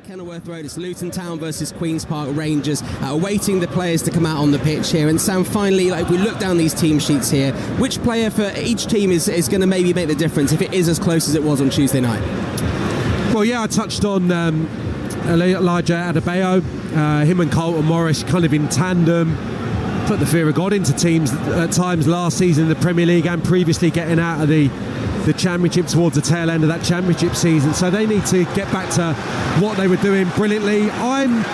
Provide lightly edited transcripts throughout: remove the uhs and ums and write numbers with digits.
Kenilworth Road. It's Luton Town versus Queen's Park Rangers, awaiting the players to come out on the pitch here. And Sam, finally, if we look down these team sheets here, which player for each team is going to maybe make the difference if it is as close as it was on Tuesday night? Well, yeah, I touched on Elijah Adebayo. Him and Carlton Morris kind of in tandem put the fear of God into teams at times last season in the Premier League and previously getting out of the Championship towards the tail end of that Championship season. So they need to get back to what they were doing brilliantly. I'm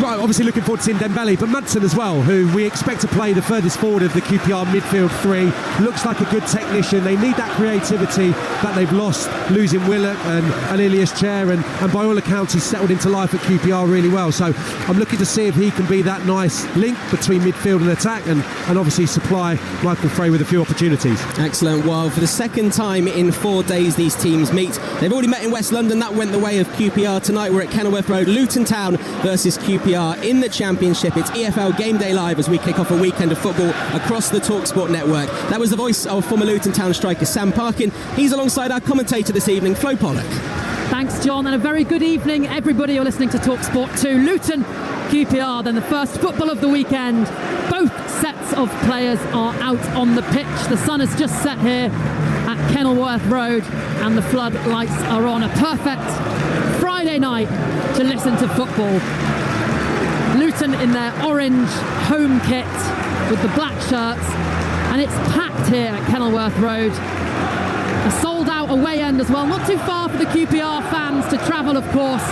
obviously looking forward to seeing Dembele, but Madsen as well, who we expect to play the furthest forward of the QPR midfield three. Looks like a good technician. They need that creativity that they've lost losing Willock and Ilias Chair, and by all accounts he's settled into life at QPR really well. So I'm looking to see if he can be that nice link between midfield and attack and obviously supply Michael Frey with a few opportunities. Excellent. Well, for the second time in 4 days these teams meet. They've already met in West London. That went the way of QPR. Tonight we're at Kenilworth Road, Luton Town versus QPR in the Championship. It's EFL Game Day Live as we kick off a weekend of football across the Talksport network. That was the voice of former Luton Town striker Sam Parkin. He's alongside our commentator this evening, Flo Pollock. Thanks, John, and a very good evening, everybody. You're listening to Talksport 2. Luton, QPR, then the first football of the weekend. Both sets of players are out on the pitch. The sun has just set here at Kenilworth Road and the floodlights are on. A perfect Friday night to listen to football. Luton in their orange home kit with the black shirts, and it's packed here at Kenilworth Road. A sold out away end as well, not too far for the QPR fans to travel, of course.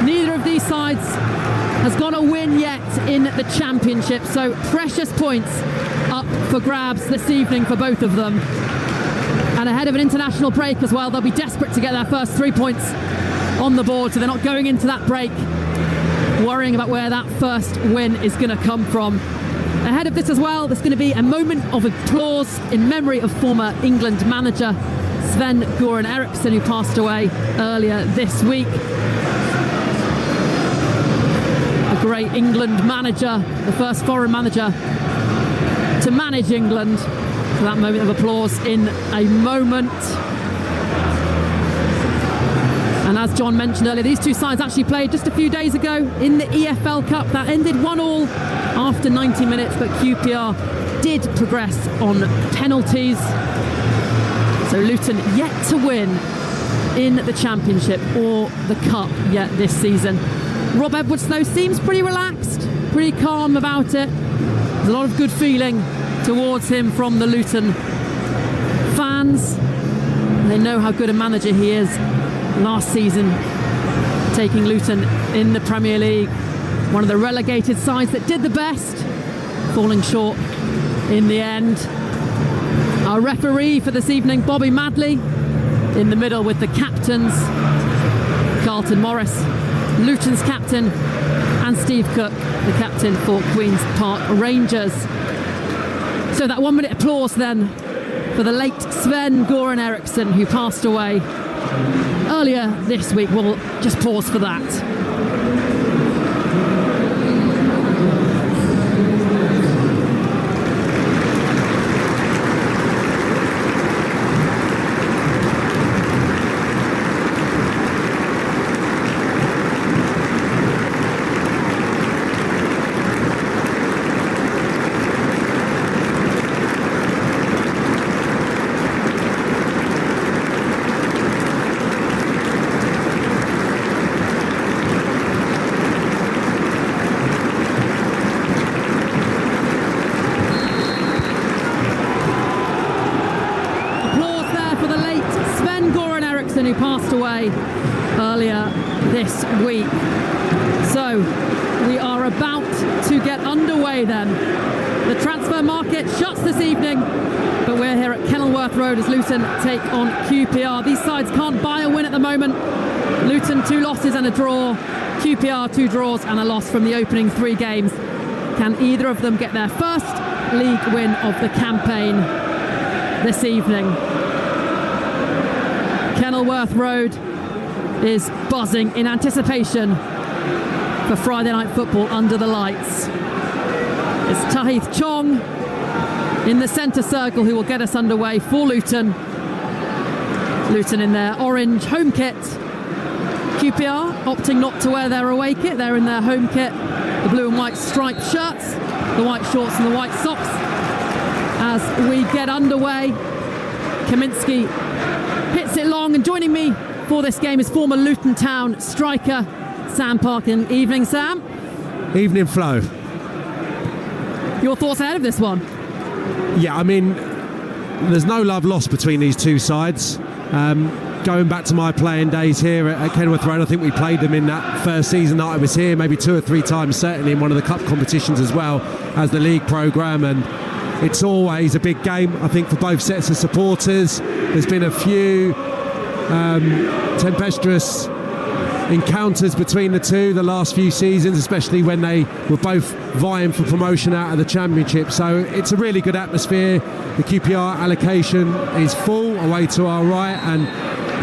Neither of these sides has got a win yet in the Championship, so precious points up for grabs this evening for both of them. And ahead of an international break as well, they'll be desperate to get their first 3 points on the board, so they're not going into that break worrying about where that first win is going to come from. Ahead of this as well, there's going to be a moment of applause in memory of former England manager Sven-Göran Eriksson, who passed away earlier this week. A great England manager, the first foreign manager to manage England. So that moment of applause in a moment. And as John mentioned earlier, these two sides actually played just a few days ago in the EFL Cup. That ended 1-1 after 90 minutes, but QPR did progress on penalties. So Luton yet to win in the Championship or the Cup yet this season. Rob Edwards, though, seems pretty relaxed, pretty calm about it. There's a lot of good feeling towards him from the Luton fans. They know how good a manager he is. Last season, taking Luton in the Premier League, one of the relegated sides that did the best, falling short in the end. Our referee for this evening, Bobby Madley, in the middle with the captains, Carlton Morris, Luton's captain, and Steve Cook, the captain for Queen's Park Rangers. So that 1 minute applause then for the late Sven-Göran Eriksson, who passed away earlier this week. We'll just pause for that. Who passed away earlier this week. So we are about to get underway then. The transfer market shuts this evening, but we're here at Kenilworth Road as Luton take on QPR. These sides can't buy a win at the moment. Luton 2 losses and a draw, QPR 2 draws and a loss from the opening 3 games. Can either of them get their first league win of the campaign this evening? Kenilworth Road is buzzing in anticipation for Friday night football under the lights. It's Tahith Chong in the centre circle who will get us underway for Luton. Luton in their orange home kit. QPR opting not to wear their away kit. They're in their home kit, the blue and white striped shirts, the white shorts and the white socks. As we get underway, Kaminski hits it long, and joining me for this game is former Luton Town striker Sam Parkin. Evening, Sam. Evening, Flo. Your thoughts ahead of this one? Yeah, I mean, there's no love lost between these two sides. Going back to my playing days here at Kenilworth Road, I think we played them in that first season that I was here, maybe 2 or 3 times, certainly in one of the cup competitions as well as the league programme, and it's always a big game, I think, for both sets of supporters. There's been a few tempestuous encounters between the two the last few seasons, especially when they were both vying for promotion out of the Championship. So it's a really good atmosphere. The QPR allocation is full away to our right, and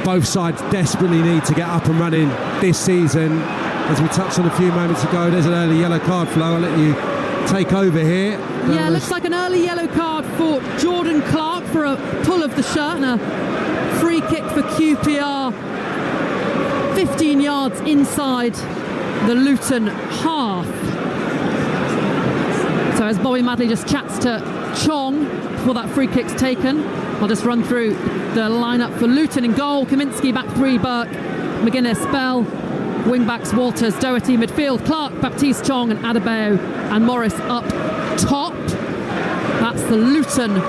both sides desperately need to get up and running this season. As we touched on a few moments ago, there's an early yellow card, Flo. I'll let you take over here. Yeah, looks like an early yellow card for Jordan Clark for a pull of the shirt, and a free kick for QPR 15 yards inside the Luton half. So as Bobby Madley just chats to Chong before that free kick's taken, I'll just run through the lineup for Luton. In goal, Kaminski, back 3, Burke, McGuinness, Bell, wing-backs Walters, Doherty, midfield, Clark, Baptiste, Chong and Adebayo, and Morris up top. That's the Luton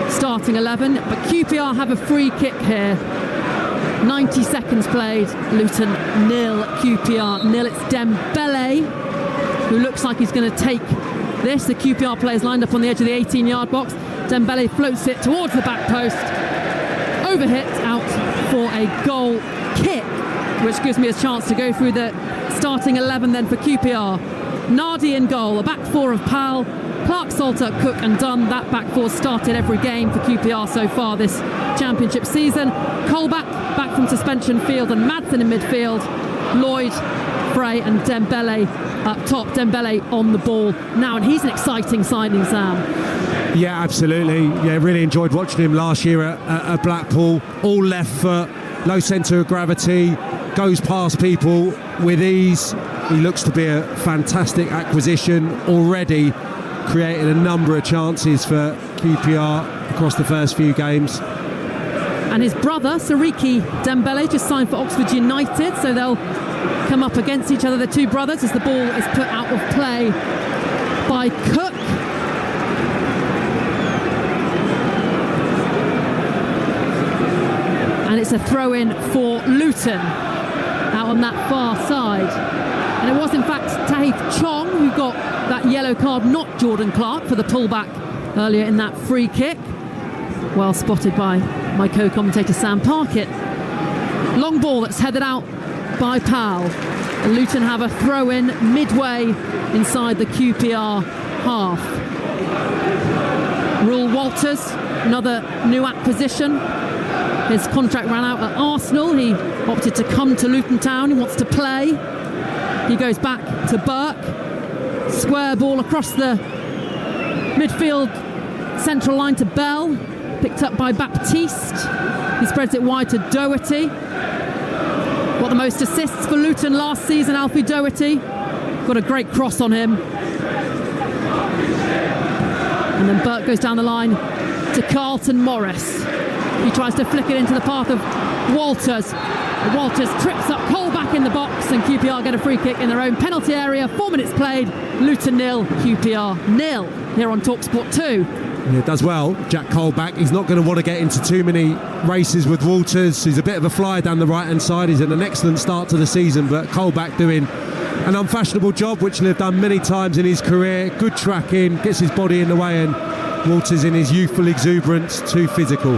starting 11, but QPR have a free kick here. 90 seconds played, Luton 0, QPR 0. It's Dembele who looks like he's going to take this. The QPR players lined up on the edge of the 18-yard box. Dembele floats it towards the back post, overhit out for a goal kick, which gives me a chance to go through the starting 11 then for QPR. Nardi in goal, a back 4 of Powell, Clark, Salter, Cook and Dunn. That back 4 started every game for QPR so far this Championship season. Colback back from suspension field, and Madsen in midfield. Lloyd, Frey and Dembele up top. Dembele on the ball now, and he's an exciting signing, Sam. Yeah, absolutely. Yeah, really enjoyed watching him last year at Blackpool. All left foot, low centre of gravity, goes past people with ease. He looks to be a fantastic acquisition, already created a number of chances for QPR across the first few games. And his brother, Sariki Dembele, just signed for Oxford United, so they'll come up against each other, the two brothers, as the ball is put out of play by Cook. And it's a throw-in for Luton out on that far side. And it was in fact Tahith Chong who got that yellow card, not Jordan Clark, for the pullback earlier in that free kick. Well spotted by my co-commentator Sam Parkin. Long ball that's headed out by Powell. And Luton have a throw-in midway inside the QPR half. Rule Walters, another new acquisition. His contract ran out at Arsenal. He opted to come to Luton Town. He wants to play. He goes back to Burke. Square ball across the midfield central line to Bell. Picked up by Baptiste. He spreads it wide to Doherty. Got the most assists for Luton last season, Alfie Doherty. Got a great cross on him. And then Burke goes down the line to Carlton Morris. He tries to flick it into the path of Walters. Walters trips up Colback in the box, and QPR get a free kick in their own penalty area. 4 minutes played. Luton 0, QPR 0 here on Talksport 2. Yeah, it does well, Jack Colback. He's not going to want to get into too many races with Walters. He's a bit of a flyer down the right-hand side. He's had an excellent start to the season, but Colback doing an unfashionable job, which he'll have done many times in his career. Good tracking, gets his body in the way, and Walters, in his youthful exuberance, too physical.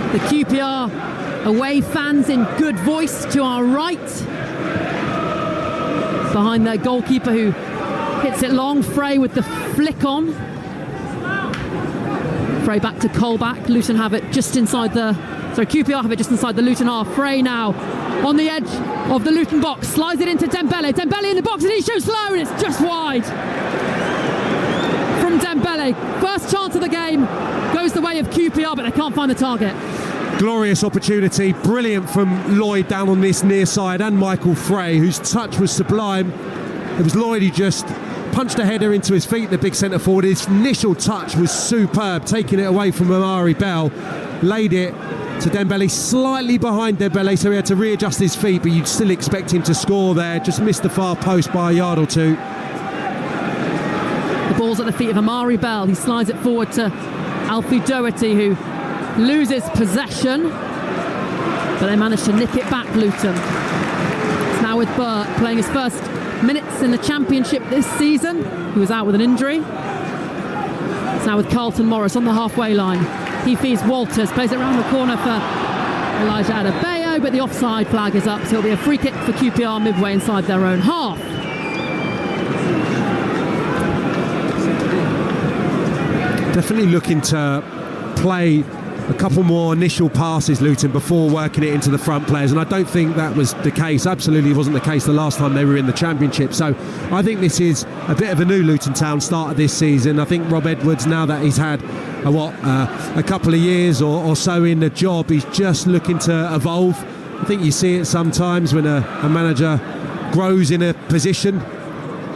The QPR away fans in good voice to our right. Behind their goalkeeper, who hits it long. Frey with the flick on. Frey back to Colback. Luton have it just inside the... Sorry, QPR have it just inside the Luton half. Frey now on the edge of the Luton box. Slides it into Dembele. Dembele in the box, and he shoots low, and it's just wide. From Dembele. First chance of the game. Goes the way of QPR, but they can't find the target. Glorious opportunity, brilliant from Lloyd down on this near side, and Michael Frey, whose touch was sublime. It was Lloyd who just punched a header into his feet, the big centre forward. His initial touch was superb, taking it away from Amari Bell, laid it to Dembele, slightly behind Dembele, so he had to readjust his feet, but you'd still expect him to score there. Just missed the far post by a yard or two. The ball's at the feet of Amari Bell. He slides it forward to Alfie Doherty, who loses possession, but they managed to nick it back, Luton. It's now with Burt playing his first minutes in the Championship this season. He was out with an injury. It's now with Carlton Morris on the halfway line. He feeds Walters, plays it around the corner for Elijah Adebayo, but the offside flag is up, so it'll be a free kick for QPR midway inside their own half. Definitely looking to play a couple more initial passes, Luton, before working it into the front players, and I don't think that was the case. Absolutely wasn't the case the last time they were in the Championship. So I think this is a bit of a new Luton Town start of this season. I think Rob Edwards, now that he's had a couple of years or so in the job, he's just looking to evolve. I think you see it sometimes when a manager grows in a position.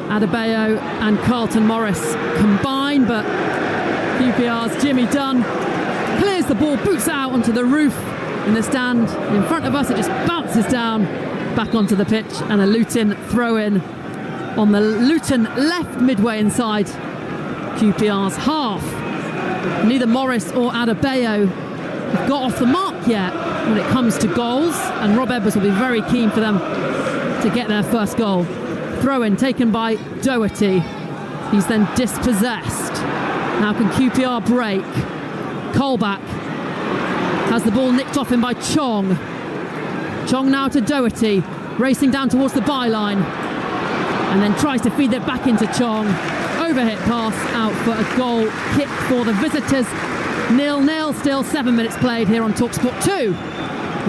Adebayo and Carlton Morris combine, but QPR's Jimmy Dunn clears the ball, boots it out onto the roof in the stand in front of us. It just bounces down back onto the pitch, and a Luton throw-in on the Luton left midway inside QPR's half. Neither Morris or Adebayo have got off the mark yet when it comes to goals, and Rob Edwards will be very keen for them to get their first goal. Throw-in taken by Doherty. He's then dispossessed. Now can QPR break? Colback has the ball nicked off him by Chong. Chong now to Doherty, racing down towards the byline, and then tries to feed it back into Chong. Overhit pass out for a goal kick for the visitors. 0-0 still, 7 minutes played here on Talksport 2.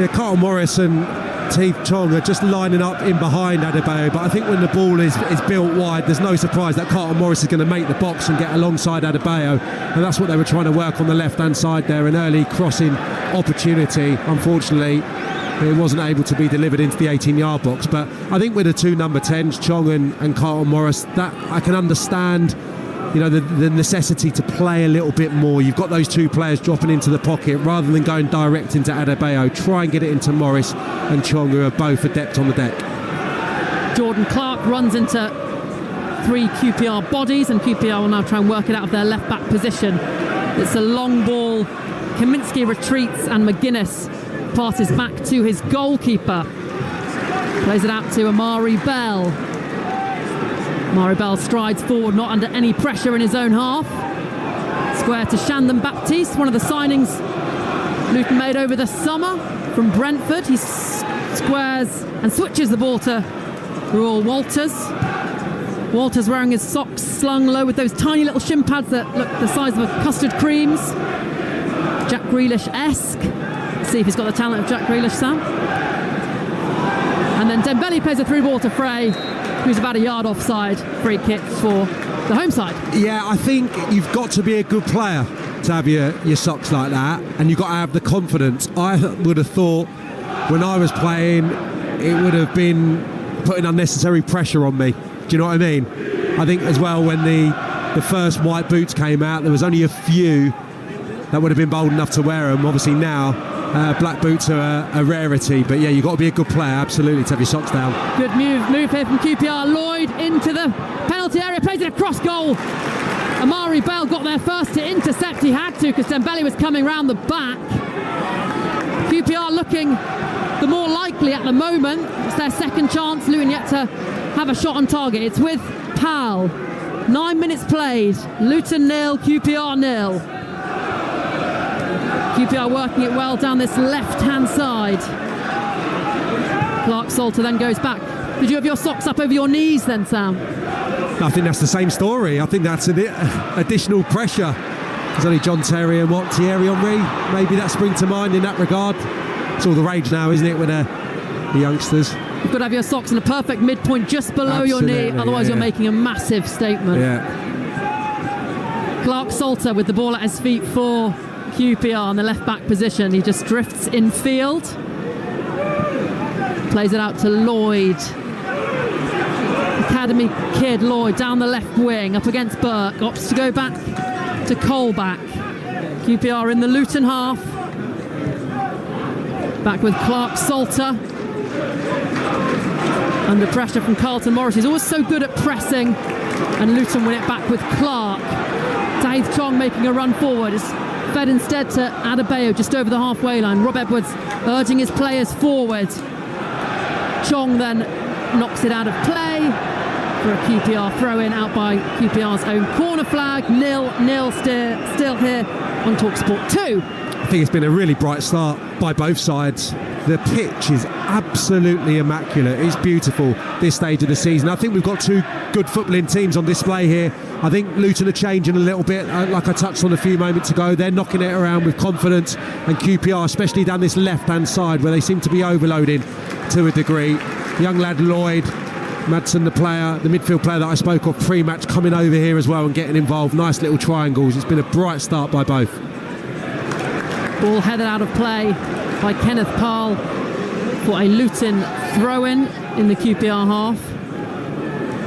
Yeah, Carl Morris and Teeth Chong are just lining up in behind Adebayo, but I think when the ball is built wide, there's no surprise that Carlton Morris is going to make the box and get alongside Adebayo, and that's what they were trying to work on the left-hand side there. An early crossing opportunity, unfortunately it wasn't able to be delivered into the 18-yard box, but I think with the two number 10s, Chong and Carlton Morris, that I can understand, you know, the necessity to play a little bit more. You've got those two players dropping into the pocket rather than going direct into Adebayo. Try and get it into Morris and Chong, who are both adept on the deck. Jordan Clark runs into three QPR bodies, and QPR will now try and work it out of their left back position. It's a long ball. Kaminsky retreats, and McGuinness passes back to his goalkeeper. Plays it out to Amari Bell. Amari Bell strides forward, not under any pressure in his own half. Square to Shandon Baptiste, one of the signings Luton made over the summer from Brentford. He squares and switches the ball to Raul Walters. Walters wearing his socks slung low with those tiny little shin pads that look the size of custard creams. Jack Grealish-esque. Let's see if he's got the talent of Jack Grealish, Sam. And then Dembele plays a through ball to Frey, who's about a yard offside. Free kick for the home side. Yeah, I think you've got to be a good player to have your socks like that, and you've got to have the confidence. I would have thought when I was playing it would have been putting unnecessary pressure on me. Do you know what I mean? I think as well, when the first white boots came out, there was only a few that would have been bold enough to wear them. Obviously now black boots are a rarity, but yeah, you've got to be a good player, absolutely, to have your socks down. Good move here from QPR. Lloyd into the penalty area, plays it across goal. Amari Bell got there first to intercept. He had to, because Dembele was coming round the back. QPR looking the more likely at the moment. It's their second chance. Luton yet to have a shot on target. It's with Pal. 9 minutes played. Luton 0, QPR 0. QPR working it well down this left-hand side. Clark Salter then goes back. Did you have your socks up over your knees then, Sam? I think that's the same story. I think that's additional pressure. There's only John Terry and Thierry Henry. Maybe that spring to mind in that regard. It's all the rage now, isn't it, with the youngsters? You've got to have your socks in a perfect midpoint just below your knee, otherwise you're making a massive statement. Yeah. Clark Salter with the ball at his feet for QPR in the left-back position. He just drifts in field. Plays it out to Lloyd. Academy kid Lloyd down the left wing, up against Burke. Opts to go back to Colback. QPR in the Luton half. Back with Clark Salter. Under pressure from Carlton Morris. He's always so good at pressing. And Luton win it back with Clark. Tahith Chong making a run forward. It's fed instead to Adebayo just over the halfway line. Rob Edwards urging his players forward. Chong then knocks it out of play for a QPR throw-in out by QPR's own corner flag. 0-0 still here on Talksport 2. I think it's been a really bright start by both sides. The pitch is absolutely immaculate. It's beautiful this stage of the season. I think we've got two good footballing teams on display here. I think Luton are changing a little bit, like I touched on a few moments ago. They're knocking it around with confidence, and QPR, especially down this left-hand side where they seem to be overloading to a degree. Young lad Lloyd, Madsen, the midfield player that I spoke of pre-match, coming over here as well and getting involved. Nice little triangles. It's been a bright start by both. Ball headed out of play by Kenneth Parl for a Luton throw-in in the QPR half.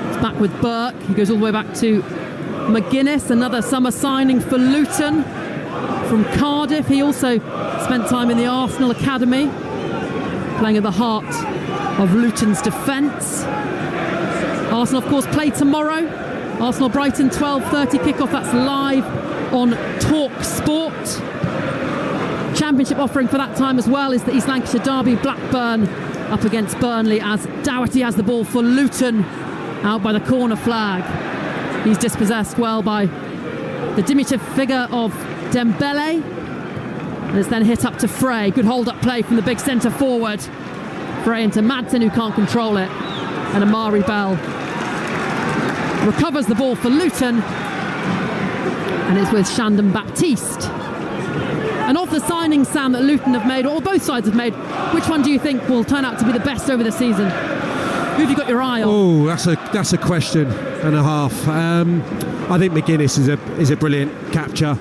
It's back with Burke. He goes all the way back to McGuinness, another summer signing for Luton from Cardiff. He also spent time in the Arsenal Academy, playing at the heart of Luton's defence. Arsenal, of course, play tomorrow. Arsenal-Brighton, 12:30 kickoff. That's live on Talksport. Championship offering for that time as well is the East Lancashire derby. Blackburn up against Burnley as Doherty has the ball for Luton out by the corner flag. He's dispossessed well by the diminutive figure of Dembele, and it's then hit up to Frey. Good hold-up play from the big centre forward. Frey into Madsen, who can't control it, and Amari Bell recovers the ball for Luton, and it's with Shandon Baptiste. And of the signings, Sam, that Luton have made, or both sides have made, which one do you think will turn out to be the best over the season? Who have you got your eye on? Oh, that's a question and a half. I think McGuinness is a brilliant capture.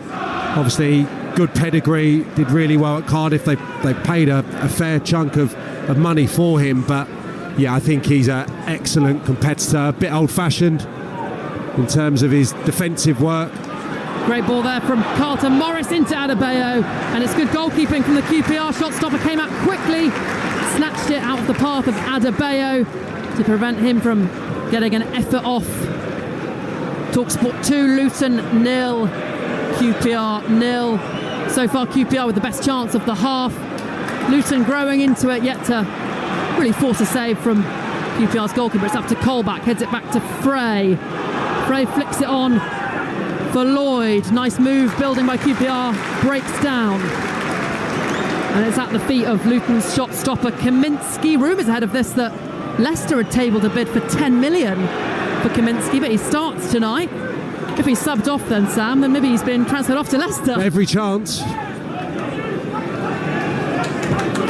Obviously, good pedigree, did really well at Cardiff. They paid a fair chunk of money for him, but yeah, I think he's an excellent competitor. A bit old-fashioned in terms of his defensive work. Great ball there from Carlton Morris into Adebayo, and it's good goalkeeping from the QPR. Shot stopper came out quickly, snatched it out of the path of Adebayo to prevent him from getting an effort off. Talksport 2, Luton 0, QPR 0. So far QPR with the best chance of the half. Luton growing into it, yet to really force a save from QPR's goalkeeper. It's up to Colback, heads it back to Frey. Frey flicks it on for Lloyd. Nice move, building by QPR, breaks down. And it's at the feet of Luton's shot stopper Kaminski. Rumours ahead of this that Leicester had tabled a bid for 10 million for Kaminski, but he starts tonight. If he's subbed off then, Sam, then maybe he's been transferred off to Leicester. Every chance.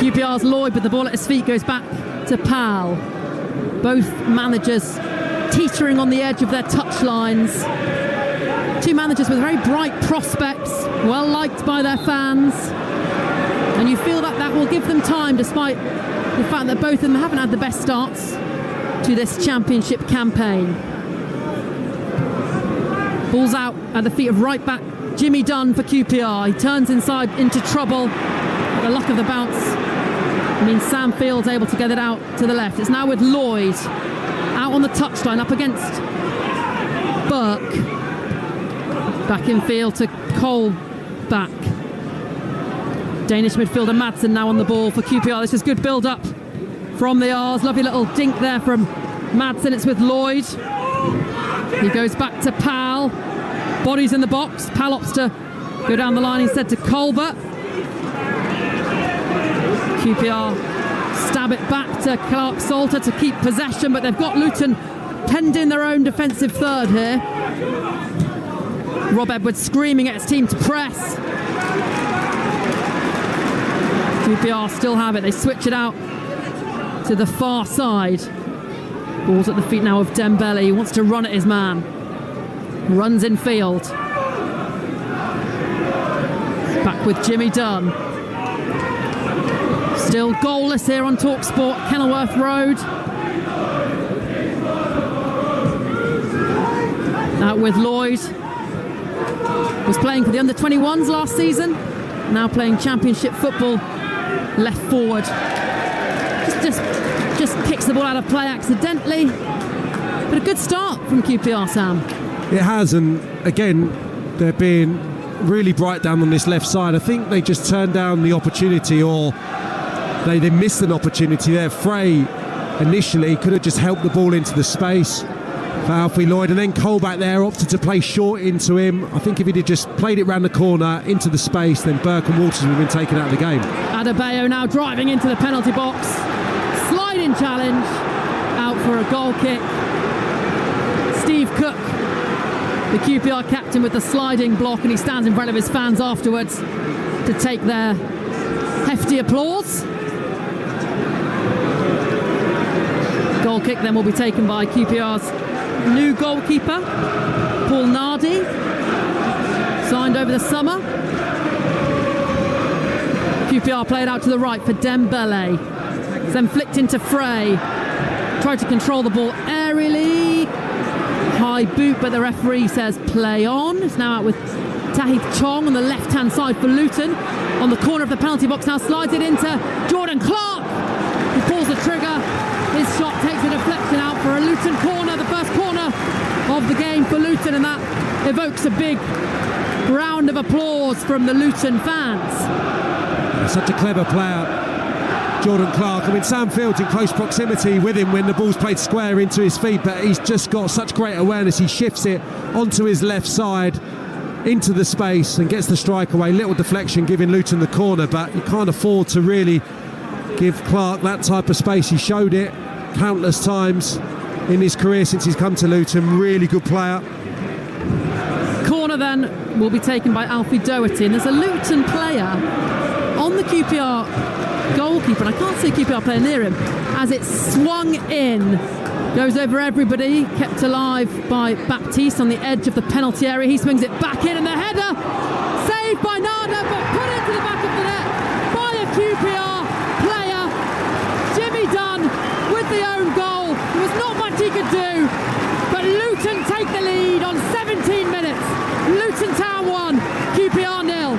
QPR's Lloyd, but the ball at his feet goes back to Pal. Both managers teetering on the edge of their touchlines. Two managers with very bright prospects, well liked by their fans, and you feel that will give them time, despite the fact that both of them haven't had the best starts to this championship campaign. Ball's out at the feet of right back Jimmy Dunn for QPR. He turns inside into trouble. The luck of the bounce means Sam Field's able to get it out to the left. It's now with Lloyd out on the touchline up against Burke. Back in field to Colback. Danish midfielder Madsen now on the ball for QPR. This is good build-up from the R's. Lovely little dink there from Madsen. It's with Lloyd. He goes back to Pal. Bodies in the box. Pal opts to go down the line instead to Colbert. QPR stab it back to Clark Salter to keep possession, but they've got Luton penned in their own defensive third here. Rob Edwards screaming at his team to press. QPR still have it. They switch it out to the far side. Ball's at the feet now of Dembele. He wants to run at his man. Runs in field. Back with Jimmy Dunn. Still goalless here on Talksport, Kenilworth Road. Out with Lloyd. Was playing for the under-21s last season. Now playing championship football. Left forward. Just kicks the ball out of play accidentally. But a good start from QPR, Sam. It has, and again, they're being really bright down on this left side. I think they just turned down the opportunity, or they missed an opportunity there. Frey initially could have just helped the ball into the space for Alfie Lloyd, and then Cole back there opted to play short into him. I think if he'd have just played it round the corner into the space, then Burke and Walters would have been taken out of the game. Adebayo now driving into the penalty box. Sliding challenge. Out for a goal kick. Steve Cook, the QPR captain, with the sliding block, and he stands in front of his fans afterwards to take their hefty applause. Goal kick then will be taken by QPR's new goalkeeper, Paul Nardi, signed over the summer. QPR played out to the right for Dembele, then flicked into Frey, tried to control the ball aerially. High boot, but the referee says play on. It's now out with Tahith Chong on the left-hand side for Luton. On the corner of the penalty box now, slides it into Jordan Clark. He pulls the trigger. His shot takes a deflection out for a Luton corner, the first corner of the game for Luton, and that evokes a big round of applause from the Luton fans. Such a clever player, Jordan Clark. I mean, Sam Field's in close proximity with him when the ball's played square into his feet, but he's just got such great awareness. He shifts it onto his left side into the space and gets the strike away. Little deflection giving Luton the corner, but you can't afford to really give Clark that type of space. He showed it countless times in his career since he's come to Luton. Really good player. Corner then will be taken by Alfie Doherty, and there's a Luton player on the QPR goalkeeper, and I can't see a QPR player near him, as it swung in, goes over everybody, kept alive by Baptiste on the edge of the penalty area. He swings it back in, and the header saved by Nada, but put into the back of the net by a QPR player, Jimmy Dunn, with the own goal. There was not much he could do, but Luton take the lead on 17 minutes. Luton Town 1, QPR 0.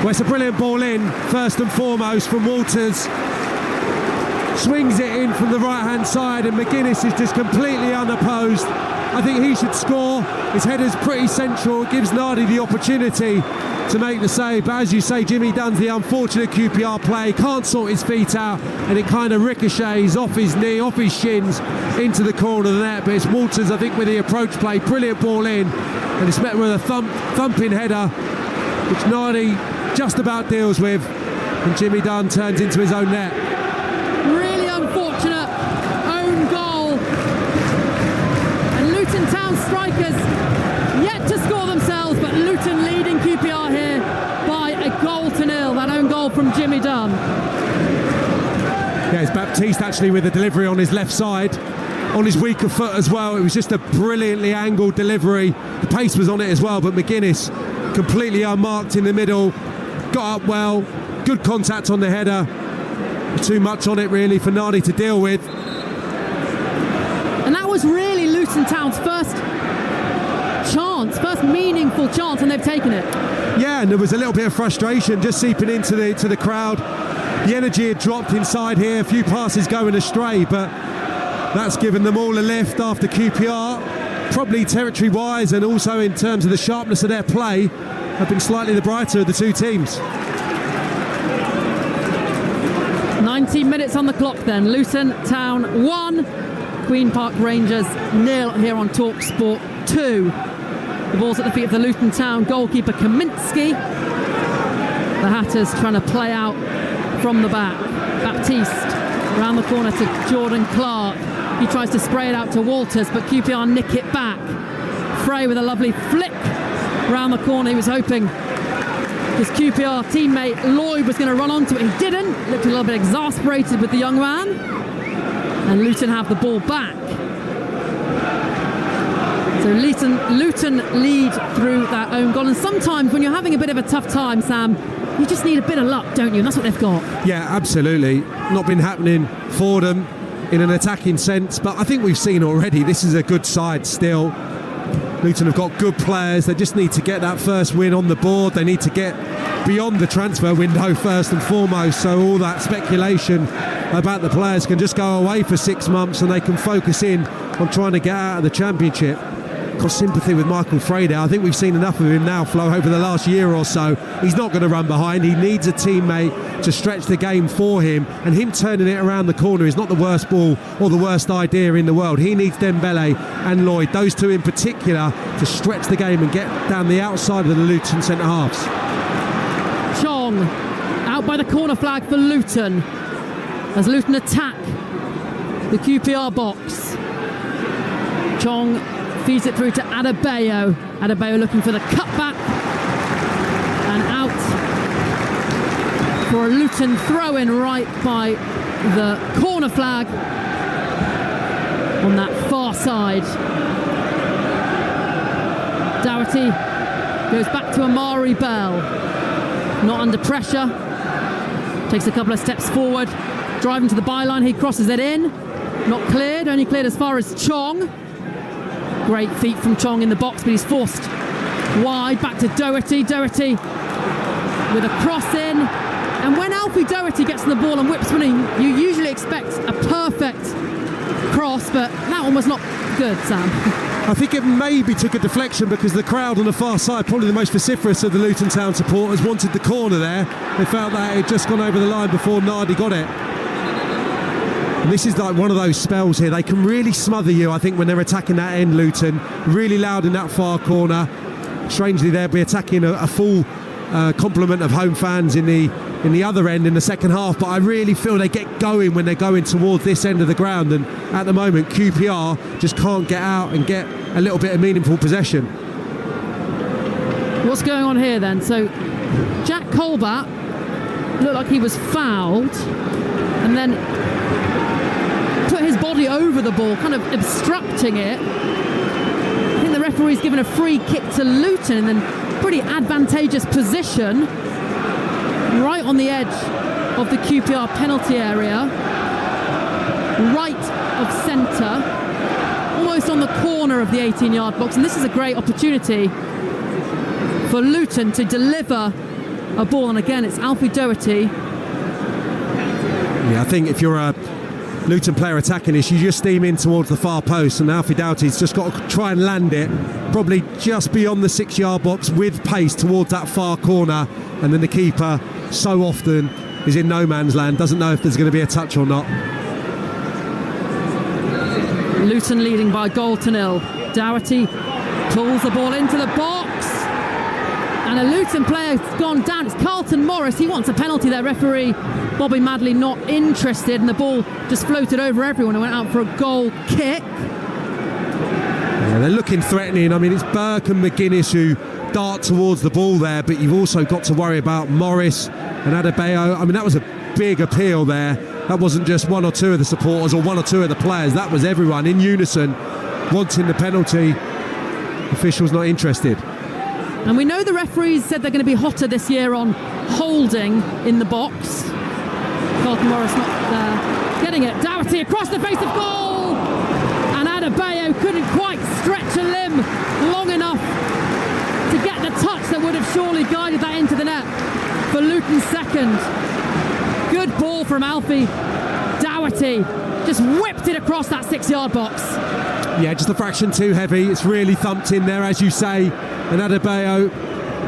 Well, it's a brilliant ball in, first and foremost, from Walters. Swings it in from the right-hand side, and McGuinness is just completely unopposed. I think he should score. His header's pretty central. It gives Nardi the opportunity to make the save. But as you say, Jimmy Dunn's the unfortunate QPR play. Can't sort his feet out, and it kind of ricochets off his knee, off his shins, into the corner of the net. But it's Walters, I think, with the approach play. Brilliant ball in, and it's met with a thumping header, which Nardi just about deals with, and Jimmy Dunn turns into his own net. Really unfortunate own goal, and Luton Town strikers yet to score themselves, but Luton leading QPR here by a 1-0. That own goal from Jimmy Dunn. Yeah, it's Baptiste actually with the delivery on his left side, on his weaker foot as well. It was just a brilliantly angled delivery. The pace was on it as well, but McGuinness completely unmarked in the middle. Got up well, good contact on the header. Too much on it really for Nardi to deal with. And that was really Luton Town's first chance, first meaningful chance, and they've taken it. Yeah, and there was a little bit of frustration just seeping into the crowd. The energy had dropped inside here, a few passes going astray, but that's given them all a lift after QPR, probably territory-wise and also in terms of the sharpness of their play, have been slightly the brighter of the two teams. 19 minutes on the clock then. Luton Town 1, Queen Park Rangers 0 here on Talksport 2. The ball's at the feet of the Luton Town goalkeeper Kaminsky. The Hatters trying to play out from the back. Baptiste around the corner to Jordan Clark. He tries to spray it out to Walters, but QPR nick it back. Frey with a lovely flick around the corner. He was hoping his QPR teammate Lloyd was going to run onto it. He didn't. Looked a little bit exasperated with the young man. And Luton have the ball back. So Luton lead through their own goal, and sometimes when you're having a bit of a tough time, Sam, you just need a bit of luck, don't you? And that's what they've got. Yeah, absolutely. Not been happening for them in an attacking sense, but I think we've seen already this is a good side still. Luton have got good players. They just need to get that first win on the board. They need to get beyond the transfer window first and foremost, so all that speculation about the players can just go away for 6 months and they can focus in on trying to get out of the Championship. Got sympathy with Michael Freyder. I think we've seen enough of him now, Flo, over the last year or so. He's not going to run behind. He needs a teammate to stretch the game for him, and him turning it around the corner is not the worst ball or the worst idea in the world. He needs Dembele and Lloyd, those two in particular, to stretch the game and get down the outside of the Luton centre-halves. Chong out by the corner flag for Luton as Luton attack the QPR box. Chong feeds it through to Adebayo. Adebayo looking for the cutback and out for a Luton throw-in right by the corner flag on that far side. Doherty goes back to Amari Bell. Not under pressure. Takes a couple of steps forward. Driving to the byline, he crosses it in. Not cleared, only cleared as far as Chong. Great feet from Chong in the box, but he's forced wide back to Doherty. Doherty with a cross in. And when Alfie Doherty gets the ball and whips one in, you usually expect a perfect cross, but that one was not good, Sam. I think it maybe took a deflection because the crowd on the far side, probably the most vociferous of the Luton Town supporters, wanted the corner there. They felt that it had just gone over the line before Nardi got it. And this is like one of those spells here. They can really smother you, I think, when they're attacking that end, Luton. Really loud in that far corner. Strangely, they'll be attacking a full complement of home fans in the other end in the second half. But I really feel they get going when they're going towards this end of the ground. And at the moment, QPR just can't get out and get a little bit of meaningful possession. What's going on here then? So Jack Colbert looked like he was fouled and then put his body over the ball, kind of obstructing it. I think the referee's given a free kick to Luton in a pretty advantageous position, right on the edge of the QPR penalty area, right of centre, almost on the corner of the 18-yard box. And this is a great opportunity for Luton to deliver a ball. And again, it's Alfie Doherty. Yeah, I think if you're a Luton player attacking this, you just steam in towards the far post, and Alfie Doherty's just got to try and land it probably just beyond the 6-yard box with pace towards that far corner, and then the keeper so often is in no man's land, doesn't know if there's going to be a touch or not. Luton leading by goal to nil. Doherty pulls the ball into the box, and a Luton player has gone down. It's Carlton Morris. He wants a penalty there. Referee Bobby Madley not interested, and the ball just floated over everyone and went out for a goal kick. Yeah, they're looking threatening. I mean, it's Burke and McGuinness who dart towards the ball there, but you've also got to worry about Morris and Adebayo. I mean, that was a big appeal there. That wasn't just one or two of the supporters or one or two of the players. That was everyone in unison wanting the penalty. Officials not interested. And we know the referees said they're going to be hotter this year on holding in the box. Carlton Morris not getting it. Doherty across the face of goal, and Adebayo couldn't quite stretch a limb long enough to get the touch that would have surely guided that into the net for Luton's second. Good ball from Alfie Doherty, just whipped it across that 6-yard box. Yeah, just a fraction too heavy. It's really thumped in there, as you say, and Adebayo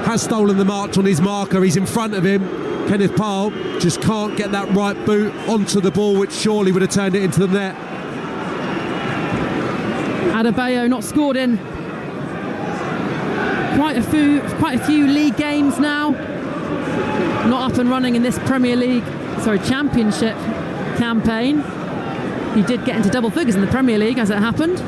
has stolen the march on his marker. He's in front of him. Kenneth Parle just can't get that right boot onto the ball, which surely would have turned it into the net. Adebayo not scored in quite a few league games now. Not up and running in this Championship campaign. He did get into double figures in the Premier League, as it happened.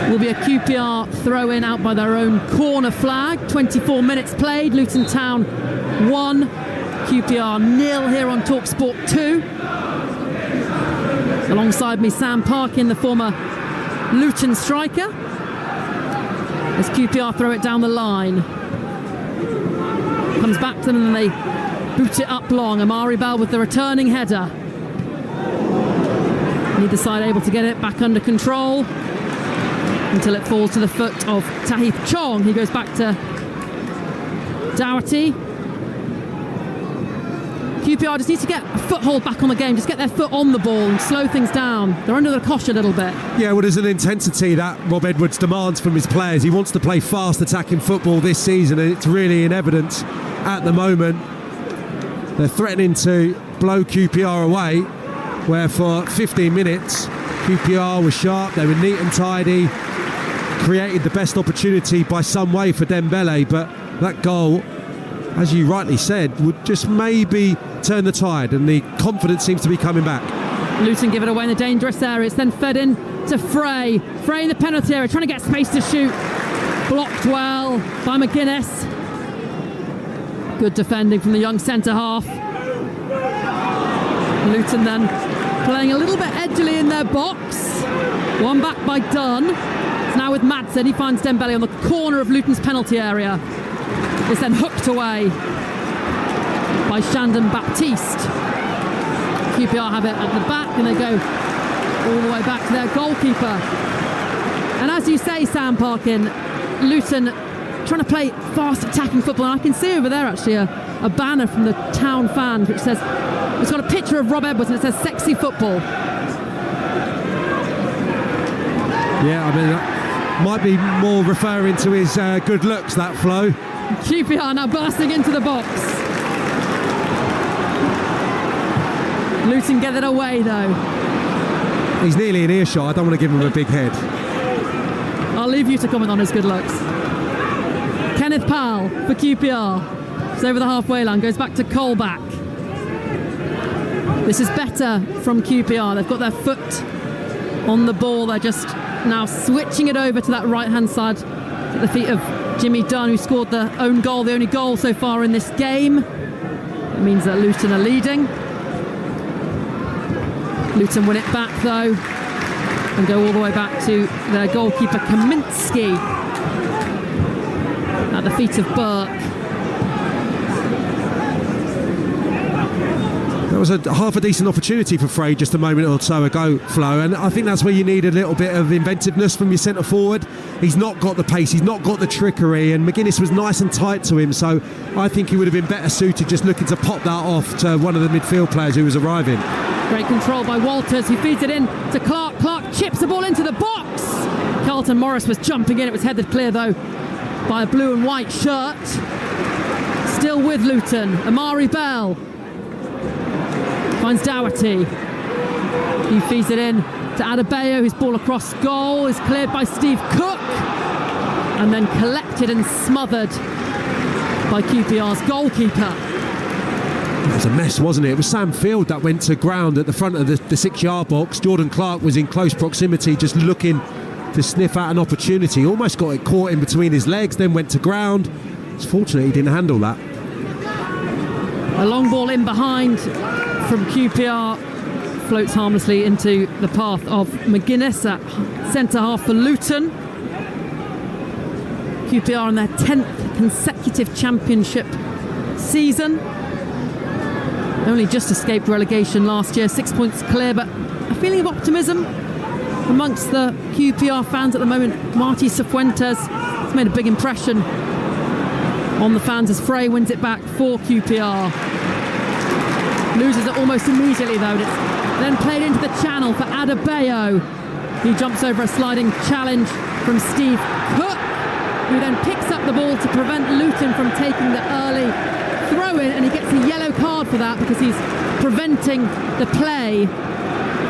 Will be a QPR throw-in out by their own corner flag. 24 minutes played. Luton Town 1, QPR 0 here on Talksport 2. Alongside me, Sam Parkin, the former Luton striker. As QPR throw it down the line. Comes back to them and they boot it up long. Amari Bell with the returning header. Neither side able to get it back under control until it falls to the foot of Tahith Chong. He goes back to Doherty. QPR just needs to get a foothold back on the game, just get their foot on the ball and slow things down. They're under the cosh a little bit. Yeah, well, there's an intensity that Rob Edwards demands from his players. He wants to play fast attacking football this season, and it's really in evidence at the moment. They're threatening to blow QPR away, where for 15 minutes QPR was sharp, they were neat and tidy, created the best opportunity by some way for Dembele, but that goal, as you rightly said, would just maybe turn the tide, and the confidence seems to be coming back. Luton give it away in the dangerous area. It's then fed in to Frey. Frey in the penalty area, trying to get space to shoot. Blocked well by McGuinness. Good defending from the young centre-half. Luton then playing a little bit edgily in their box. One back by Dunn. It's now with Madsen. He finds Dembele on the corner of Luton's penalty area. It's then hooked away by Shandon Baptiste. QPR have it at the back and they go all the way back to their goalkeeper. And as you say, Sam Parkin, Luton trying to play fast attacking football. And I can see over there actually a banner from the town fans which says, it's got a picture of Rob Edwards and it says sexy football. Yeah, I mean, that might be more referring to his good looks, that flow. QPR now bursting into the box. Luton get it away though. He's nearly in earshot. I don't want to give him a big head. I'll leave you to comment on his good looks. Kenneth Powell for QPR. It's over the halfway line, goes back to Colback. This is better from QPR. They've got their foot on the ball. They're just now switching it over to that right-hand side at the feet of Jimmy Dunn, who scored the own goal, the only goal so far in this game. It means that Luton are leading. Luton win it back though and go all the way back to their goalkeeper Kaminski at the feet of Burke. That was a half a decent opportunity for Frey just a moment or so ago, Flo, and I think that's where you need a little bit of inventiveness from your centre forward. He's not got the pace, he's not got the trickery, and McGuinness was nice and tight to him, so I think he would have been better suited just looking to pop that off to one of the midfield players who was arriving. Great control by Walters, who feeds it in to Clark. Clark chips the ball into the box. Carlton Morris was jumping in, it was headed clear though by a blue and white shirt. Still with Luton, Amari Bell finds Doherty. He feeds it in to Adebayo, whose ball across goal is cleared by Steve Cook and then collected and smothered by QPR's goalkeeper. It was a mess, wasn't it? It was Sam Field that went to ground at the front of the 6-yard box. Jordan Clark was in close proximity, just looking to sniff out an opportunity. Almost got it caught in between his legs, then went to ground. It's fortunate he didn't handle that. A long ball in behind from QPR floats harmlessly into the path of McGuinness at centre-half for Luton. QPR in their 10th consecutive championship season. Only just escaped relegation last year, 6 points clear, but a feeling of optimism amongst the QPR fans at the moment. Marty Cifuentes has made a big impression on the fans as Frey wins it back for QPR. Loses it almost immediately though. It's then played into the channel for Adebayo. He jumps over a sliding challenge from Steve Cook, who then picks up the ball to prevent Luton from taking the early throw-in, and he gets a yellow card for that because he's preventing the play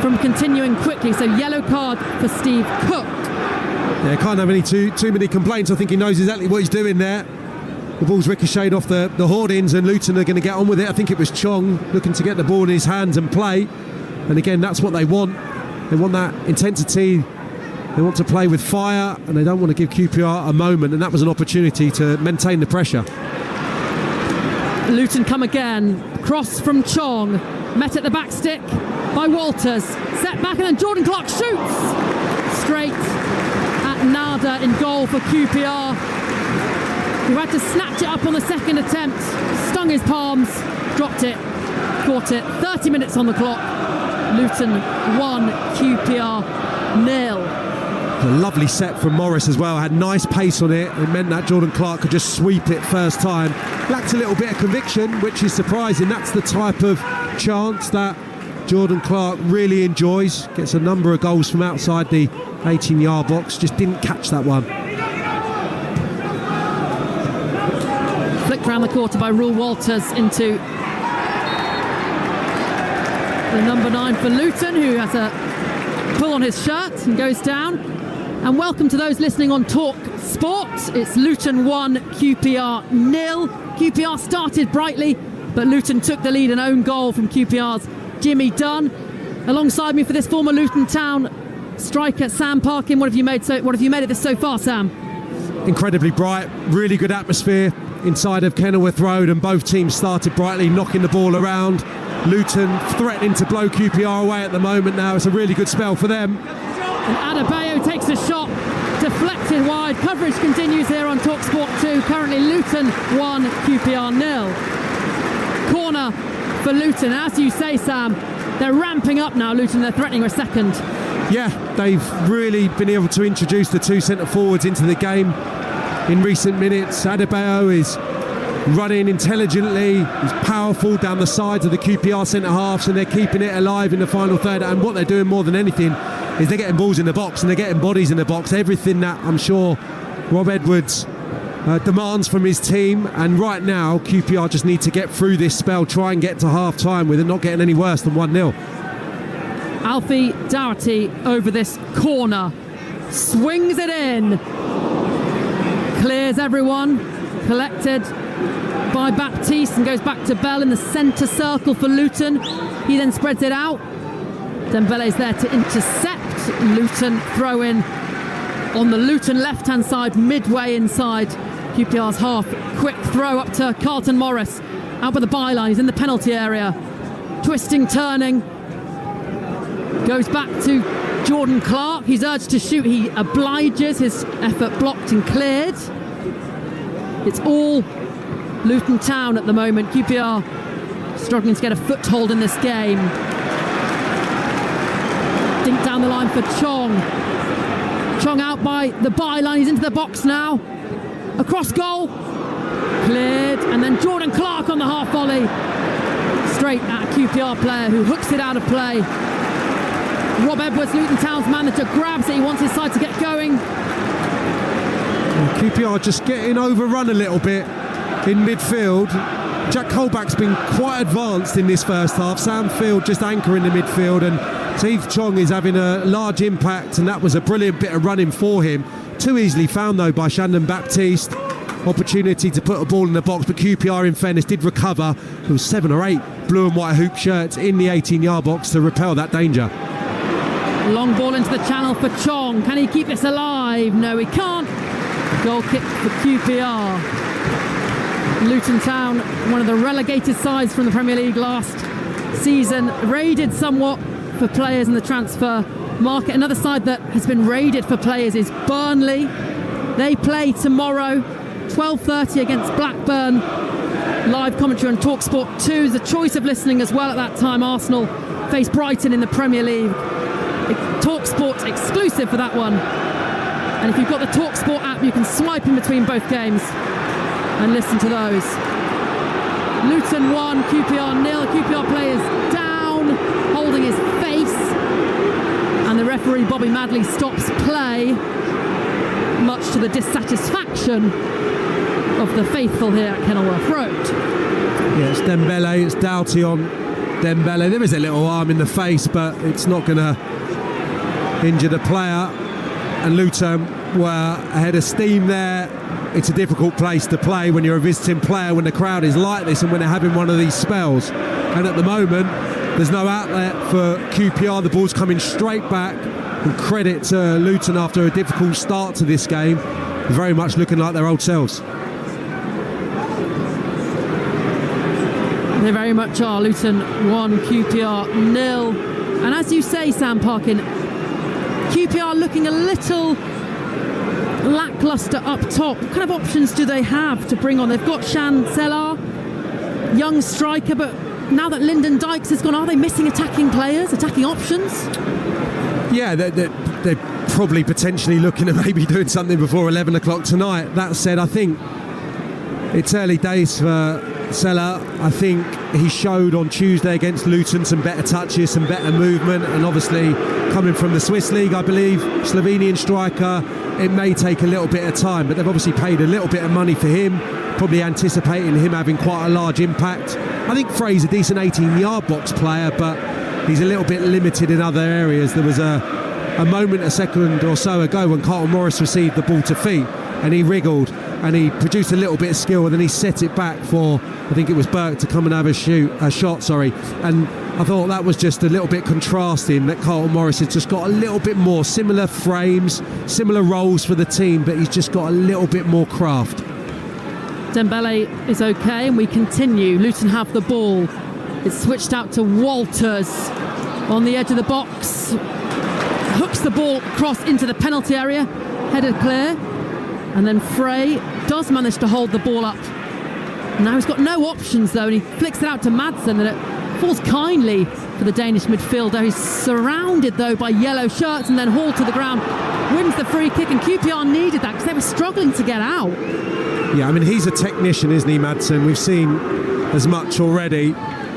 from continuing quickly. So yellow card for Steve Cook. Yeah, can't have any too many complaints. I think he knows exactly what he's doing there. The ball's ricocheted off the hoardings and Luton are going to get on with it. I think it was Chong looking to get the ball in his hands and play. And again, that's what they want. They want that intensity. They want to play with fire and they don't want to give QPR a moment. And that was an opportunity to maintain the pressure. Luton come again. Cross from Chong. Met at the back stick by Walters. Set back and then Jordan Clark shoots. straight at Nada in goal for QPR, who had to snatch it up on the second attempt, stung his palms, dropped it, caught it. 30 minutes on the clock. Luton 1, QPR 0. A lovely set from Morris as well, had nice pace on it. It meant that Jordan Clark could just sweep it first time. Lacked a little bit of conviction, which is surprising. That's the type of chance that Jordan Clark really enjoys. Gets a number of goals from outside the 18-yard box, just didn't catch that one. Flicked round the quarter by Rule Walters into the number 9 for Luton, who has a pull on his shirt and goes down. And welcome to those listening on Talksport. It's Luton 1, QPR 0. QPR started brightly, but Luton took the lead, an own goal from QPR's Jimmy Dunn. Alongside me for this, former Luton Town striker Sam Parkin. What have you made of this so far, Sam? Incredibly bright, really good atmosphere inside of Kenilworth Road, and both teams started brightly, knocking the ball around. Luton threatening to blow QPR away at the moment now. It's a really good spell for them. And Adebayo takes a shot, deflected wide. Coverage continues here on Talksport 2. Currently Luton 1, QPR 0. Corner for Luton. As you say, Sam, they're ramping up now, Luton. They're threatening a second. Yeah, they've really been able to introduce the two centre forwards into the game in recent minutes. Adebayo is running intelligently, he's powerful down the sides of the QPR centre halves, and they're keeping it alive in the final third. And what they're doing more than anything is they're getting balls in the box and they're getting bodies in the box. Everything that I'm sure Rob Edwards demands from his team. And right now QPR just need to get through this spell, try and get to half time with it not getting any worse than 1-0. Alfie Doherty over this corner, swings it in, clears everyone, collected by Baptiste and goes back to Bell in the centre circle for Luton. He then spreads it out. Dembele's there to intercept. Luton throw in on the Luton left hand side, midway inside QPR's half. Quick throw up to Carlton Morris, out by the byline. He's in the penalty area, twisting, turning, goes back to Jordan Clark. He's urged to shoot, he obliges, his effort blocked and cleared. It's all Luton Town at the moment. QPR struggling to get a foothold in this game. Dink down the line for Chong. Chong out by the byline, he's into the box now. Across goal, cleared, and then Jordan Clark on the half volley. Straight at a QPR player who hooks it out of play. Rob Edwards, Luton Town's manager, grabs it, he wants his side to get going. QPR just getting overrun a little bit in midfield. Jack Colback's been quite advanced in this first half. Sam Field just anchoring the midfield, and Teeth Chong is having a large impact, and that was a brilliant bit of running for him. Too easily found though by Shandon Baptiste. Opportunity to put a ball in the box, but QPR in fairness did recover. There was 7 or 8 blue and white hoop shirts in the 18-yard box to repel that danger. Long ball into the channel for Chong. Can he keep this alive? No, he can't. Goal kick for QPR. Luton Town, one of the relegated sides from the Premier League last season, raided somewhat for players in the transfer market. Another side that has been raided for players is Burnley. They play tomorrow, 12:30 against Blackburn. Live commentary on Talksport 2. The choice of listening as well at that time. Arsenal face Brighton in the Premier League. Talksport exclusive for that one. And if you've got the Talksport app, you can swipe in between both games and listen to those. Luton 1, QPR 0. QPR players down, holding his face, and the referee Bobby Madley stops play, much to the dissatisfaction of the faithful here at Kenilworth Road. Yeah, it's Dembele, it's Doughty on Dembele. There is a little arm in the face, but it's not going to injure the player. And Luton were ahead of steam there. It's a difficult place to play when you're a visiting player, when the crowd is like this and when they're having one of these spells. And at the moment, there's no outlet for QPR. The ball's coming straight back. And credit to Luton after a difficult start to this game. Very much looking like their old selves. They very much are. Luton 1, QPR 0. And as you say, Sam Parkin, QPR looking a little lacklustre up top. What kind of options do they have to bring on? They've got Shan Selar, young striker, but now that Lyndon Dykes has gone, are they missing attacking players, attacking options? Yeah, they're probably potentially looking at maybe doing something before 11 o'clock tonight. That said, I think it's early days for Selar. I think he showed on Tuesday against Luton some better touches, some better movement, and obviously coming from the Swiss League, I believe, Slovenian striker, it may take a little bit of time, but they've obviously paid a little bit of money for him, probably anticipating him having quite a large impact. I think Frey's a decent 18-yard box player, but he's a little bit limited in other areas. There was a moment a second or so ago when Carlton Morris received the ball to feet and he wriggled and he produced a little bit of skill, and then he set it back for, I think it was Burke to come and have a shot. And I thought that was just a little bit contrasting, that Carlton Morris has just got a little bit more similar frames, similar roles for the team, but he's just got a little bit more craft. Dembele is okay, and we continue. Luton have the ball. It's switched out to Walters on the edge of the box. Hooks the ball across into the penalty area, headed clear, and then Frey does manage to hold the ball up. Now he's got no options though, and he flicks it out to Madsen, and it falls kindly for the Danish midfielder. He's surrounded though by yellow shirts and then hauled to the ground, wins the free kick, and QPR needed that because they were struggling to get out. Yeah, I mean, he's a technician, isn't he, Madsen? We've seen as much already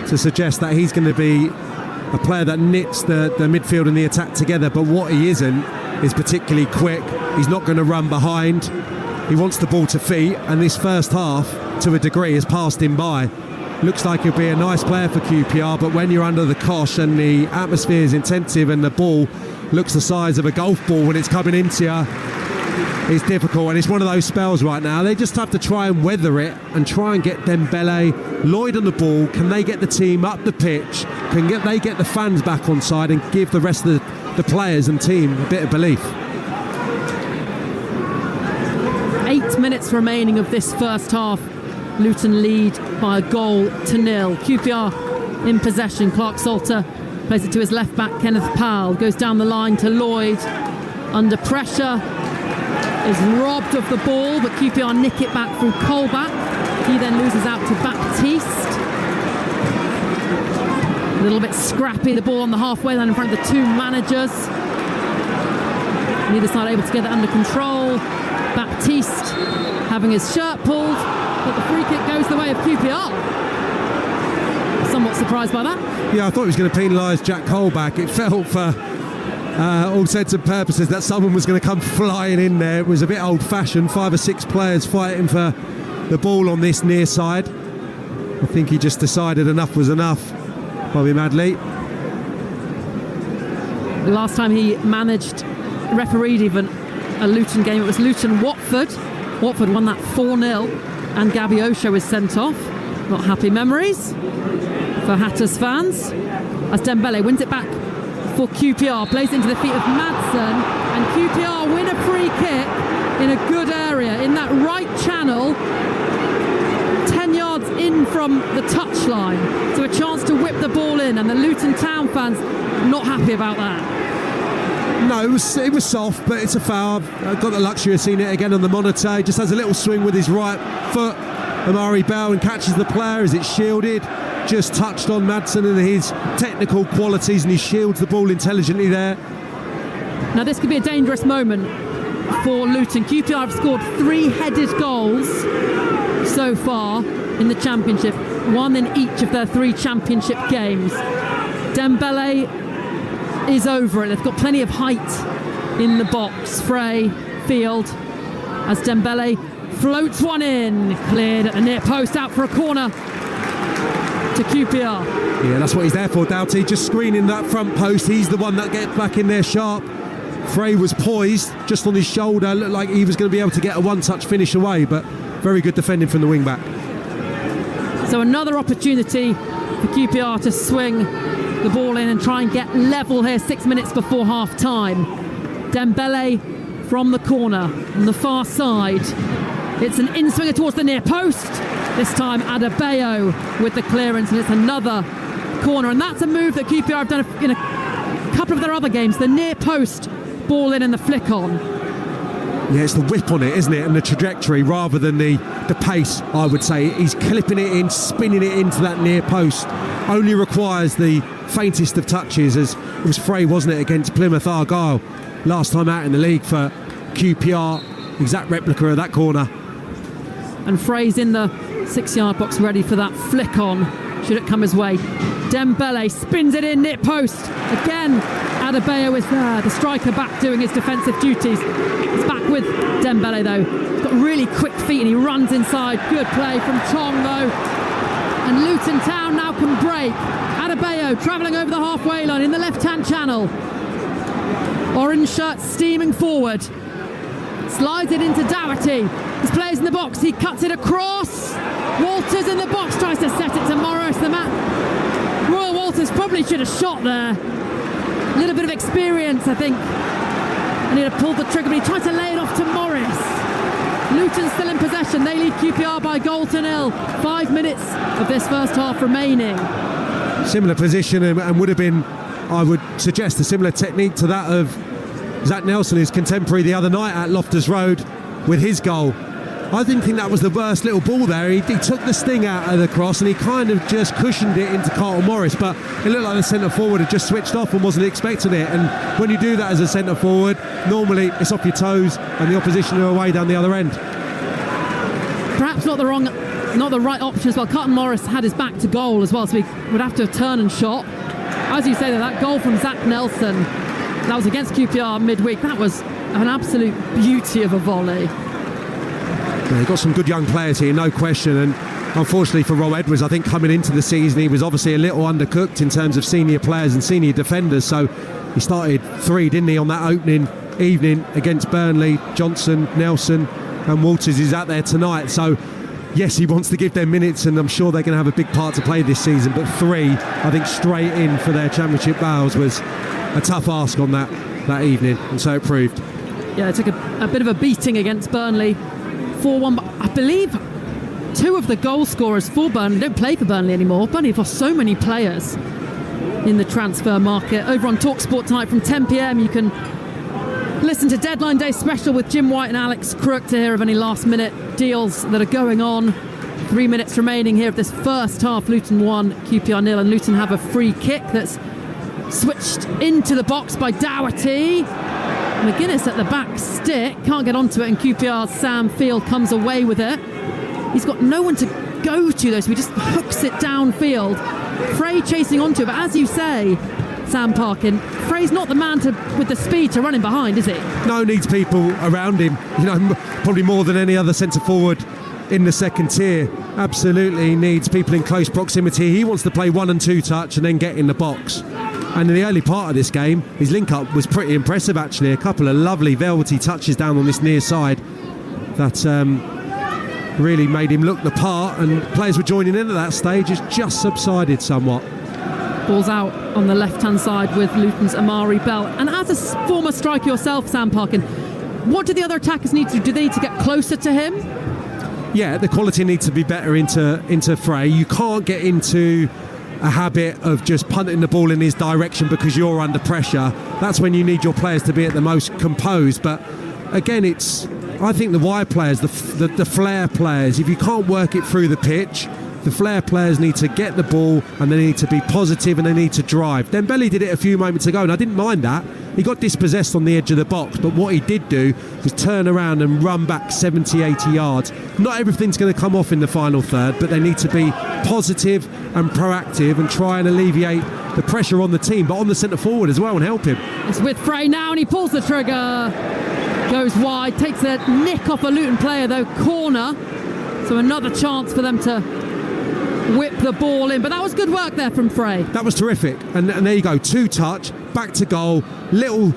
to suggest that he's going to be a player that knits the midfield and the attack together, but what he isn't is particularly quick. He's not going to run behind. He wants the ball to feet, and this first half, to a degree, has passed him by. Looks like he'll be a nice player for QPR, but when you're under the cosh and the atmosphere is intensive and the ball looks the size of a golf ball when it's coming into you, it's difficult, and it's one of those spells right now. They just have to try and weather it and try and get Dembele, Lloyd on the ball. Can they get the team up the pitch? They get the fans back on side and give the rest of the players and team a bit of belief? 8 minutes remaining of this first half. Luton lead by a goal to nil. QPR in possession. Clark Salter plays it to his left back, Kenneth Powell. Goes down the line to Lloyd. Under pressure. Is robbed of the ball, but QPR nick it back through Colback. He then loses out to Baptiste. A little bit scrappy, the ball on the halfway line in front of the two managers. Neither side able to get it under control. Baptiste having his shirt pulled, but the free kick goes the way of QPR. Somewhat surprised by that. Yeah, I thought he was going to penalise Jack Colback. It felt for all intents and purposes that someone was going to come flying in there. It was a bit old-fashioned, 5 or 6 players fighting for the ball on this near side. I think he just decided enough was enough, Bobby Madley. The last time he refereed even a Luton game, it was Luton-Watford. Watford won that 4-0, and Gabby Osho was sent off. Not happy memories for Hatters fans. As Dembele wins it back for QPR, plays into the feet of Madsen, and QPR win a free kick in a good area, in that right channel, 10 yards in from the touchline. So a chance to whip the ball in, and the Luton Town fans not happy about that. No, it was soft, but it's a foul. I've got the luxury of seeing it again on the monitor. He just has a little swing with his right foot, Amari Bell, and catches the player as it's shielded. Just touched on Madsen and his technical qualities, and he shields the ball intelligently there. Now this could be a dangerous moment for Luton. QPR have scored 3 headed goals so far in the Championship, 1 in each of their 3 Championship games. Dembele is over it. They've got plenty of height in the box. Frey, Field, as Dembele floats one in, cleared at the near post, out for a corner to QPR. Yeah, that's what he's there for, Doughty, just screening that front post. He's the one that gets back in there sharp. Frey was poised just on his shoulder, looked like he was going to be able to get a one-touch finish away, but very good defending from the wing-back. So another opportunity for QPR to swing the ball in and try and get level here 6 minutes before half-time. Dembele from the corner on the far side. It's an in-swinger towards the near post. This time Adebayo with the clearance, and it's another corner, and that's a move that QPR have done in a couple of their other games. The near post ball in and the flick on. Yeah, it's the whip on it, isn't it, and the trajectory rather than the pace, I would say. He's clipping it in, spinning it into that near post. Only requires the faintest of touches, as it was Frey, wasn't it, against Plymouth Argyle last time out in the league for QPR. Exact replica of that corner. And Frey's in the 6-yard box ready for that flick on, should it come his way. Dembele spins it in, near post. Again, Adebayo is there, the striker back doing his defensive duties. It's back with Dembele though. He's got really quick feet and he runs inside. Good play from Chong though. And Luton Town now can break. Adebayo travelling over the halfway line in the left-hand channel. Orange shirt steaming forward. Slides it into Doherty. His players in the box. He cuts it across. Walters in the box tries to set it to Morris. The man, Royal Walters probably should have shot there. A little bit of experience, I think. And he'd have pulled the trigger, but he tried to lay it off to Morris. Luton still in possession. They lead QPR by 0-0. 5 minutes of this first half remaining. Similar position and would have been, I would suggest, a similar technique to that of Zach Nelson, his contemporary the other night at Loftus Road with his goal. I didn't think that was the worst little ball there. He took the sting out of the cross and he kind of just cushioned it into Carlton Morris, but it looked like the centre forward had just switched off and wasn't expecting it. And when you do that as a centre forward, normally it's off your toes and the opposition are away down the other end. Perhaps not the right option as well. Carlton Morris had his back to goal as well, so he would have to have turned and shot. As you say, that goal from Zach Nelson, that was against QPR midweek. That was an absolute beauty of a volley. Yeah, you've got some good young players here, no question, and unfortunately for Rob Edwards, I think coming into the season he was obviously a little undercooked in terms of senior players and senior defenders, so he started 3, didn't he, on that opening evening against Burnley. Johnson, Nelson and Walters is out there tonight, so yes, he wants to give them minutes and I'm sure they're going to have a big part to play this season, but 3, I think, straight in for their championship bows was a tough ask on that evening, and so it proved. Yeah, it took a bit of a beating against Burnley, 4-1, but I believe 2 of the goal scorers for Burnley don't play for Burnley anymore. Burnley have lost so many players in the transfer market. Over on Talksport tonight from 10 p.m, you can listen to Deadline Day special with Jim White and Alex Crook to hear of any last-minute deals that are going on. 3 minutes remaining here of this first half. Luton 1, QPR 0, and Luton have a free kick that's switched into the box by Doherty. McGuinness at the back stick, can't get onto it, and QPR's Sam Field comes away with it. He's got no one to go to though, so he just hooks it downfield. Frey chasing onto it, but as you say, Sam Parkin, Frey's not the man with the speed to run him behind, is he? No, needs people around him, probably more than any other centre forward in the second tier. Absolutely needs people in close proximity. He wants to play 1 and 2 touch and then get in the box. And in the early part of this game, his link-up was pretty impressive actually. A couple of lovely velvety touches down on this near side that really made him look the part, and players were joining in at that stage. It's just subsided somewhat. Ball's out on the left-hand side with Luton's Amari Bell. And as a former striker yourself, Sam Parkin, what do the other attackers need to do? Do they need to get closer to him? Yeah, the quality needs to be better into Frey. You can't get into a habit of just punting the ball in his direction because you're under pressure. That's when you need your players to be at the most composed. But again, I think the wide players, the flair players, if you can't work it through the pitch, the flair players need to get the ball and they need to be positive and they need to drive. Dembele did it a few moments ago and I didn't mind that. He got dispossessed on the edge of the box, but what he did do was turn around and run back 70, 80 yards. Not everything's going to come off in the final third, but they need to be positive and proactive and try and alleviate the pressure on the team, but on the centre forward as well, and help him. It's with Frey now and he pulls the trigger. Goes wide, takes a nick off a Luton player though, corner. So another chance for them to whip the ball in, but that was good work there from Frey. That was terrific, and there you go, 2 touch, back to goal, little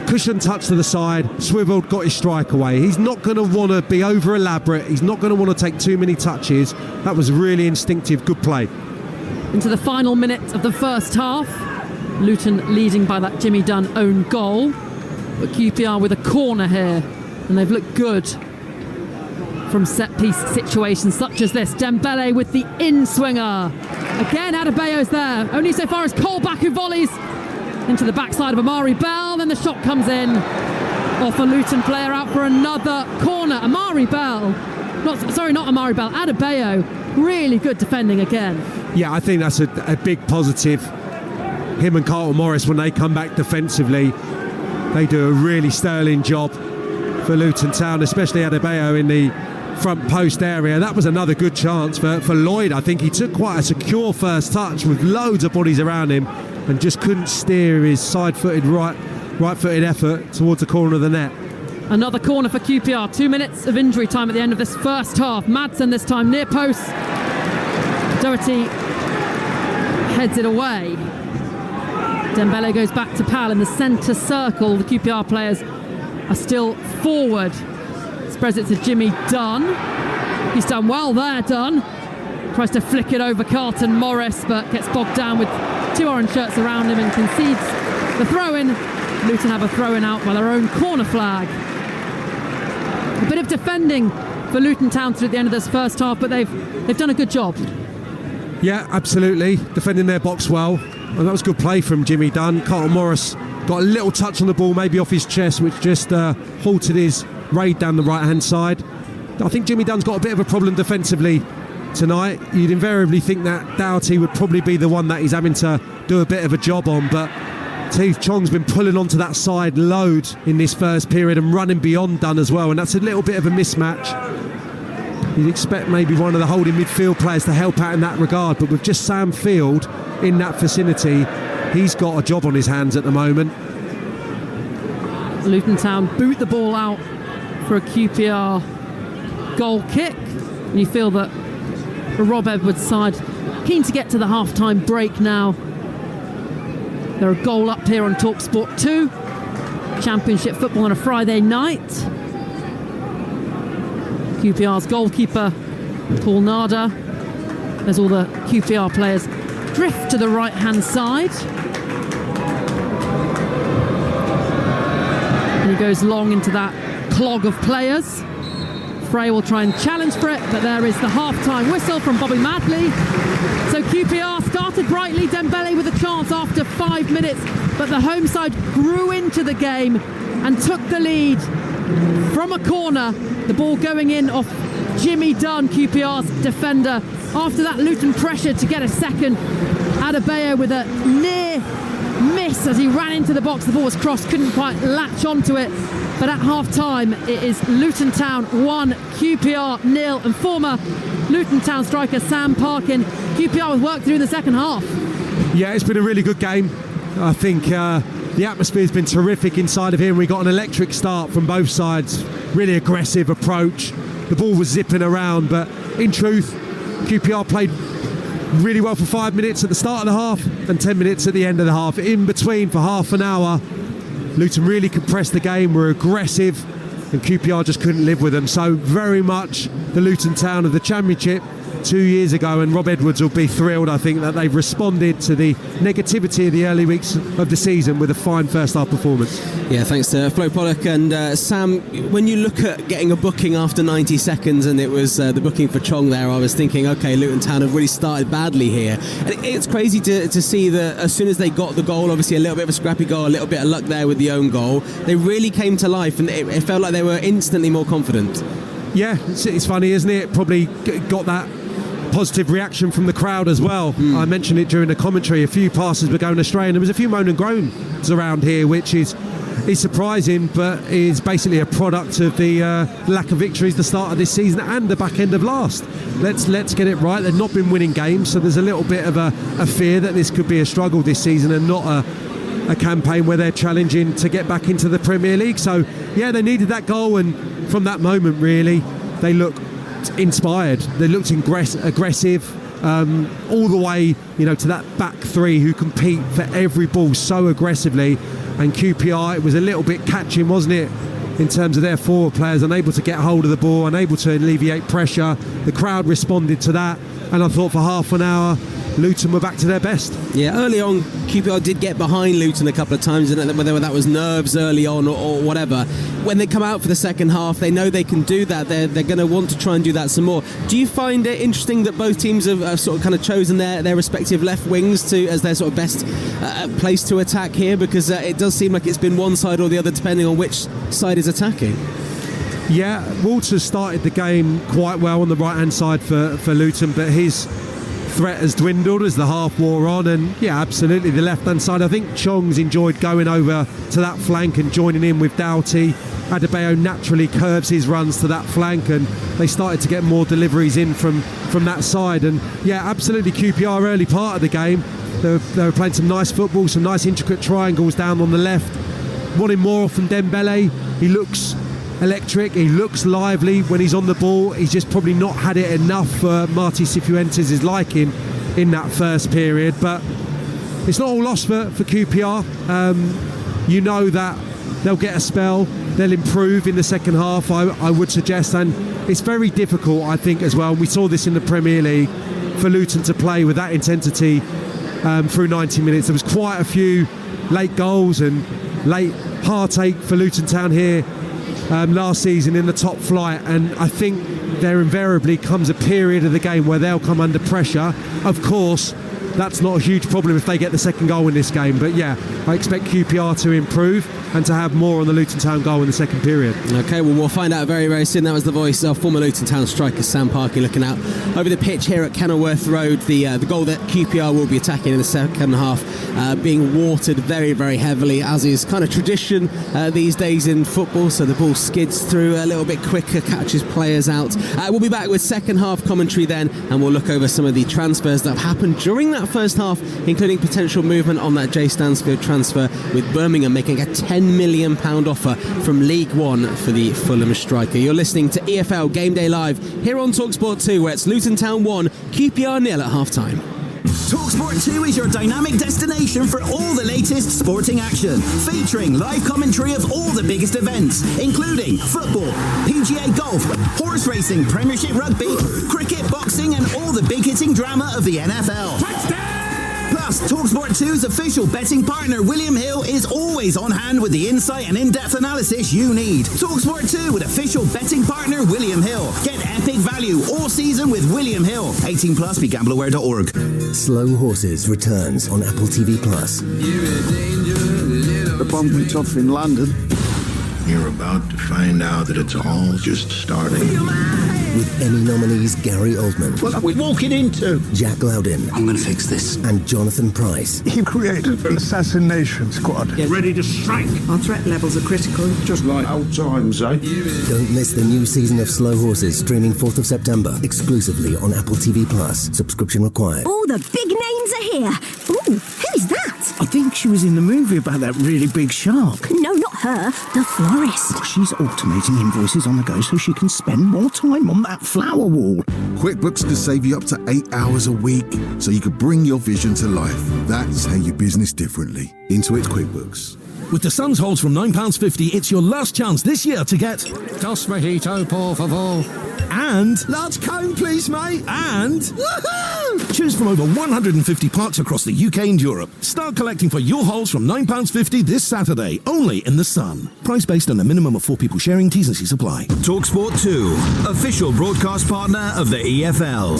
cushion touch to the side, swiveled, got his strike away. He's not going to want to be over elaborate, he's not going to want to take too many touches. That was really instinctive, good play. Into the final minute of the first half, Luton leading by that Jimmy Dunn own goal, but QPR with a corner here, and they've looked good from set-piece situations such as this. Dembele with the in-swinger. Again, Adebayo's there. Only so far as Colback, who volleys into the backside of Amari Bell, then the shot comes in off a Luton player, out for another corner. not Amari Bell, Adebayo, really good defending again. Yeah, I think that's a big positive. Him and Carlton Morris, when they come back defensively, they do a really sterling job for Luton Town, especially Adebayo in the front post area. That was another good chance for Lloyd. I think he took quite a secure first touch with loads of bodies around him and just couldn't steer his side-footed right-footed effort towards the corner of the net. Another corner for QPR. 2 minutes of injury time at the end of this first half. Madsen this time near post. Doherty heads it away. Dembele goes back to Pal in the centre circle. The QPR players are still forward. Spreads it to Jimmy Dunn. He's done well there, Dunn. Tries to flick it over Carlton Morris, but gets bogged down with two orange shirts around him and concedes the throw-in. Luton have a throw-in out by their own corner flag. A bit of defending for Luton Town at the end of this first half, but they've done a good job. Yeah, absolutely. Defending their box well. And that was good play from Jimmy Dunn. Carlton Morris got a little touch on the ball, maybe off his chest, which just halted his raid down the right-hand side. I think Jimmy Dunn's got a bit of a problem defensively tonight. You'd invariably think that Doherty would probably be the one that he's having to do a bit of a job on, but Teeth Chong's been pulling onto that side load in this first period and running beyond Dunn as well, and that's a little bit of a mismatch. You'd expect maybe one of the holding midfield players to help out in that regard, but with just Sam Field in that vicinity, he's got a job on his hands at the moment. Luton Town boot the ball out for a QPR goal kick. And you feel that the Rob Edwards side keen to get to the half-time break now. They're a goal up here on Talksport 2. Championship football on a Friday night. QPR's goalkeeper, Paul Narder. There's all the QPR players drift to the right-hand side. And he goes long into that clog of players. Frey will try and challenge for it, but there is the half-time whistle from Bobby Madley. So QPR started brightly, Dembele with a chance after 5 minutes, but the home side grew into the game and took the lead from a corner. The ball going in off Jimmy Dunn, QPR's defender. After that, Luton pressured to get a second. Adebayo with a near miss as he ran into the box. The ball was crossed, couldn't quite latch onto it. But at half-time, it is Luton Town 1, QPR 0, and former Luton Town striker Sam Parkin. QPR with work to do in the second half. Yeah, it's been a really good game. I think the atmosphere's been terrific inside of here. We got an electric start from both sides. Really aggressive approach. The ball was zipping around, but in truth, QPR played really well for 5 minutes at the start of the half and 10 minutes at the end of the half. In between, for half an hour, Luton really compressed the game, were aggressive, and QPR just couldn't live with them. So very much the Luton Town of the Championship 2 years ago, and Rob Edwards will be thrilled, I think, that they've responded to the negativity of the early weeks of the season with a fine first half performance. Yeah, thanks to Flo Pollock. And Sam, when you look at getting a booking after 90 seconds, and it was the booking for Chong there, I was thinking, okay, Luton Town have really started badly here. And it's crazy to see that as soon as they got the goal, obviously a little bit of a scrappy goal, a little bit of luck there with the own goal, they really came to life, and it felt like they were instantly more confident. Yeah, it's funny, isn't it? Probably got that positive reaction from the crowd as well. I mentioned it during the commentary. A few passes were going astray, and there was a few moan and groans around here, which is surprising, but is basically a product of the lack of victories the start of this season and the back end of last. Let's get it right. They've not been winning games, so there's a little bit of a fear that this could be a struggle this season and not a campaign where they're challenging to get back into the Premier League. So yeah, they needed that goal, and from that moment really they looked inspired. They looked aggressive all the way, to that back three who compete for every ball so aggressively. And QPR, it was a little bit catching, wasn't it, in terms of their forward players, unable to get hold of the ball, unable to alleviate pressure. The crowd responded to that, and I thought for half an hour Luton were back to their best. Yeah, early on QPR did get behind Luton a couple of times, and whether that was nerves early on or whatever. When they come out for the second half, they know they can do that. They're going to want to try and do that some more. Do you find it interesting that both teams have sort of kind of chosen their respective left wings as their sort of best place to attack here? Because it does seem like it's been one side or the other depending on which side is attacking. Yeah, Walters started the game quite well on the right-hand side for Luton, but his threat has dwindled as the half wore on, and yeah, absolutely the left-hand side. I think Chong's enjoyed going over to that flank and joining in with Doughty. Adebayo naturally curves his runs to that flank, and they started to get more deliveries in from that side. And yeah, absolutely QPR early part of the game, they were playing some nice football, some nice intricate triangles down on the left, wanting more from Dembele. He looks electric, he looks lively when he's on the ball. He's just probably not had it enough for Marti Cifuentes' liking in that first period, but it's not all lost for QPR. You know that they'll get a spell, they'll improve in the second half, I would suggest, and it's very difficult, I think, as well. We saw this in the Premier League, for Luton to play with that intensity through 90 minutes. There was quite a few late goals and late heartache for Luton Town here last season in the top flight, and I think there invariably comes a period of the game where they'll come under pressure. Of course, that's not a huge problem if they get the second goal in this game, but yeah, I expect QPR to improve and to have more on the Luton Town goal in the second period. Okay, well, we'll find out very, very soon. That was the voice of former Luton Town striker Sam Parkin looking out over the pitch here at Kenilworth Road. The goal that QPR will be attacking in the second half being watered very, very heavily, as is kind of tradition these days in football. So the ball skids through a little bit quicker, catches players out. We'll be back with second half commentary then, and we'll look over some of the transfers that have happened during that first half, including potential movement on that Jay Stansfield transfer, with Birmingham making a £10 million offer from League One for the Fulham striker. You're listening to EFL Game Day Live here on Talksport 2, where it's Luton Town 1, QPR 0 at half-time. Talksport 2 is your dynamic destination for all the latest sporting action, featuring live commentary of all the biggest events, including football, PGA golf, horse racing, Premiership rugby, cricket, boxing, and all the big-hitting drama of the NFL. Touchdown! Plus, Talksport 2's official betting partner, William Hill, is always on hand with the insight and in-depth analysis you need. Talksport 2 with official betting partner, William Hill. Get epic value all season with William Hill. 18 plus, begambleaware.org. Slow Horses returns on Apple TV+. The bump went off in London. You're about to find out that it's all just starting. With Emmy nominees Gary Oldman. What are we walking into? Jack Loudon. I'm going to fix this. And Jonathan Pryce. He created an assassination squad. Get ready to strike. Our threat levels are critical. Just like old times, eh? Don't miss the new season of Slow Horses, streaming 4th of September, exclusively on Apple TV+. Subscription required. All the big names are here. Ooh, who's that? I think she was in the movie about that really big shark. No, not her. The florist. She's automating invoices on the go so she can spend more time on that flower wall. QuickBooks can save you up to 8 hours a week, so you can bring your vision to life. That's how you business differently. Intuit QuickBooks. With the Suns holds from £9.50, it's your last chance this year to get Dos Mojito, por favor. And large cone, please, mate. And woohoo! Choose from over 150 parks across the UK and Europe. Start collecting for your holes from £9.50 this Saturday, only in the Sun. Price based on a minimum of 4 people sharing. T's and C's apply. Talksport 2, official broadcast partner of the EFL.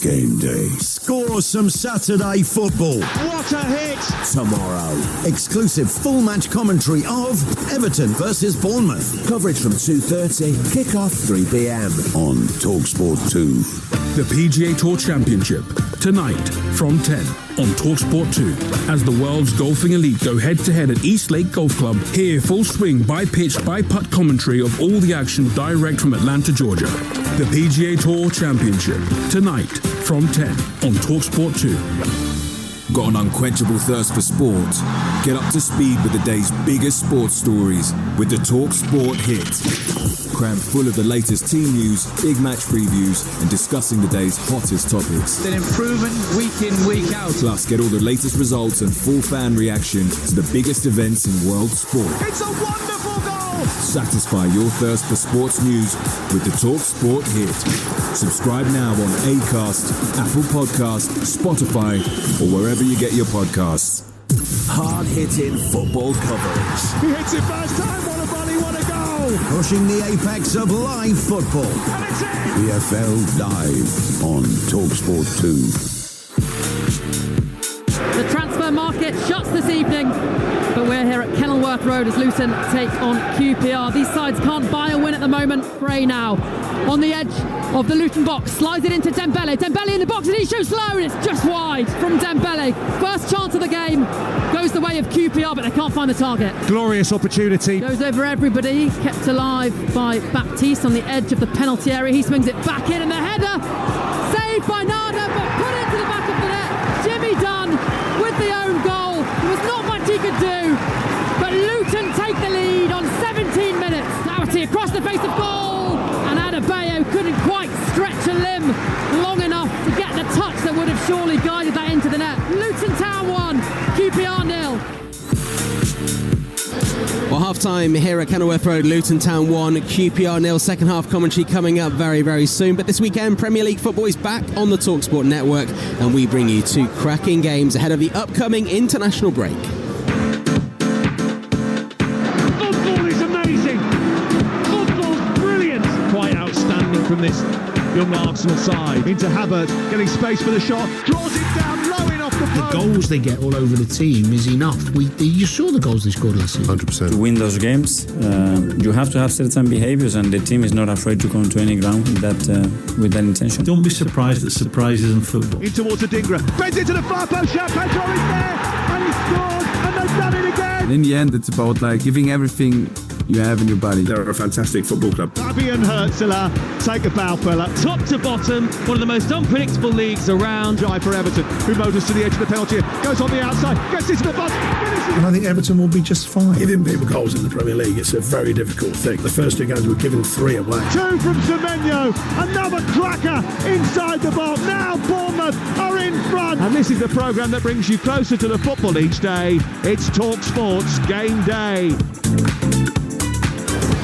Game day. Score some Saturday football. What a hit! Tomorrow, exclusive full match commentary of Everton versus Bournemouth. Coverage from 2:30, kick-off 3 p.m. On Talksport 2. The PGA Tour Championship, tonight from 10 on Talksport 2. As the world's golfing elite go head-to-head at East Lake Golf Club, hear full swing, by-pitch, by-putt commentary of all the action direct from Atlanta, Georgia. The PGA Tour Championship, tonight from 10 on Talksport 2. Got an unquenchable thirst for sport? Get up to speed with the day's biggest sports stories with the Talksport Hit. Crammed full of the latest team news, big match previews, and discussing the day's hottest topics. An improvement week in, week out. Plus, get all the latest results and full fan reaction to the biggest events in world sport. It's a wonderful goal! Satisfy your thirst for sports news with the Talksport Hit. Subscribe now on Acast, Apple Podcast, Spotify, or wherever you get your podcasts. Hard-hitting football coverage. He hits it first time, what a volley, what a goal! Pushing the apex of live football. And it's in! EFL Live on Talksport 2. The transfer market shuts this evening, but we're here at Kenilworth Road as Luton take on QPR. These sides can't buy a win at the moment. Gray now on the edge of the Luton box, slides it into Dembele. Dembele in the box and he shoots low and it's just wide from Dembele. First chance of the game goes the way of QPR, but they can't find the target. Glorious opportunity. Goes over everybody, kept alive by Baptiste on the edge of the penalty area. He swings it back in and the header saved by Nada, but put into the back of the net. Jimmy Dunn with the own goal. There was not much he could do, but Luton take the lead on 17 minutes. Doherty across the face of goal, and Adebayo couldn't quite stretch a limb long enough to get the touch that would have surely guided that into the net. Luton Town 1, QPR 0. Well, half-time here at Kenilworth Road, Luton Town 1, QPR 0. Second half commentary coming up very, very soon. But this weekend, Premier League football is back on the Talksport network, and we bring you two cracking games ahead of the upcoming international break. Football is amazing! Football's brilliant! Quite outstanding from this young Arsenal side. Into Havertz, getting space for the shot, draws it down low enough the post. The goals they get all over the team is enough. You saw the goals they scored last season. 100%. To win those games, you have to have certain behaviours, and the team is not afraid to go into any ground with that intention. Don't be surprised that surprises in football. In towards Adingra, bends into the far post, Pedro is there, and he scored, and they've done it again. And in the end, it's about giving everything you have in your body. They're a fantastic football club. Fabian Herzler, take a bow, fella. Top to bottom, one of the most unpredictable leagues around. Drive for Everton, who motors to the edge of the penalty area, goes on the outside, gets into the bus, finishes. And I think Everton will be just fine. Giving people goals in the Premier League, it's a very difficult thing. The first two games we're giving 3 away. 2 from Semenyo, another cracker inside the box. Now Bournemouth are in front. And this is the programme that brings you closer to the football each day. It's Talksport's Game Day.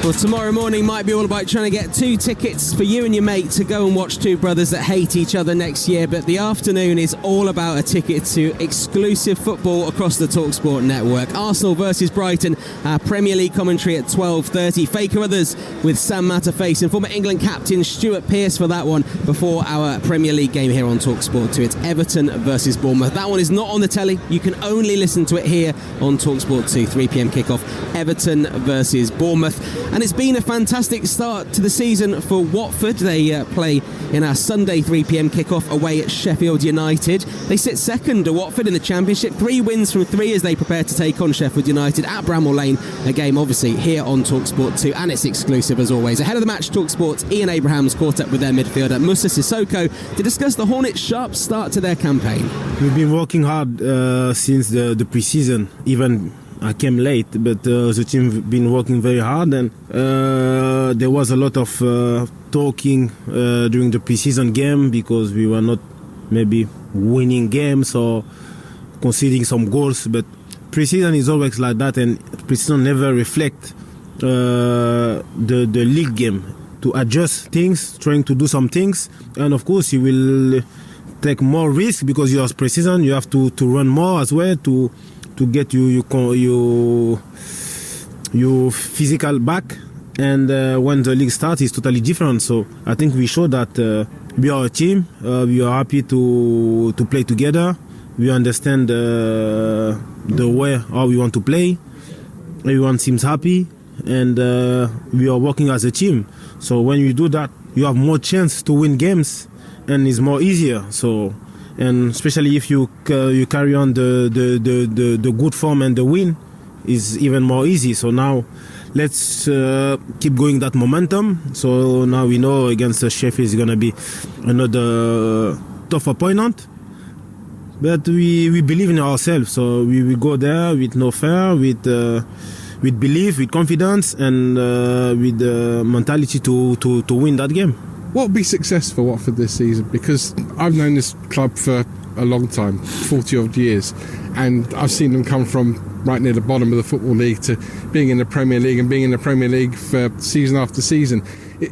Well, tomorrow morning might be all about trying to get 2 tickets for you and your mate to go and watch two brothers that hate each other next year. But the afternoon is all about a ticket to exclusive football across the Talksport network. Arsenal versus Brighton, our Premier League commentary at 12:30. Faker Others with Sam Matterface and former England captain Stuart Pearce for that one before our Premier League game here on Talksport 2. It's Everton versus Bournemouth. That one is not on the telly. You can only listen to it here on Talksport 2. 3 p.m. kickoff. Everton versus Bournemouth. And it's been a fantastic start to the season for Watford. They play in our Sunday 3 p.m. kickoff away at Sheffield United. They sit second to Watford in the Championship. 3 wins from 3 as they prepare to take on Sheffield United at Bramall Lane. A game obviously here on Talksport 2, and it's exclusive as always. Ahead of the match, Talksport's Ian Abrahams caught up with their midfielder Moussa Sissoko to discuss the Hornets' sharp start to their campaign. We've been working hard since the pre-season. Even I came late, but the team been working very hard, and there was a lot of talking during the pre-season game because we were not maybe winning games or conceding some goals. But pre-season is always like that, and pre-season never reflect the league game. To adjust things, trying to do some things, and of course you will take more risk because you are pre-season. You have to run more as well to get your physical back, and when the league starts it's totally different. So I think we show that we are a team. We are happy to play together. We understand the way how we want to play. Everyone seems happy, and we are working as a team. So when you do that, you have more chance to win games, and it's more easier. So. And especially if you carry on the good form and the win, is even more easy. So now let's keep going that momentum. So now we know against Sheffield is going to be another tough opponent. But we believe in ourselves. So we will go there with no fear, with belief, with confidence, and with the mentality to win that game. What would be success for Watford this season? Because I've known this club for a long time, 40 odd years, and I've seen them come from right near the bottom of the Football League to being in the Premier League and being in the Premier League for season after season.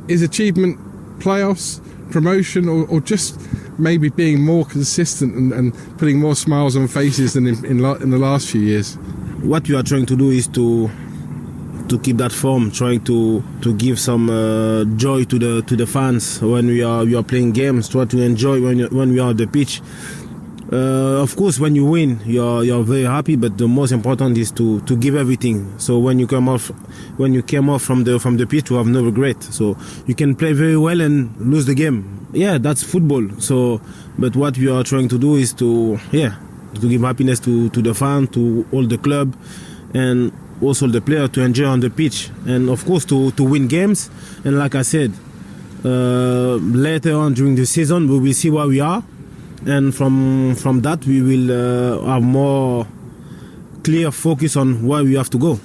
Is achievement playoffs, promotion or just maybe being more consistent and putting more smiles on faces than in the last few years? What we are trying to do is to keep that form, trying to give some joy to the fans when we are playing games, try to enjoy when we are on the pitch. Of course, when you win, you're very happy, but the most important is to give everything. So when you came off from the pitch, you have no regret. So you can play very well and lose the game. Yeah, that's football. So, but what we are trying to do is to give happiness to the fan, to all the club, and also the player to enjoy on the pitch, and of course to win games. And like I said, later on during the season, we will see where we are. And from that, we will have more clear focus on where we have to go.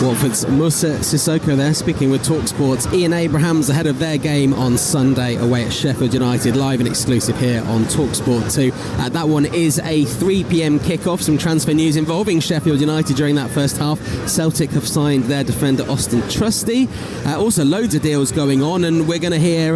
Watford's Musa Sissoko there, speaking with Talksport's Ian Abrahams ahead of their game on Sunday away at Sheffield United, live and exclusive here on Talksport 2. That one is a 3 p.m. kickoff. Some transfer news involving Sheffield United during that first half. Celtic have signed their defender Austin Trusty. Also, loads of deals going on, and we're going to hear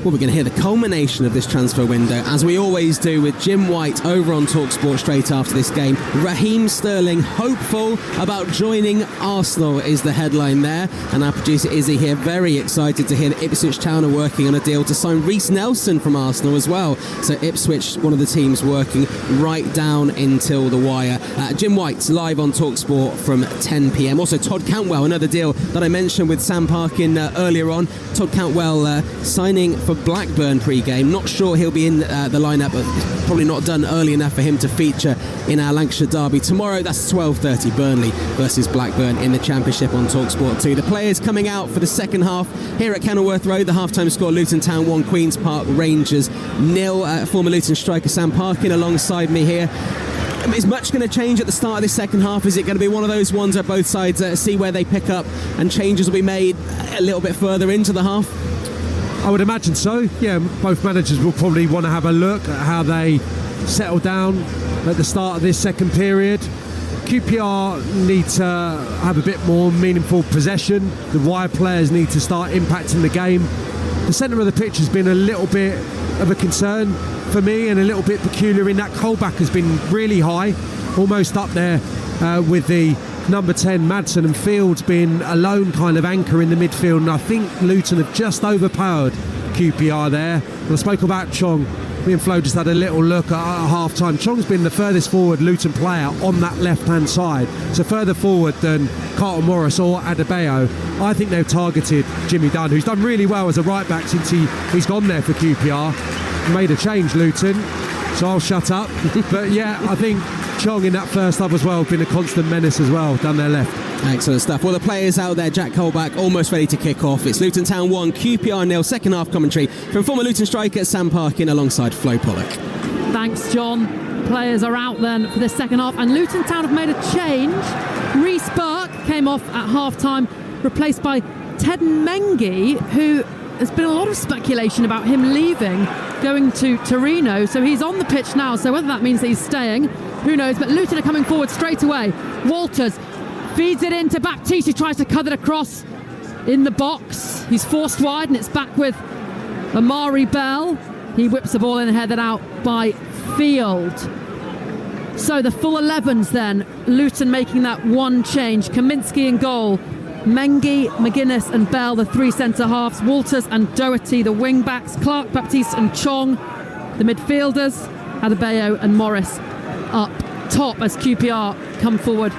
the culmination of this transfer window, as we always do, with Jim White over on Talksport straight after this game. Raheem Sterling hopeful about joining Arsenal is the headline there, and our producer Izzy here very excited to hear that Ipswich Town are working on a deal to sign Reece Nelson from Arsenal as well. So Ipswich, one of the teams working right down until the wire. Jim White's live on Talksport from 10 p.m. Also Todd Cantwell, another deal that I mentioned with Sam Parkin earlier on. Todd Cantwell signing for Blackburn pre-game. Not sure he'll be in the lineup, but probably not done early enough for him to feature in our Lancashire derby tomorrow. That's 12:30, Burnley versus Blackburn in the Championship on Talksport 2. The players coming out for the second half here at Kenilworth Road. The half-time score: Luton Town 1, Queen's Park Rangers 0. Former Luton striker Sam Parkin alongside me here. Is much going to change at the start of this second half? Is it going to be one of those ones where both sides see where they pick up and changes will be made a little bit further into the half? I would imagine so. Yeah, both managers will probably want to have a look at how they settle down at the start of this second period. QPR need to have a bit more meaningful possession. The wide players need to start impacting the game. The centre of the pitch has been a little bit of a concern for me, and a little bit peculiar in that Colback has been really high, almost up there with the number 10 Madsen, and Fields being a lone kind of anchor in the midfield. And I think Luton have just overpowered QPR there. And I spoke about Chong. Me and Flo just had a little look at half time. Chong's been the furthest forward Luton player on that left hand side, so further forward than Carlton Morris or Adebayo. I think they've targeted Jimmy Dunn, who's done really well as a right back since he's gone there for QPR. Made a change, Luton, so I'll shut up. But yeah, I think Chong in that first half as well have been a constant menace as well down their left. Excellent stuff. Well, the players out there, Jack Colback almost ready to kick off. It's Luton Town 1, QPR 0. Second half commentary from former Luton striker Sam Parkin alongside Flo Pollock. Thanks, John. Players are out then for the second half, and Luton Town have made a change. Reece Burke came off at half time, replaced by Ted Mengi, who there's been a lot of speculation about him leaving, going to Torino, so he's on the pitch now. So whether that means that he's staying, who knows. But Luton are coming forward straight away. Walters feeds it into Baptiste, who tries to cut it across in the box. He's forced wide, and it's back with Amari Bell. He whips the ball in and headed out by Field. So the full 11s then, Luton making that one change. Kaminski in goal, Mengi, McGuinness and Bell, the three centre-halves, Walters and Doherty, the wing-backs, Clark, Baptiste and Chong, the midfielders, Adebayo and Morris up top as QPR come forward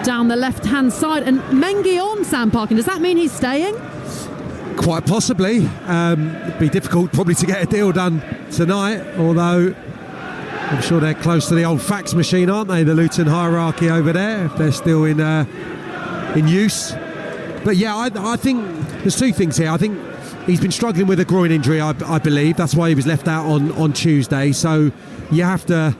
down the left-hand side. And Mengi on Sam Parkin, does that mean he's staying? Quite possibly. It'd be difficult probably to get a deal done tonight, although I'm sure they're close to the old fax machine, aren't they, the Luton hierarchy over there, if they're still in use. But yeah, I think there's two things here. I think he's been struggling with a groin injury, I believe. That's why he was left out on Tuesday. So you have to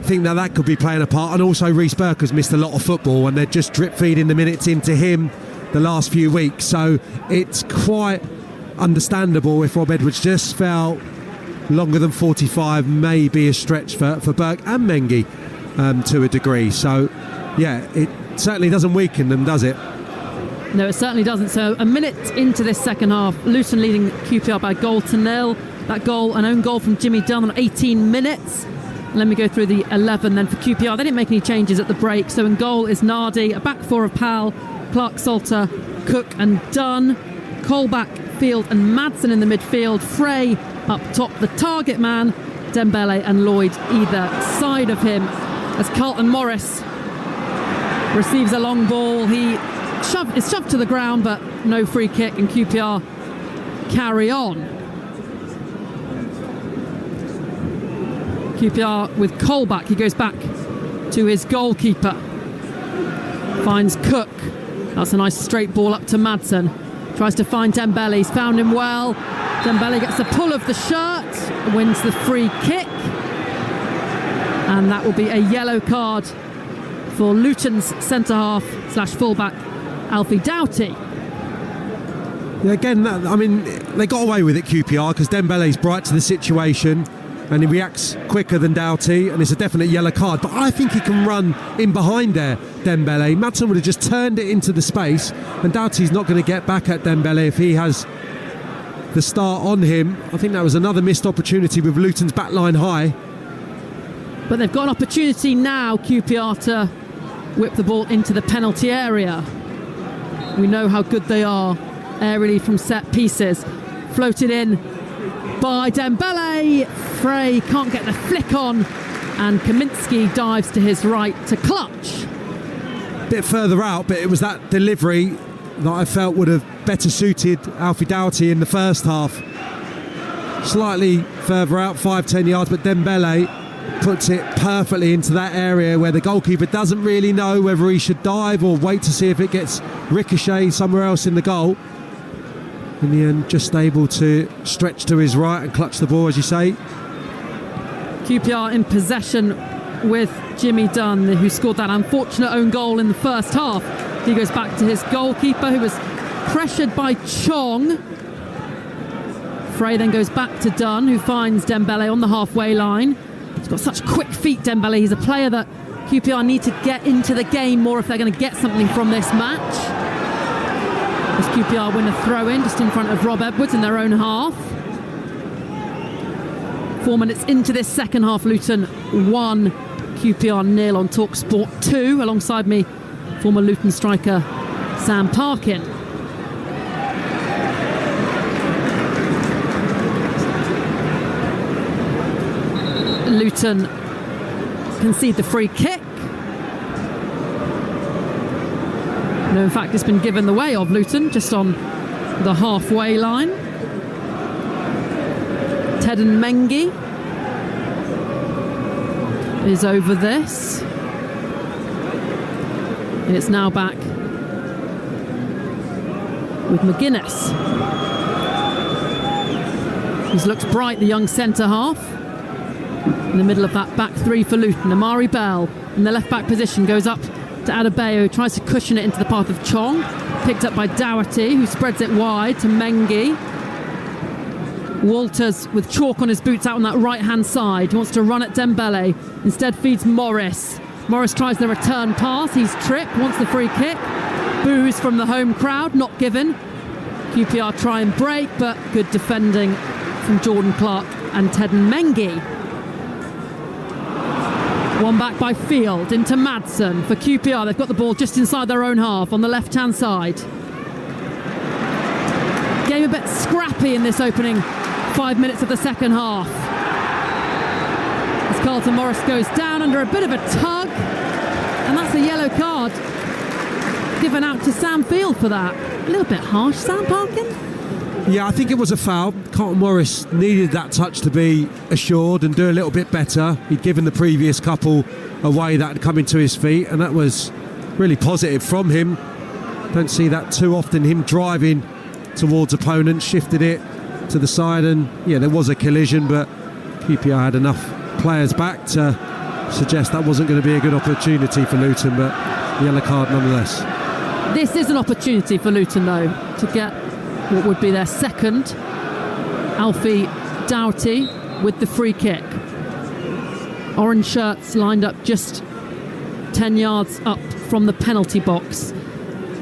think that could be playing a part. And also Reece Burke has missed a lot of football, and they're just drip feeding the minutes into him the last few weeks. So it's quite understandable if Rob Edwards just felt longer than 45 may be a stretch for Burke and Mengi to a degree. So yeah, it certainly doesn't weaken them, does it? No, it certainly doesn't. So a minute into this second half, Luton leading QPR by 1-0. That goal, an own goal from Jimmy Dunn on 18 minutes. Let me go through the 11 then for QPR. They didn't make any changes at the break. So in goal is Nardi, a back four of Powell, Clark, Salter, Cook and Dunn. Colback, Field and Madsen in the midfield. Frey up top, the target man. Dembele and Lloyd either side of him. As Carlton Morris receives a long ball, he is shoved to the ground, but no free kick, and QPR carry on. QPR with Colback, he goes back to his goalkeeper. Finds Cook. That's a nice straight ball up to Madsen. Tries to find Dembele, he's found him well. Dembele gets a pull of the shirt, wins the free kick. And that will be a yellow card for Luton's centre-half / fullback, Alfie Doughty. Yeah, again, they got away with it, QPR, because Dembele's bright to the situation and he reacts quicker than Doughty, and it's a definite yellow card. But I think he can run in behind there, Dembele. Madsen would have just turned it into the space, and Doughty's not going to get back at Dembele if he has the start on him. I think that was another missed opportunity with Luton's back line high. But they've got an opportunity now, QPR, to whip the ball into the penalty area. We know how good they are aerially from set pieces. Floated in by Dembele. Frey can't get the flick on, and Kaminski dives to his right to clutch. Bit further out, but it was that delivery that I felt would have better suited Alfie Doughty in the first half. Slightly further out, 5-10 yards, but Dembele puts it perfectly into that area where the goalkeeper doesn't really know whether he should dive or wait to see if it gets ricocheted somewhere else in the goal. In the end, just able to stretch to his right and clutch the ball, as you say. QPR in possession with Jimmy Dunn, who scored that unfortunate own goal in the first half. He goes back to his goalkeeper, who was pressured by Chong. Frey then goes back to Dunn, who finds Dembele on the halfway line. He's got such quick feet, Dembele. He's a player that QPR need to get into the game more if they're going to get something from this match. As QPR win a throw-in just in front of Rob Edwards in their own half. 4 minutes into this second half, Luton 1, QPR 0 on Talksport 2. Alongside me, former Luton striker Sam Parkin. Luton concede the free kick. No, in fact, it's been given the way of Luton, just on the halfway line. Teden Mengi is over this. And it's now back with McGuinness. He looks bright, the young centre-half. In the middle of that back three for Luton. Amari Bell in the left-back position goes up to Adebayo, tries to cushion it into the path of Chong. Picked up by Doughty, who spreads it wide to Mengi. Walters with chalk on his boots out on that right-hand side. He wants to run at Dembele. Instead feeds Morris. Morris tries the return pass. He's tripped, wants the free kick. Boos from the home crowd, not given. QPR try and break, but good defending from Jordan Clark and Teden Mengi. One back by Field into Madsen for QPR. They've got the ball just inside their own half on the left-hand side. Game a bit scrappy in this opening 5 minutes of the second half. As Carlton Morris goes down under a bit of a tug, and that's a yellow card given out to Sam Field for that. A little bit harsh, Sam Parkin? Yeah, I think it was a foul. Carlton Morris needed that touch to be assured and do a little bit better. He'd given the previous couple away that had come into his feet, and that was really positive from him. Don't see that too often, him driving towards opponents, shifted it to the side, and yeah, there was a collision, but QPR had enough players back to suggest that wasn't going to be a good opportunity for Luton, but yellow card nonetheless. This is an opportunity for Luton, though, to get what would be their second. Alfie Doughty with the free kick. Orange shirts lined up just 10 yards up from the penalty box.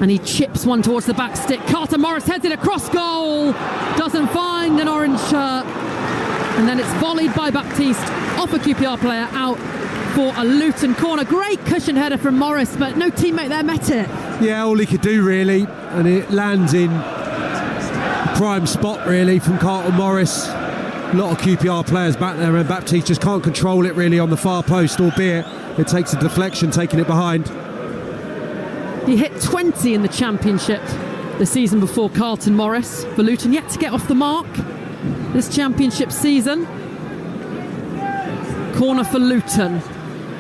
And he chips one towards the back stick. Carlton Morris heads it across goal. Doesn't find an orange shirt. And then it's volleyed by Baptiste off a QPR player out for a Luton corner. Great cushion header from Morris, but no teammate there met it. Yeah, all he could do really. And it lands in a prime spot really from Carlton Morris. A lot of QPR players back there, and Baptiste just can't control it really on the far post, albeit it takes a deflection, taking it behind. He hit 20 in the Championship the season before, Carlton Morris, for Luton, yet to get off the mark this Championship season. Corner for Luton.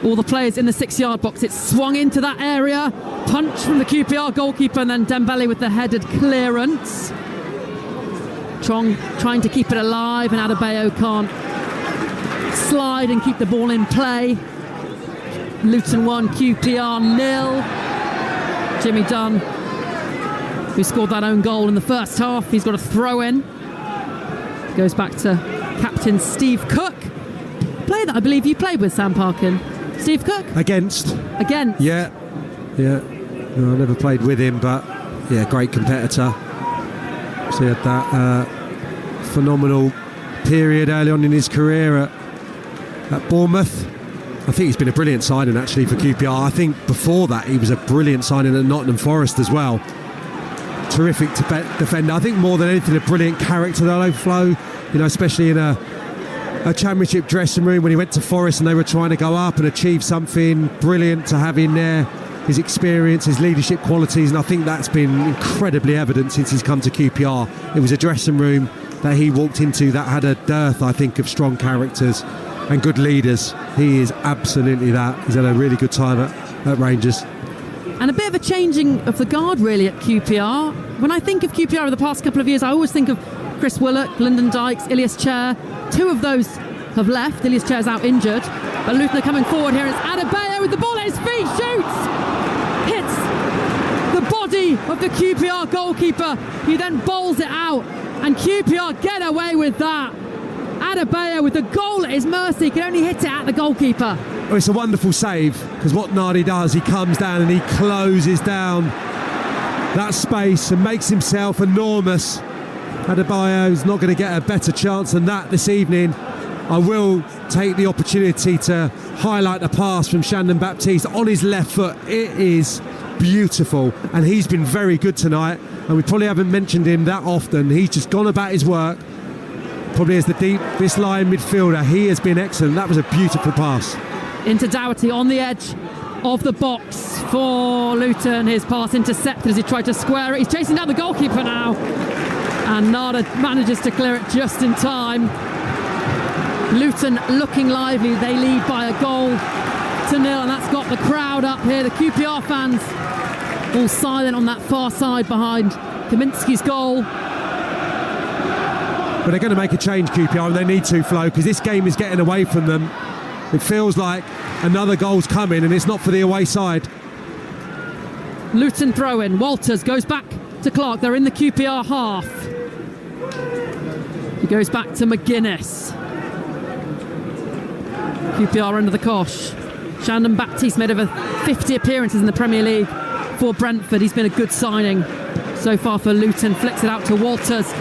All the players in the 6-yard box. It's swung into that area. Punch from the QPR goalkeeper, and then Dembele with the headed clearance. Chong trying to keep it alive, and Adebayo can't slide and keep the ball in play. Luton 1, QPR 0. Jimmy Dunn, who scored that own goal in the first half, he's got a throw in. Goes back to captain Steve Cook. Player that I believe you played with, Sam Parkin. Steve Cook? Against. Yeah. No, I never played with him, but yeah, great competitor. So he had that phenomenal period early on in his career at Bournemouth. I think he's been a brilliant signing actually for QPR. I think before that he was a brilliant signing at Nottingham Forest as well. Terrific defender. I think more than anything a brilliant character though, Flo. You know, especially in a Championship dressing room when he went to Forest and they were trying to go up and achieve something. Brilliant to have in there. His experience, his leadership qualities, and I think that's been incredibly evident since he's come to QPR. It was a dressing room that he walked into that had a dearth, I think, of strong characters and good leaders. He is absolutely that. He's had a really good time at Rangers. And a bit of a changing of the guard really at QPR. When I think of QPR over the past couple of years, I always think of Chris Willock, Lyndon Dykes, Ilias Chair. 2 of those have left. Ilias Chair's out injured. But Luton are coming forward here. It's Adebayo with the ball at his feet, shoots! Hits the body of the QPR goalkeeper. He then bowls it out. And QPR get away with that. Adebayo with the goal at his mercy can only hit it at the goalkeeper. Well, it's a wonderful save because what Nardi does, he comes down and he closes down that space and makes himself enormous. Adebayo's not going to get a better chance than that this evening. I will take the opportunity to highlight a pass from Shandon Baptiste on his left foot. It is beautiful, and he's been very good tonight, and we probably haven't mentioned him that often. He's just gone about his work. Probably as the deepest line midfielder, he has been excellent. That was a beautiful pass. Into Dougherty on the edge of the box for Luton. His pass intercepted as he tried to square it. He's chasing down the goalkeeper now, and Nada manages to clear it just in time. Luton looking lively. They lead by a goal to 0, and that's got the crowd up here. The QPR fans all silent on that far side behind Kaminsky's goal. But they're going to make a change, QPR, and they need to, Flo, because this game is getting away from them. It feels like another goal's coming, and it's not for the away side. Luton throw in. Walters goes back to Clark. They're in the QPR half. He goes back to McGuinness. QPR under the cosh. Shandon Baptiste made over 50 appearances in the Premier League for Brentford. He's been a good signing so far for Luton. Flicks it out to Walters,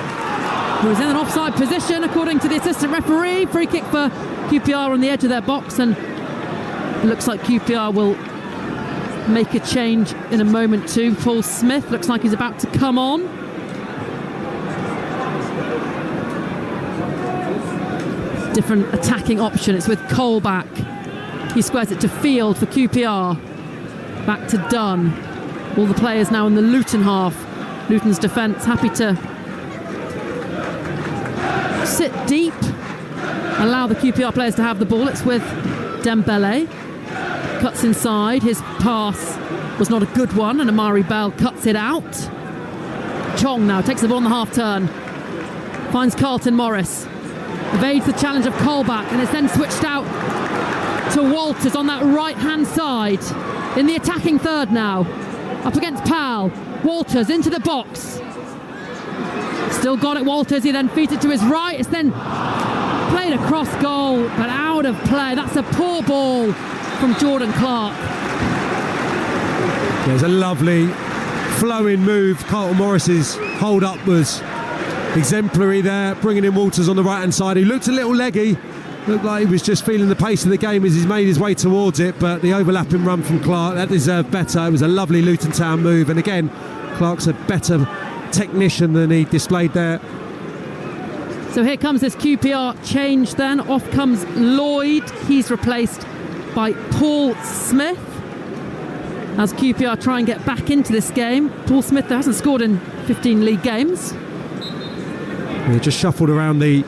who is in an offside position according to the assistant referee. Free kick for QPR on the edge of their box, and it looks like QPR will make a change in a moment too. Paul Smith looks like he's about to come on. Different attacking option. It's with Cole back. He squares it to Field for QPR. Back to Dunn. All the players now in the Luton half. Luton's defence happy to sit deep, allow the QPR players to have the ball. It's with Dembele. Cuts inside. His pass was not a good one, and Amari Bell cuts it out. Chong now takes the ball on the half turn. Finds Carlton Morris. Evades the challenge of Colback, and it's then switched out to Walters on that right-hand side. In the attacking third now. Up against Powell. Walters into the box. Still got it, Walters. He then feeds it to his right. It's then played across goal, but out of play. That's a poor ball from Jordan Clark. There's a lovely flowing move. Carlton Morris's hold up was exemplary there, bringing in Walters on the right hand side. He looked a little leggy, looked like he was just feeling the pace of the game as he's made his way towards it, but the overlapping run from Clark, that deserved better. It was a lovely Luton Town move, and again, Clark's a better technician than he displayed there. So here comes this QPR change then. Off comes Lloyd. He's replaced by Paul Smith as QPR try and get back into this game. Paul Smith hasn't scored in 15 league games. He just shuffled around the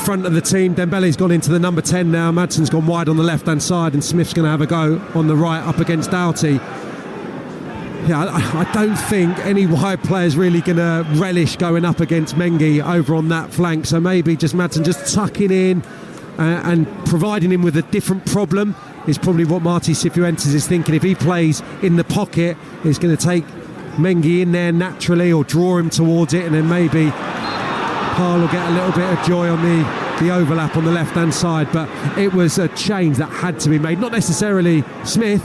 front of the team. Dembele's gone into the number 10 now. Madsen's gone wide on the left-hand side, and Smith's going to have a go on the right up against Doughty. Yeah, I don't think any wide player's really going to relish going up against Mengi over on that flank. So maybe just Madsen just tucking in and providing him with a different problem is probably what Marty Cifuentes is thinking. If he plays in the pocket, he's going to take Mengi in there naturally or draw him towards it, and then maybe Parl will get a little bit of joy on the overlap on the left-hand side. But it was a change that had to be made. Not necessarily Smith,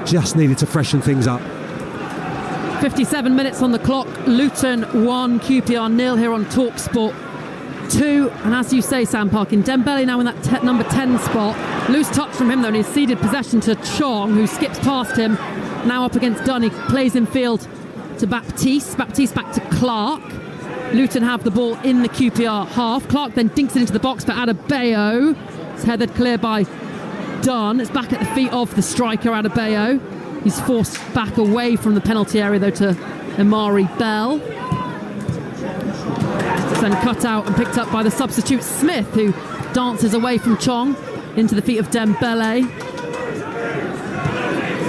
just needed to freshen things up. 57 minutes on the clock. Luton 1, QPR 0 here on Talksport 2. And as you say, Sam Parkin, Dembele now in that number 10 spot. Loose touch from him though, and he's ceded possession to Chong, who skips past him. Now up against Dunn, he plays in field to Baptiste. Baptiste back to Clark. Luton have the ball in the QPR half. Clark then dinks it into the box for Adebayo. It's headed clear by Dunn. It's back at the feet of the striker Adebayo. He's forced back away from the penalty area though to Amari Bell. It's then cut out and picked up by the substitute Smith, who dances away from Chong into the feet of Dembele.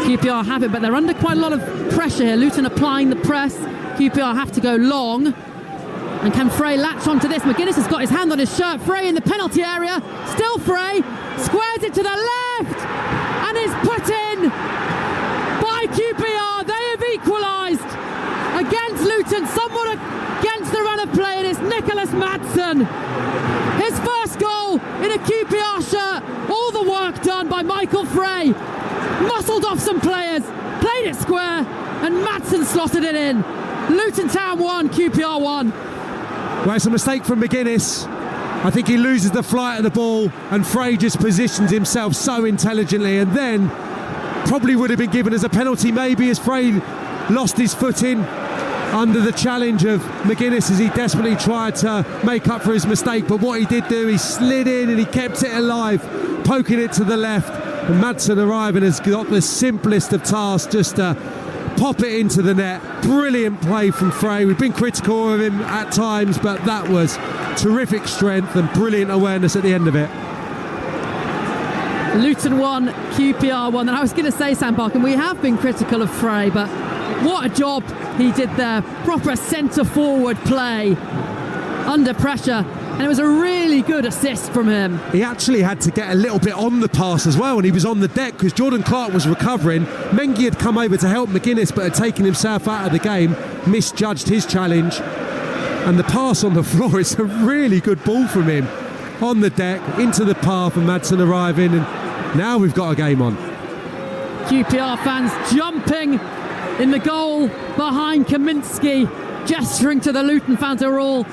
QPR have it, but they're under quite a lot of pressure here. Luton applying the press. QPR have to go long. And can Frey latch onto this? McGuinness has got his hand on his shirt. Frey in the penalty area. Still Frey. Squares it to the left. And is put in by QPR. They have equalised against Luton. Somewhat against the run of play. And it's Nicholas Madsen. His first goal in a QPR shirt. All the work done by Michael Frey. Muscled off some players. Played it square. And Madsen slotted it in. Luton Town 1, QPR 1. Well, it's a mistake from McGuinness. I think he loses the flight of the ball, and Frey just positions himself so intelligently, and then probably would have been given as a penalty maybe, as Frey lost his footing under the challenge of McGuinness as he desperately tried to make up for his mistake. But what he did do, he slid in and he kept it alive, poking it to the left, and Madsen arriving has got the simplest of tasks, just to pop it into the net. Brilliant play from Frey. We've been critical of him at times, but that was terrific strength and brilliant awareness at the end of it. Luton 1, QPR 1. And I was going to say, Sam Parkin, we have been critical of Frey, but what a job he did there. Proper centre forward play under pressure. And it was a really good assist from him. He actually had to get a little bit on the pass as well when he was on the deck, because Jordan Clark was recovering. Mengi had come over to help McGuinness but had taken himself out of the game, misjudged his challenge, and the pass on the floor is a really good ball from him on the deck into the path, and Madsen arriving, and now we've got a game on. QPR fans jumping in the goal behind Kaminsky, gesturing to the Luton fans who are all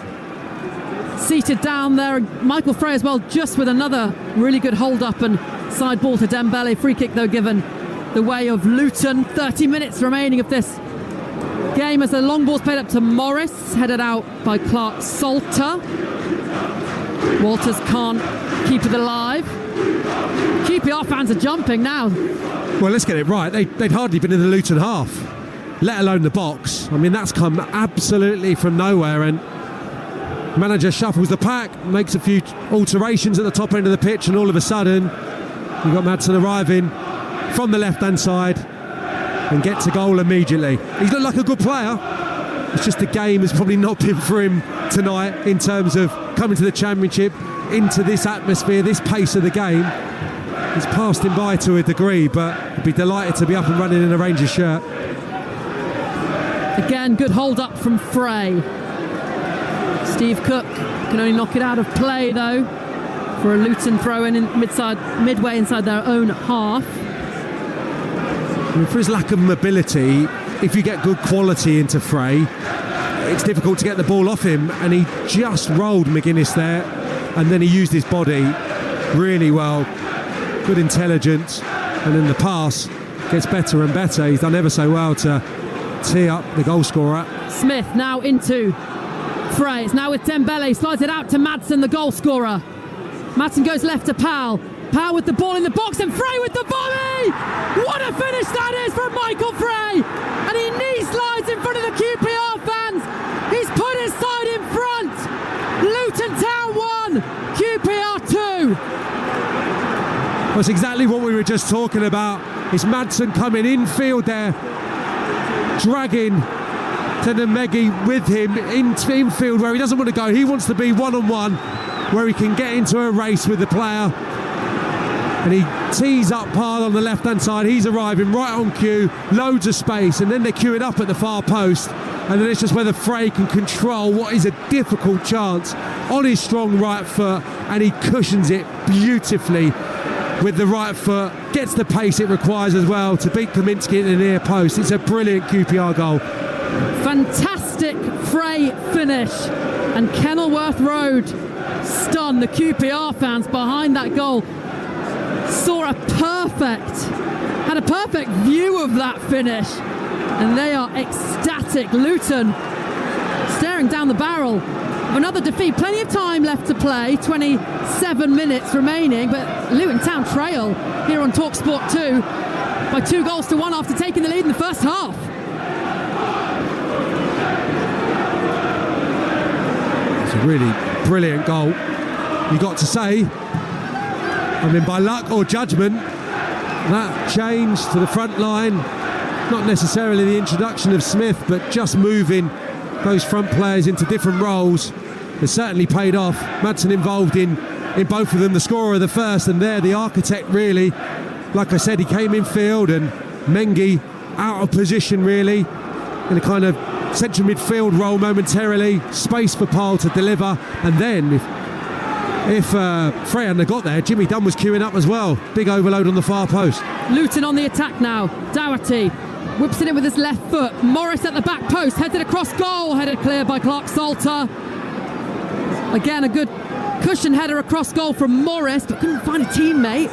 seated down there. Michael Frey as well, just with another really good hold up and side ball to Dembele. Free kick though given the way of Luton. 30 minutes remaining of this game as the long ball's played up to Morris, headed out by Clark Salter. Walters can't keep it alive. QPR fans are jumping now. Well, let's get it right. They'd hardly been in the Luton half, let alone the box. I mean, that's come absolutely from nowhere, and manager shuffles the pack, makes a few alterations at the top end of the pitch, and all of a sudden you've got Madsen arriving from the left-hand side and gets a goal immediately. He's looked like a good player. It's just the game has probably not been for him tonight in terms of coming to the Championship, into this atmosphere, this pace of the game. He's passed him by to a degree, but he'd be delighted to be up and running in a Rangers shirt. Again, good hold up from Frey. Steve Cook can only knock it out of play though for a Luton throw in midway inside their own half. I mean, for his lack of mobility, if you get good quality into Frey, it's difficult to get the ball off him, and he just rolled McGuinness there, and then he used his body really well. Good intelligence, and then the pass gets better and better. He's done ever so well to tee up the goal scorer. Smith now into Frey. It's now with Dembele, slides it out to Madsen, the goal scorer. Madsen goes left to Powell. Powell with the ball in the box, and Frey with the volley! What a finish that is from Michael Frey! And he knee slides in front of the QPR fans. He's put his side in front. Luton Town 1, QPR 2. That's exactly what we were just talking about. It's Madsen coming infield there, dragging Tenamegi with him infield where he doesn't want to go. He wants to be one-on-one, where he can get into a race with the player. And he tees up Parl on the left-hand side. He's arriving right on cue, loads of space, and then they're queuing up at the far post. And then it's just whether Frey can control what is a difficult chance on his strong right foot, and he cushions it beautifully with the right foot, gets the pace it requires as well to beat Kaminski in the near post. It's a brilliant QPR goal. Fantastic Frey finish, and Kenilworth Road stunned. The QPR fans behind that goal had a perfect view of that finish, and they are ecstatic. Luton staring down the barrel of another defeat. Plenty of time left to play, 27 minutes remaining, but Luton Town trail here on Talksport 2 by 2-1 after taking the lead in the first half. It's a really brilliant goal, you got to say. I mean, by luck or judgment, that change to the front line, not necessarily the introduction of Smith, but just moving those front players into different roles, has certainly paid off. Madsen involved in both of them, the scorer of the first, and there the architect really. Like I said, he came in field, and Mengi out of position really, in a kind of central midfield role momentarily, space for Parl to deliver, and then if Frey hadn't got there, Jimmy Dunn was queuing up as well. Big overload on the far post. Luton on the attack now. Doherty whips it in with his left foot. Morris at the back post, headed across goal, headed clear by Clark Salter. Again, a good cushion header across goal from Morris, but couldn't find a teammate.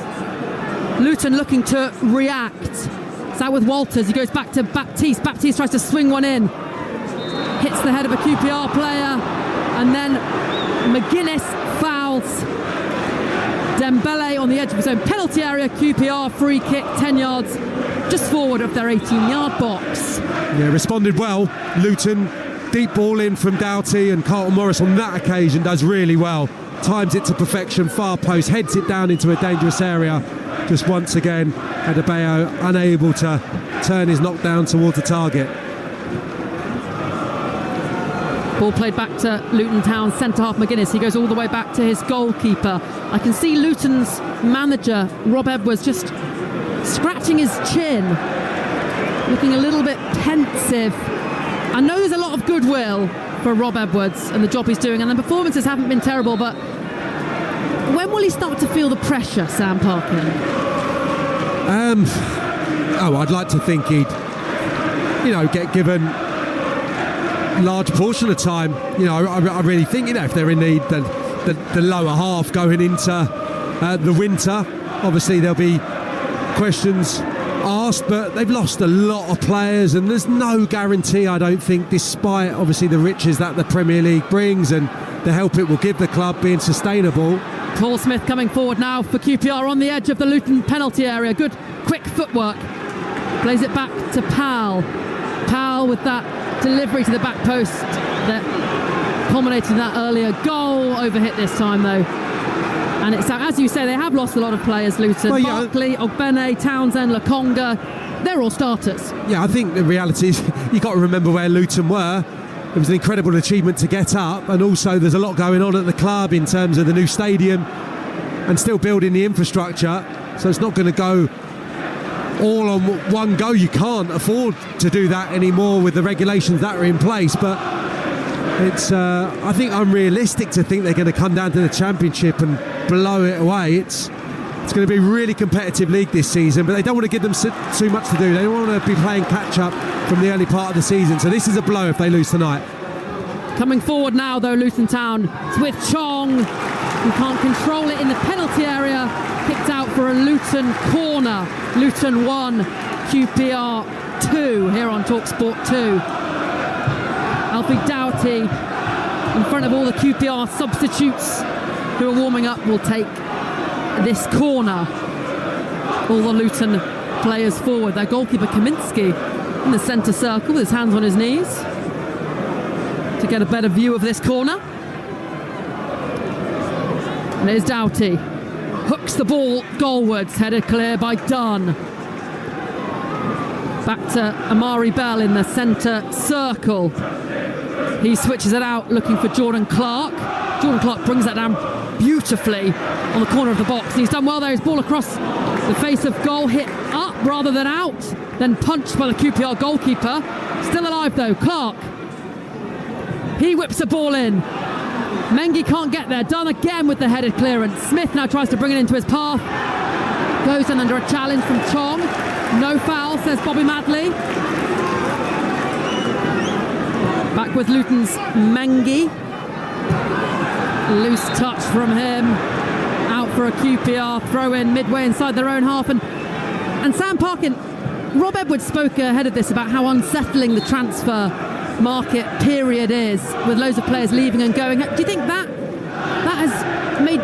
Luton looking to react. It's out with Walters. He goes back to Baptiste. Baptiste tries to swing one in. Hits the head of a QPR player, and then McGuinness fouls Dembele on the edge of his own penalty area. QPR free kick 10 yards just forward of their 18-yard box. Yeah, responded well. Luton, deep ball in from Doughty, and Carlton Morris on that occasion does really well. Times it to perfection, far post, heads it down into a dangerous area. Just once again, Adebayo unable to turn his knockdown towards the target. Ball played back to Luton Town centre-half McGuinness. He goes all the way back to his goalkeeper. I can see Luton's manager, Rob Edwards, just scratching his chin, looking a little bit pensive. I know there's a lot of goodwill for Rob Edwards and the job he's doing, and the performances haven't been terrible, but when will he start to feel the pressure, Sam Parkin? I'd like to think he'd, get given large portion of time. I really think, if they're in the lower half going into the winter, obviously there'll be questions asked, but they've lost a lot of players, and there's no guarantee, I don't think, despite obviously the riches that the Premier League brings and the help it will give the club being sustainable. Paul Smith coming forward now for QPR on the edge of the Luton penalty area. Good quick footwork. Plays it back to Powell. Powell with that delivery to the back post that culminated in that earlier goal. Overhit this time though. And it's, as you say, they have lost a lot of players, Luton. Well, Barkley, Ogbene, Townsend, Lakonga, they're all starters. Yeah, I think the reality is you've got to remember where Luton were. It was an incredible achievement to get up, and also there's a lot going on at the club in terms of the new stadium and still building the infrastructure, so it's not going to go all on one go. You can't afford to do that anymore with the regulations that are in place, but it's I think unrealistic to think they're going to come down to the Championship and blow it away. It's going to be a really competitive league this season, but they don't want to give them too much to do. They don't want to be playing catch-up from the early part of the season. So this is a blow if they lose tonight. Coming forward now, though, Luton Town. It's with Chong, who can't control it in the penalty area. Kicked out for a Luton corner. Luton 1, QPR 2 here on Talksport 2. Alfie Doughty, in front of all the QPR substitutes who are warming up, will take this corner. All the Luton players forward. Their goalkeeper Kaminsky in the centre circle with his hands on his knees to get a better view of this corner. And there's Doughty. Hooks the ball goalwards, headed clear by Dunn. Back to Amari Bell in the centre circle. He switches it out, looking for Jordan Clark. Jordan Clark brings that down beautifully on the corner of the box. He's done well there. His ball across the face of goal, hit up rather than out, then punched by the QPR goalkeeper. Still alive though, Clark. He whips the ball in. Mengi can't get there. Dunn again with the headed clearance. Smith now tries to bring it into his path. Goes in under a challenge from Chong. No foul, says Bobby Madley. Back with Luton's Mengi. Loose touch from him. Out for a QPR throw in midway inside their own half. And Sam Parkin, Rob Edwards spoke ahead of this about how unsettling the transfer market period is, with loads of players leaving and going. Do you think that has made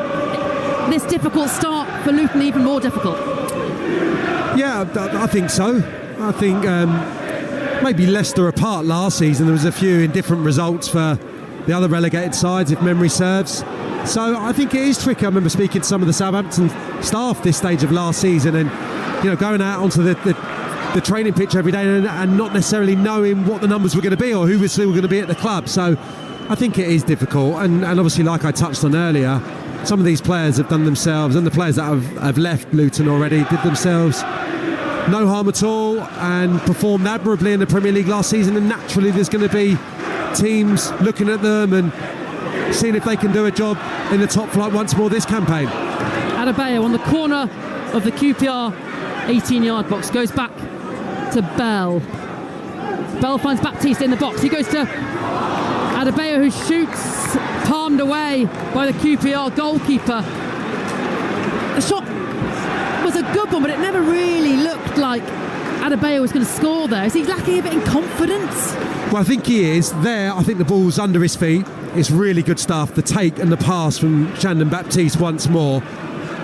this difficult start for Luton even more difficult? Yeah, I think so. I think maybe Leicester apart last season, there was a few indifferent results for the other relegated sides, if memory serves. So I think it is tricky. I remember speaking to some of the Southampton staff this stage of last season, and going out onto the training pitch every day and not necessarily knowing what the numbers were going to be or who was still going to be at the club. So I think it is difficult, and obviously, like I touched on earlier, some of these players have done themselves, and the players that have left Luton already did themselves no harm at all and performed admirably in the Premier League last season, and naturally there's going to be teams looking at them and seeing if they can do a job in the top flight once more this campaign. Adebayo on the corner of the QPR 18-yard box, goes back to Bell. Bell finds Baptiste in the box. He goes to Adebayo, who shoots, palmed away by the QPR goalkeeper. The shot was a good one, but it never really looked like Adebayo was going to score there. Is he lacking a bit in confidence? Well, I think he is. There, I think the ball's under his feet. It's really good stuff. The take and the pass from Shandon Baptiste once more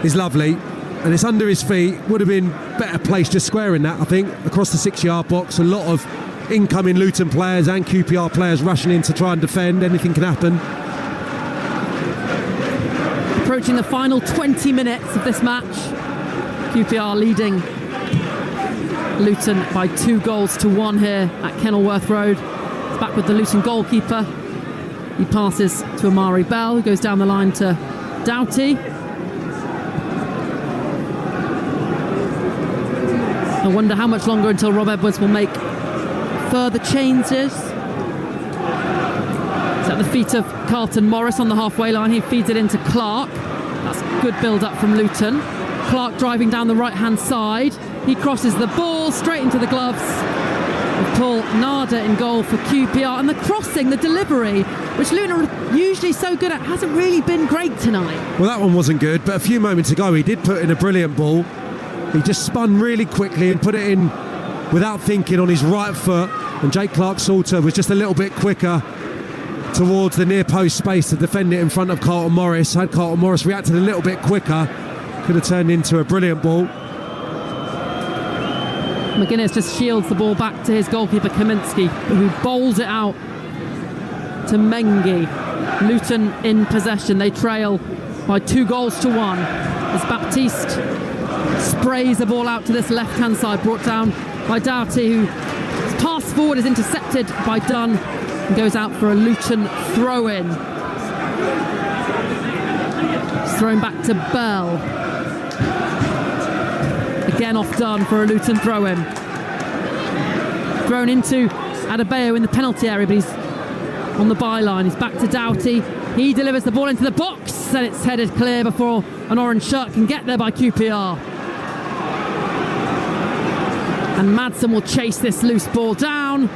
is lovely. And it's under his feet. Would have been better placed just squaring that, I think, across the 6-yard box. A lot of incoming Luton players and QPR players rushing in to try and defend. Anything can happen. Approaching the final 20 minutes of this match. QPR leading Luton by 2-1 here at Kenilworth Road. It's back with the Luton goalkeeper. He passes to Amari Bell, who goes down the line to Doughty. I wonder how much longer until Rob Edwards will make further changes. It's at the feet of Carlton Morris on the halfway line. He feeds it into Clark. That's good build-up from Luton. Clark driving down the right-hand side. He crosses the ball straight into the gloves of Paul Nada in goal for QPR. And the crossing, the delivery, which Luton are usually so good at, hasn't really been great tonight. Well, that one wasn't good, but a few moments ago he did put in a brilliant ball. He just spun really quickly and put it in without thinking on his right foot, and Jake Clark-Salter was just a little bit quicker towards the near post space to defend it in front of Carlton Morris. Had Carlton Morris reacted a little bit quicker, could have turned into a brilliant ball. McGuinness just shields the ball back to his goalkeeper Kaminsky, who bowls it out to Mengi. Luton in possession. They trail by 2-1 as Baptiste sprays the ball out to this left-hand side, brought down by Doughty, whose pass forward is intercepted by Dunn and goes out for a Luton throw-in. It's thrown back to Bell. Again off Dunn for a Luton throw-in. Thrown into Adebayo in the penalty area, but he's on the byline. He's back to Doughty. He delivers the ball into the box, Instead, it's headed clear before an orange shirt can get there by QPR. And Madsen will chase this loose ball down.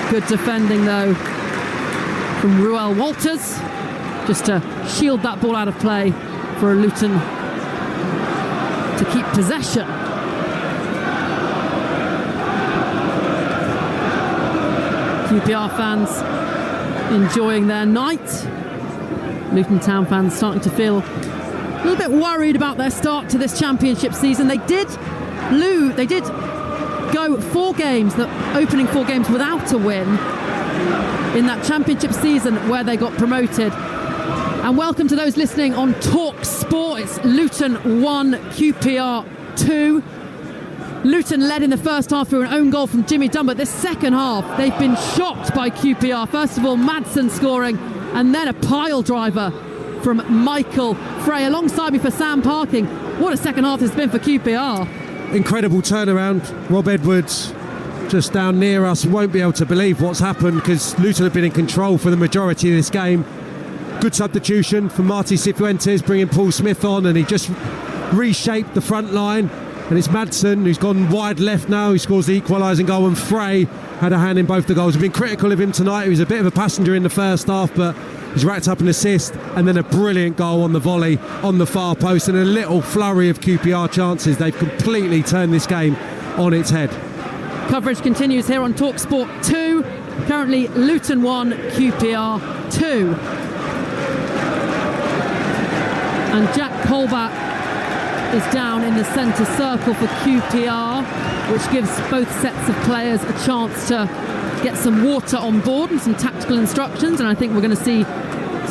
Good defending, though, from Ruel Walters, just to shield that ball out of play for Luton to keep possession. QPR fans enjoying their night. Luton Town fans starting to feel a little bit worried about their start to this championship season. They did go 4 games, the opening 4 games without a win in that championship season where they got promoted. And welcome to those listening on Talksport. It's Luton 1, QPR 2. Luton led in the first half through an own goal from Jimmy Dunn, but this second half they've been shocked by QPR. First of all, Madsen scoring, and then a pile driver from Michael Frey. Alongside me for Sam Parkin. What a second half it's been for QPR. Incredible turnaround. Rob Edwards just down near us won't be able to believe what's happened, because Luton have been in control for the majority of this game. Good substitution from Marty Cifuentes, bringing Paul Smith on, and he just reshaped the front line. And it's Madsen who's gone wide left now, who scores the equalising goal, and Frey had a hand in both the goals. We've been critical of him tonight. He was a bit of a passenger in the first half, but he's racked up an assist, and then a brilliant goal on the volley on the far post, and a little flurry of QPR chances. They've completely turned this game on its head. Coverage continues here on Talksport 2. Currently Luton 1, QPR 2. And Jack Colback is down in the centre circle for QPR, which gives both sets of players a chance to get some water on board and some tactical instructions. And I think we're going to see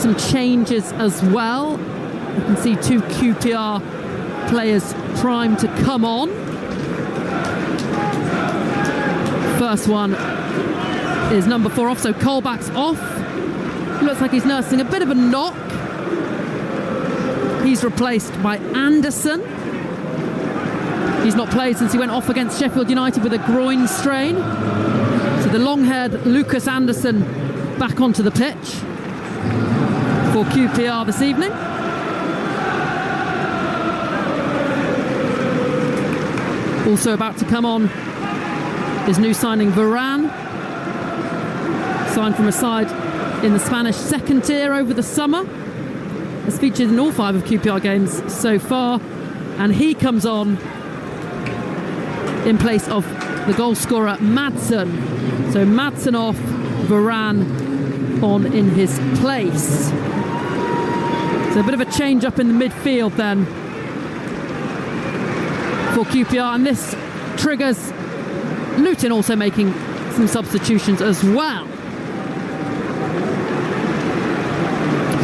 some changes as well. You can see 2 QPR players primed to come on. First one is number 4 off, so Colback's off. Looks like he's nursing a bit of a knock. He's replaced by Anderson. He's not played since he went off against Sheffield United with a groin strain. So the long-haired Lucas Anderson back onto the pitch for QPR this evening. Also about to come on is new signing Varane, signed from a side in the Spanish second tier over the summer. Has featured in all 5 of QPR games so far, and he comes on in place of the goal scorer Madsen. So Madsen off, Varane on in his place. So a bit of a change up in the midfield then for QPR, and this triggers Luton also making some substitutions as well.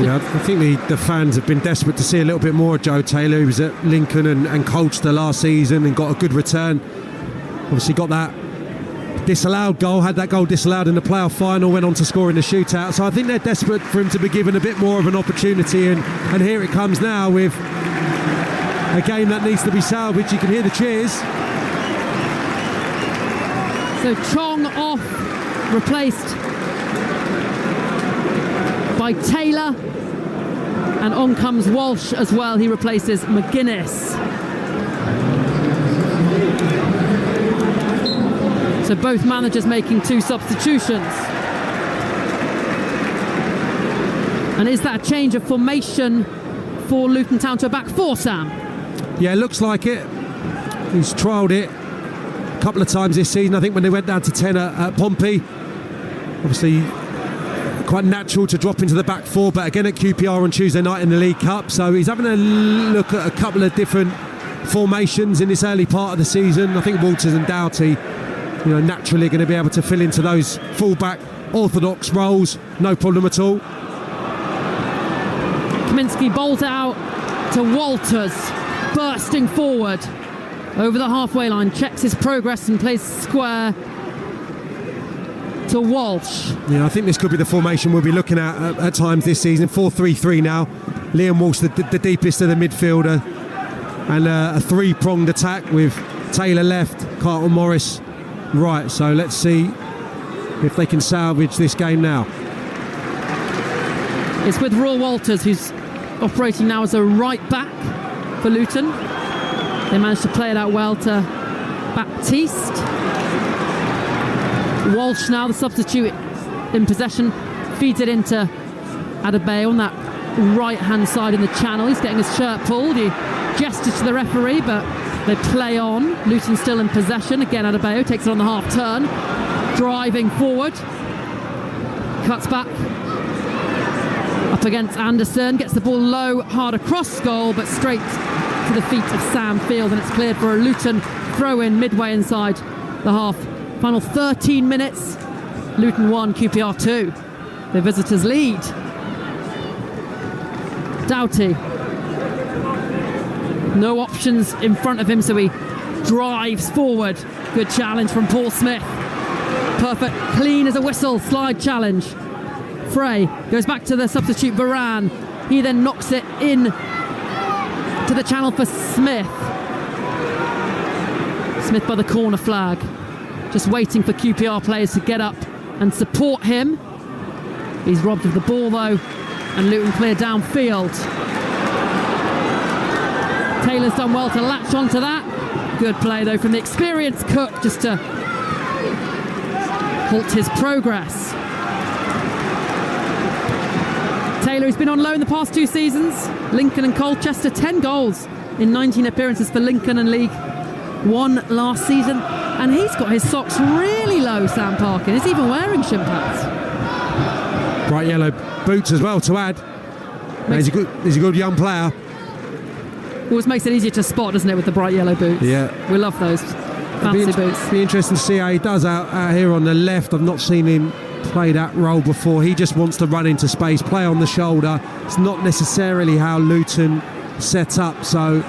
Yeah, I think the fans have been desperate to see a little bit more of Joe Taylor, who was at Lincoln and Colchester last season and got a good return. Obviously got that disallowed goal, had that goal disallowed in the playoff final, went on to score in the shootout. So I think they're desperate for him to be given a bit more of an opportunity, and here it comes now with a game that needs to be salvaged. You can hear the cheers. So Chong off, replaced by Taylor, and on comes Walsh as well. He replaces McGuinness. So both managers making 2 substitutions. And is that a change of formation for Luton Town to a back 4, Sam? Yeah, it looks like it. He's trialled it a couple of times this season. I think when they went down to 10 at Pompey, obviously quite natural to drop into the back 4, but again at QPR on Tuesday night in the League Cup. So he's having a look at a couple of different formations in this early part of the season. I think Walters and Doughty, naturally going to be able to fill into those full-back orthodox roles, no problem at all. Kaminsky bowls it out to Walters, bursting forward over the halfway line, checks his progress and plays square to Walsh. Yeah, I think this could be the formation we'll be looking at times this season. 4-3-3 now. Liam Walsh, the deepest of the midfielder, and a 3-pronged attack with Taylor left, Carlton Morris right. So let's see if they can salvage this game now. It's with Raw Walters, who's operating now as a right back for Luton. They managed to play it out well to Baptiste. Walsh now, the substitute in possession, feeds it into Adebayo on that right-hand side in the channel. He's getting his shirt pulled. He gestures to the referee, but they play on. Luton still in possession. Again, Adebayo takes it on the half turn, driving forward. Cuts back up against Anderson, gets the ball low, hard across goal, but straight to the feet of Sam Field, and it's cleared for a Luton throw-in midway inside the half. Final 13 minutes, Luton 1, QPR 2. The visitors lead. Doughty. No options in front of him, so he drives forward. Good challenge from Paul Smith. Perfect, clean as a whistle, slide challenge. Frey goes back to the substitute Varane. He then knocks it in to the channel for Smith. Smith by the corner flag. Just waiting for QPR players to get up and support him. He's robbed of the ball though, and Luton clear downfield. Taylor's done well to latch onto that. Good play though from the experienced Cook, just to halt his progress. Taylor, who's been on loan the past 2 seasons, Lincoln and Colchester, 10 goals in 19 appearances for Lincoln and League 1 last season, and he's got his socks really low, Sam Parkin. He's even wearing shin pads. Bright yellow boots as well to add. He's a good young player. Always makes it easier to spot, doesn't it, with the bright yellow boots? Yeah. We love those fancy boots. Be interesting to see how he does out here on the left. I've not seen him play that role before. He just wants to run into space, play on the shoulder. It's not necessarily how Luton set up, so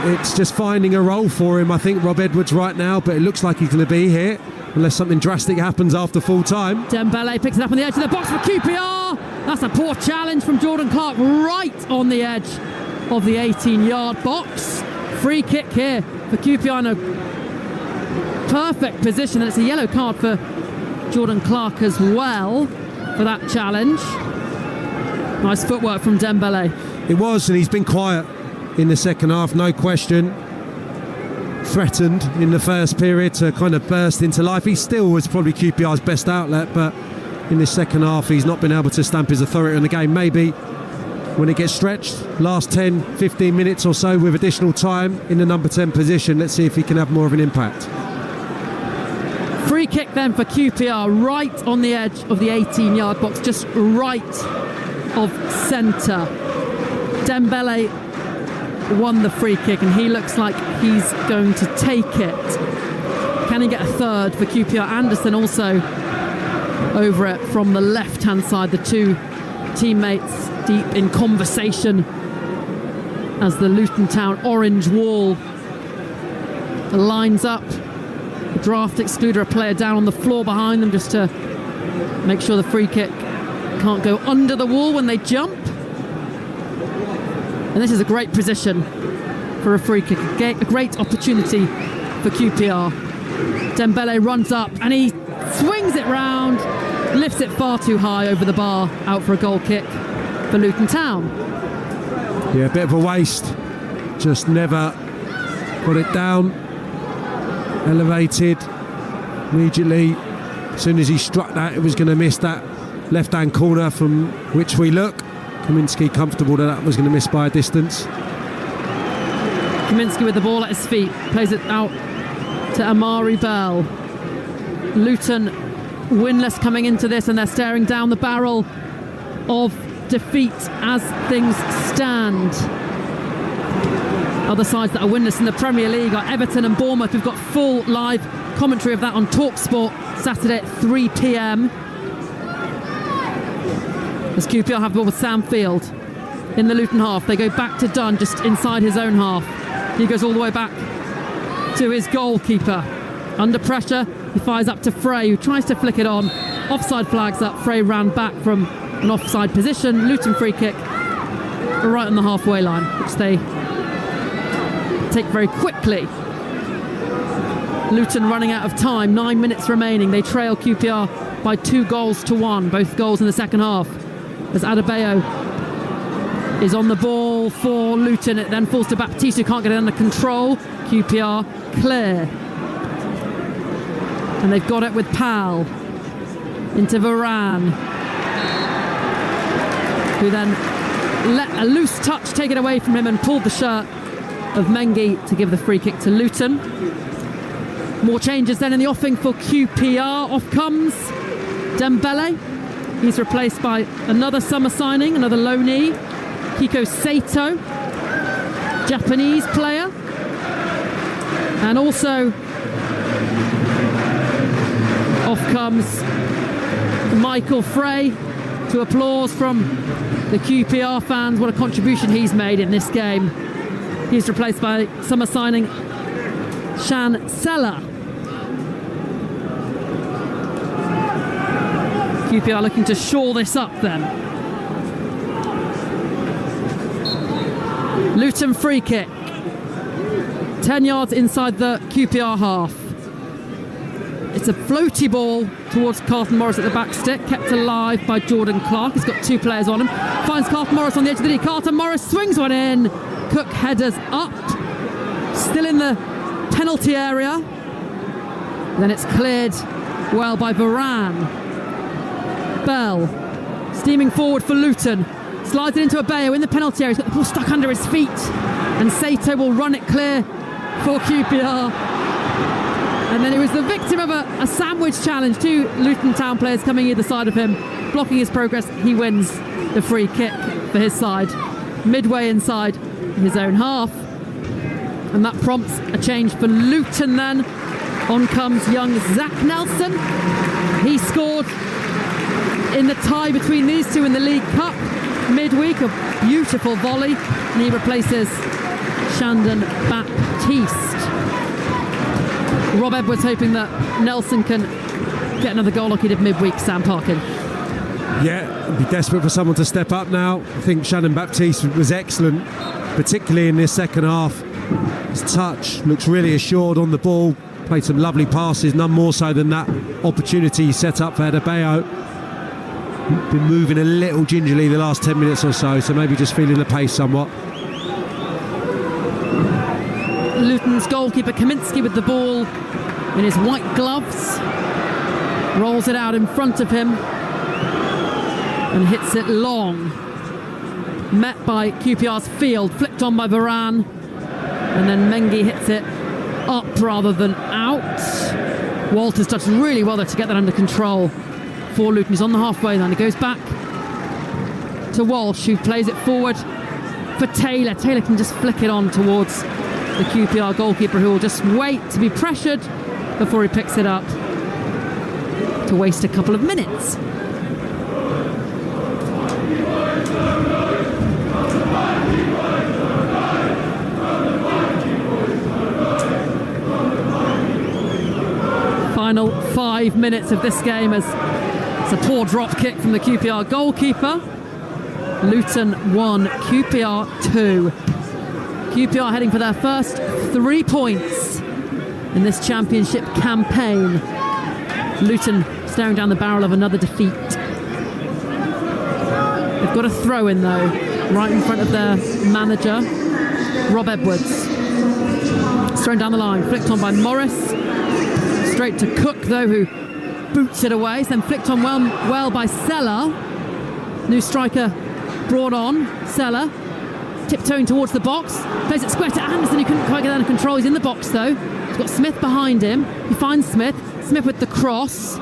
it's just finding a role for him. I think Rob Edwards right now, but it looks like he's going to be here unless something drastic happens after full time. Dembele picks it up on the edge of the box for QPR. That's a poor challenge from Jordan Clark right on the edge of the 18-yard box. Free kick here for QPR in a perfect position, and it's a yellow card for Jordan Clark as well for that challenge. Nice footwork from Dembele. It was, and he's been quiet in the second half, no question. Threatened in the first period to kind of burst into life. He still was probably QPR's best outlet, but in the second half he's not been able to stamp his authority on the game. Maybe when it gets stretched, last 10-15 minutes or so with additional time in the number 10 position, let's see if he can have more of an impact. Free kick then for QPR, right on the edge of the 18-yard box, just right of centre. Dembele won the free kick, and he looks like he's going to take it. Can he get a third for QPR? Anderson also over it from the left-hand side. The two teammates deep in conversation as the Luton Town orange wall lines up. The draft excluder a player down on the floor behind them just to make sure the free kick can't go under the wall when they jump. And this is a great position for a free kick, a great opportunity for QPR. Dembele runs up and he swings it round, lifts it far too high over the bar, out for a goal kick for Luton Town. Yeah, a bit of a waste, just never got it down. Elevated immediately. As soon as he struck that, it was going to miss that left-hand corner from which we look. Kaminski comfortable that was going to miss by a distance. Kaminski with the ball at his feet, plays it out to Amari Bell. Luton winless coming into this, and they're staring down the barrel of defeat as things stand. Other sides that are winless in the Premier League are Everton and Bournemouth. We've got full live commentary of that on Talksport Saturday at 3 p.m. As QPR have the ball with Sam Field in the Luton half. They go back to Dunn just inside his own half. He goes all the way back to his goalkeeper. Under pressure, he fires up to Frey, who tries to flick it on. Offside flags up. Frey ran back from an offside position. Luton free kick right on the halfway line, which they take very quickly. Luton running out of time, 9 minutes remaining. They trail QPR by 2-1, both goals in the second half, as Adebayo is on the ball for Luton. It then falls to Baptiste, who can't get it under control. QPR clear. And they've got it with Pal into Varane, who then let a loose touch take it away from him and pulled the shirt of Mengi to give the free kick to Luton. More changes then in the offing for QPR. Off comes Dembele. He's replaced by another summer signing, another loanee, Kiko Sato, Japanese player. And also off comes Michael Frey, to applause from the QPR fans. What a contribution he's made in this game. He's replaced by summer signing Shan Sella. QPR looking to shore this up then. Luton free kick. 10 yards inside the QPR half. It's a floaty ball towards Carlton Morris at the back stick, kept alive by Jordan Clark. He's got two players on him. Finds Carlton Morris on the edge of the D. Carlton Morris swings one in. Cook headers up. Still in the penalty area. Then it's cleared well by Varane. Bell steaming forward for Luton. Slides it into Abeyo in the penalty area. He's got the ball stuck under his feet. And Sato will run it clear for QPR. And then he was the victim of a sandwich challenge. Two Luton Town players coming either side of him, blocking his progress. He wins the free kick for his side, midway inside his own half. And that prompts a change for Luton then. On comes young Zach Nelson. He scored in the tie between these two in the League Cup midweek. A beautiful volley. And he replaces Shandon Baptiste. Rob Edwards hoping that Nelson can get another goal like he did midweek, Sam Parkin. Yeah, be desperate for someone to step up now. I think Shannon Baptiste was excellent, particularly in this second half. His touch looks really assured on the ball, played some lovely passes, none more so than that opportunity he set up for Adebayo. Been moving a little gingerly the last 10 minutes or so, so maybe just feeling the pace somewhat. Luton's goalkeeper Kaminsky with the ball in his white gloves, rolls it out in front of him and hits it long. Met by QPR's Field, flicked on by Varane, and then Mengi hits it up rather than out. Walters touched really well there to get that under control for Luton. He's on the halfway line. He goes back to Walsh, who plays it forward for Taylor. Taylor can just flick it on towards the QPR goalkeeper, who will just wait to be pressured before he picks it up, to waste a couple of minutes. Final 5 minutes of this game as it's a poor drop kick from the QPR goalkeeper. Luton 1, QPR 2. QPR heading for their first 3 points in this championship campaign. Luton staring down the barrel of another defeat. They've got a throw in though, right in front of their manager, Rob Edwards. It's thrown down the line, flicked on by Morris. Straight to Cook though, who boots it away. It's then flicked on well by Sella. New striker brought on, Sella. Tiptoeing towards the box, plays it square to Anderson, who couldn't quite get under control. He's in the box though. He's got Smith behind him. He finds Smith with the cross,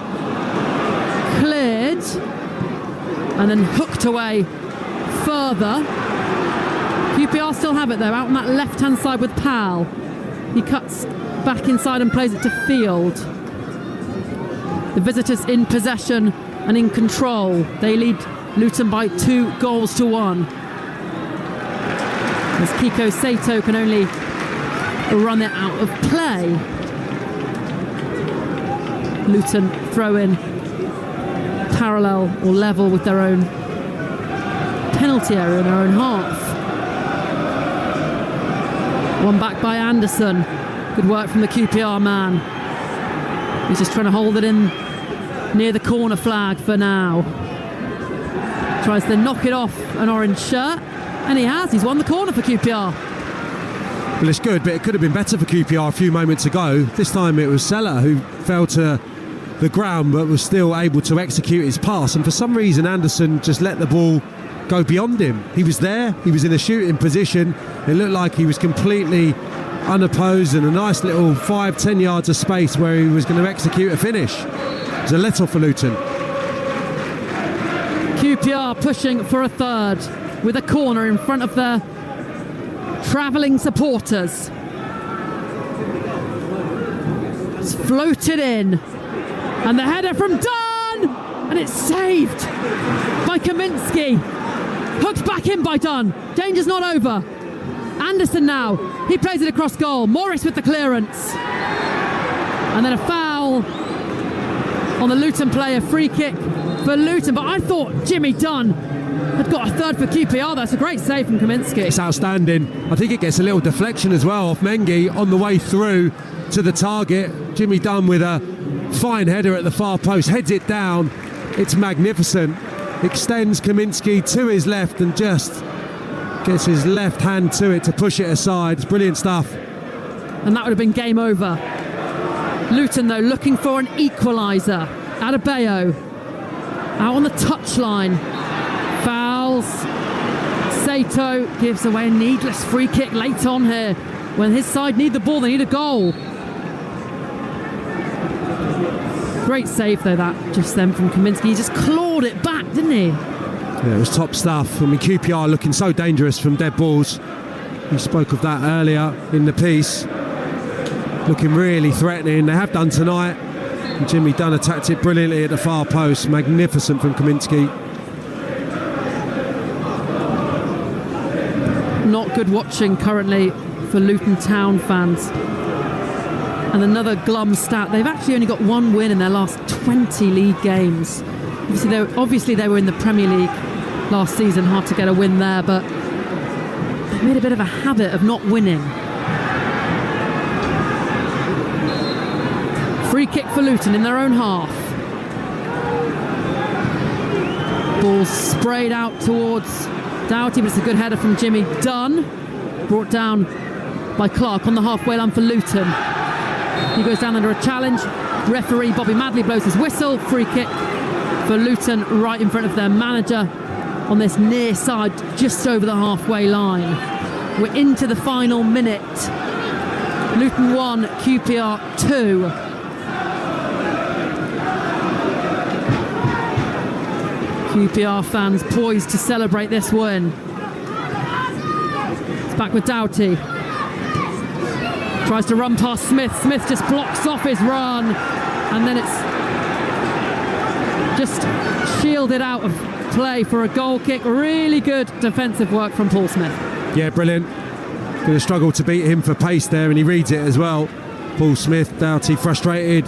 cleared and then hooked away further. QPR still have it though, out on that left hand side with Pal. He cuts back inside and plays it to Field. The visitors in possession and in control. They lead Luton by 2-1. As Kiko Sato can only run it out of play. Luton throw in parallel or level with their own penalty area in their own half. One back by Anderson. Good work from the QPR man. He's just trying to hold it in near the corner flag for now. Tries to knock it off an orange shirt. And he has. He's won the corner for QPR. Well, it's good, but it could have been better for QPR a few moments ago. This time it was Seller who fell to the ground but was still able to execute his pass, and for some reason Anderson just let the ball go beyond him. He was there, he was in a shooting position, it looked like he was completely unopposed and a nice little 5-10 yards of space where he was going to execute a finish. It was a let-off for Luton. QPR pushing for a third with a corner in front of their travelling supporters. It's floated in, and the header from Dunn, and it's saved by Kaminski. Hooked back in by Dunn. Danger's not over. Anderson now, he plays it across goal. Morris with the clearance, and then a foul on the Luton player. Free kick for Luton, but I thought Jimmy Dunn had got a third for QPR. That's a great save from Kaminski. It's outstanding. I think it gets a little deflection as well off Mengi on the way through to the target. Jimmy Dunn with a fine header at the far post, heads it down. It's magnificent. Extends Kaminski to his left and just gets his left hand to it to push it aside. It's brilliant stuff. And that would have been game over. Luton, though, looking for an equaliser. Adebayo out on the touchline. Fouls. Sato gives away a needless free kick late on here. When his side need the ball, they need a goal. Great save, though, that just then from Kaminski. He just clawed it back, didn't he? Yeah, it was top stuff. I mean, QPR looking so dangerous from dead balls. We spoke of that earlier in the piece. Looking really threatening. They have done tonight. And Jimmy Dunn attacked it brilliantly at the far post. Magnificent from Kaminski. Not good watching currently for Luton Town fans. And another glum stat, they've actually only got one win in their last 20 league games. Obviously they were in the Premier League last season, hard to get a win there, but they've made a bit of a habit of not winning. Free kick for Luton in their own half. Ball sprayed out towards Doughty, but it's a good header from Jimmy Dunn. Brought down by Clark on the halfway line for Luton. He goes down under a challenge. Referee Bobby Madley blows his whistle. Free kick for Luton right in front of their manager on this near side, just over the halfway line. We're into the final minute. Luton 1, QPR 2. QPR fans poised to celebrate this win. It's back with Doughty. Tries to run past Smith. Smith just blocks off his run. And then it's just shielded out of play for a goal kick. Really good defensive work from Paul Smith. Yeah, brilliant. Going to struggle to beat him for pace there, and he reads it as well. Paul Smith, Doughty frustrated.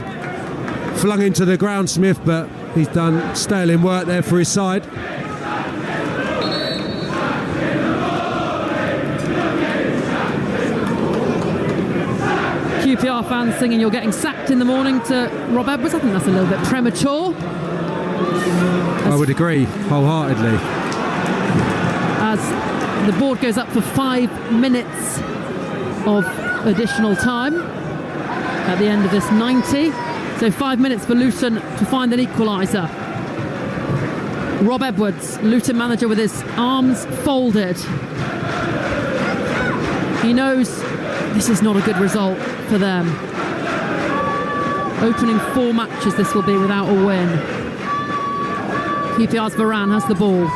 Flung into the ground, Smith, but he's done sterling work there for his side. QPR fans singing "You're getting sacked in the morning" to Rob Edwards. I think that's a little bit premature. I would agree wholeheartedly. As the board goes up for 5 minutes of additional time at the end of this 90. So 5 minutes for Luton to find an equaliser. Rob Edwards, Luton manager, with his arms folded. He knows this is not a good result for them. Opening 4 matches this will be without a win. QPR's Varane has the ball.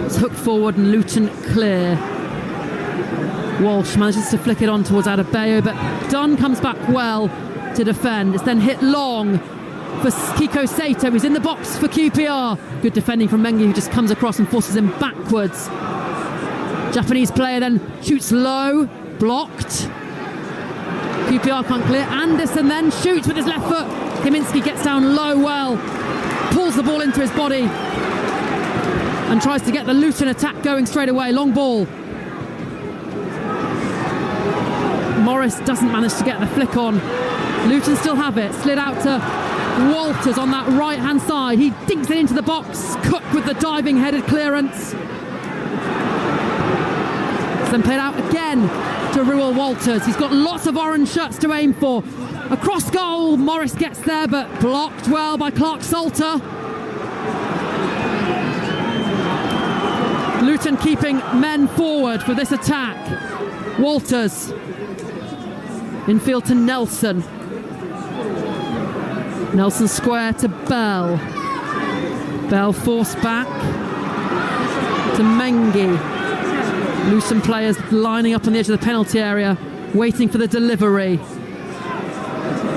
It's hooked forward and Luton clear. Walsh manages to flick it on towards Adebayo, but Dunn comes back well to defend. It's then hit long for Kiko Sato, who's in the box for QPR. Good defending from Mengi, who just comes across and forces him backwards. Japanese player then shoots low, blocked. QPR can't clear. Anderson then shoots with his left foot. Kaminski gets down low well, pulls the ball into his body and tries to get the Luton attack going straight away. Long ball. Morris doesn't manage to get the flick on. Luton still have it. Slid out to Walters on that right hand side. He dinks it into the box. Cook with the diving headed clearance. It's then played out again to Ruel Walters. He's got lots of orange shirts to aim for. Across goal, Morris gets there, but blocked well by Clark Salter. Luton keeping men forward for this attack. Walters. Infield to Nelson. Nelson square to Bell. Bell forced back to Mengi. Luton players lining up on the edge of the penalty area, waiting for the delivery.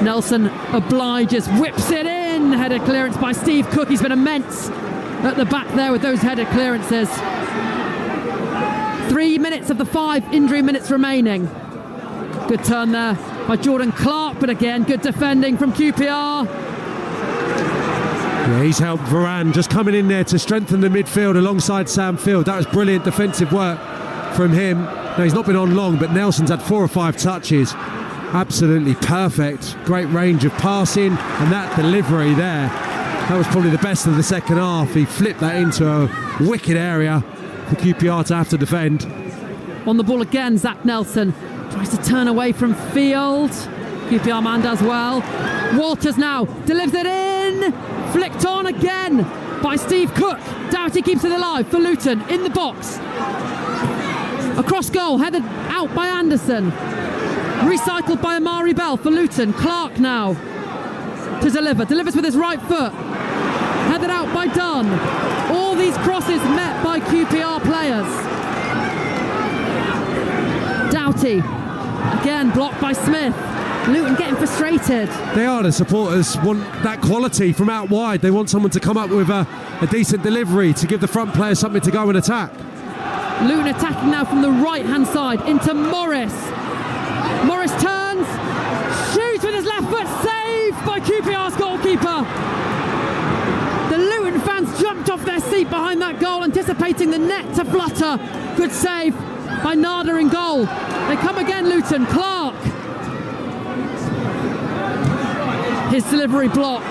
Nelson obliges, whips it in. Headed clearance by Steve Cook. He's been immense at the back there with those headed clearances. 3 minutes of the 5 injury minutes remaining. Good turn there by Jordan Clark, but again, good defending from QPR. Yeah, he's helped Varane, just coming in there to strengthen the midfield alongside Sam Field. That was brilliant defensive work from him. Now, he's not been on long, but Nelson's had 4 or 5 touches. Absolutely perfect. Great range of passing, and that delivery there, that was probably the best of the second half. He flipped that into a wicked area for QPR to have to defend. On the ball again, Zach Nelson tries to turn away from Field. QPR man does well. Walters now delivers it in. Flicked on again by Steve Cook. Doughty keeps it alive for Luton in the box. Across goal, headed out by Anderson. Recycled by Amari Bell for Luton. Clark now to deliver. Delivers with his right foot. Headed out by Dunn. All these crosses met by QPR players. Doughty again blocked by Smith. Luton getting frustrated. They are. The supporters want that quality from out wide. They want someone to come up with a decent delivery to give the front players something to go and attack. Luton attacking now from the right hand side into Morris. Morris turns, shoots with his left foot, saved by QPR's goalkeeper. The Luton fans jumped off their seat behind that goal, anticipating the net to flutter. Good save by Nada in goal. They come again, Luton. Clark. His delivery blocked.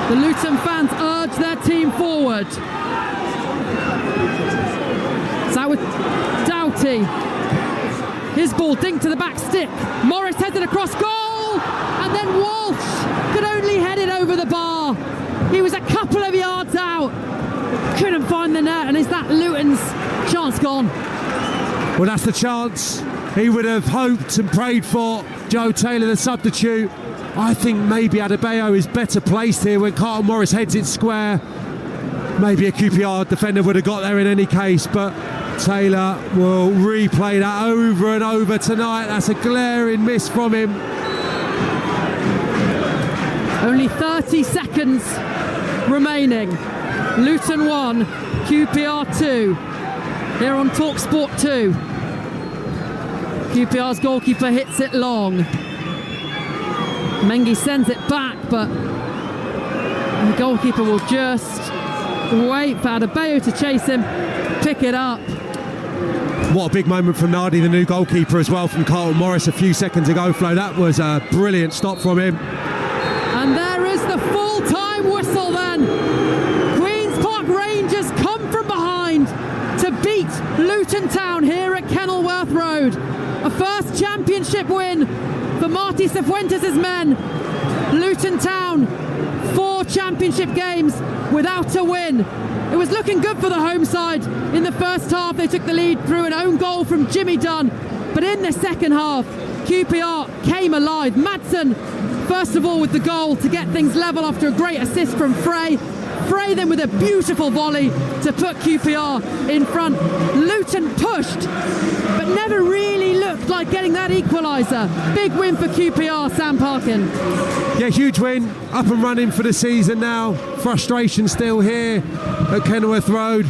The Luton fans urge their team forward. So with Doughty. His ball dinked to the back stick. Morris headed across goal, and then Walsh could only head it over the bar. He was a couple of yards out. Couldn't find the net, and is that Luton's chance gone? Well, that's the chance he would have hoped and prayed for. Joe Taylor, the substitute. I think maybe Adebayo is better placed here when Carlton Morris heads it square. Maybe a QPR defender would have got there in any case, but Taylor will replay that over and over tonight. That's a glaring miss from him. Only 30 seconds remaining. Luton 1, QPR 2. Here on Talksport 2. QPR's goalkeeper hits it long. Mengi sends it back, but the goalkeeper will just wait for Adebayo to chase him, pick it up. What a big moment from Nardi, the new goalkeeper, as well, from Carlton Morris a few seconds ago, Flo. That was a brilliant stop from him. And there is the full-time whistle then. Queen's Park Rangers come from behind to beat Luton Town here at Kenilworth Road. A first championship win for Marty Cifuentes' men. Luton Town, 4 championship games without a win. It was looking good for the home side. In the first half, they took the lead through an own goal from Jimmy Dunn. But in the second half, QPR came alive. Madsen, first of all, with the goal to get things level after a great assist from Frey. Frey then with a beautiful volley to put QPR in front. Luton pushed, but never really looked like getting that equaliser. Big win for QPR, Sam Parkin. Yeah, huge win. Up and running for the season now. Frustration still here at Kenilworth Road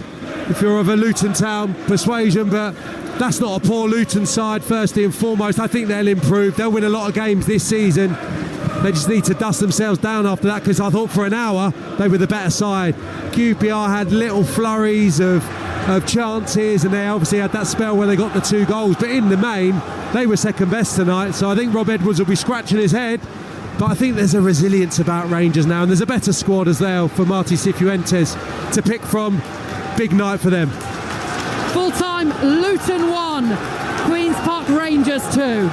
if you're of a Luton Town persuasion, but that's not a poor Luton side, firstly and foremost. I think they'll improve. They'll win a lot of games this season. They just need to dust themselves down after that, because I thought for an hour they were the better side. QPR had little flurries of chances, and they obviously had that spell where they got the 2 goals, but in the main they were second best tonight. So I think Rob Edwards will be scratching his head, but I think there's a resilience about Rangers now, and there's a better squad as well for Marty Cifuentes to pick from. Big night for them. time, Luton 1, Queen's Park Rangers 2.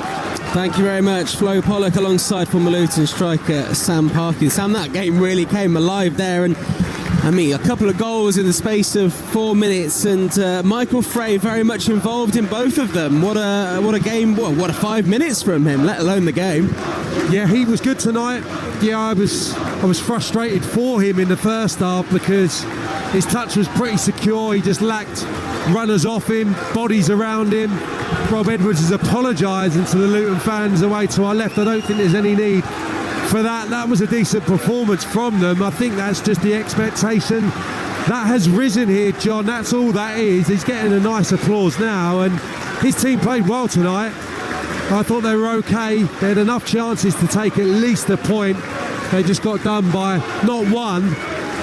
Thank you very much, Flo Pollock, alongside former Luton striker Sam Parkin. Sam, that game really came alive there, and I mean, a couple of goals in the space of 4 minutes, and Michael Frey very much involved in both of them. What a game! What a 5 minutes from him, let alone the game. Yeah, he was good tonight. Yeah, I was frustrated for him in the first half because his touch was pretty secure. He just lacked runners off him, bodies around him. Rob Edwards is apologising to the Luton fans away to our left. I don't think there's any need for that. That was a decent performance from them. I think that's just the expectation that has risen here, John. That's all that is. He's getting a nice applause now, and his team played well tonight. I thought they were okay. They had enough chances to take at least a point. They just got done by not one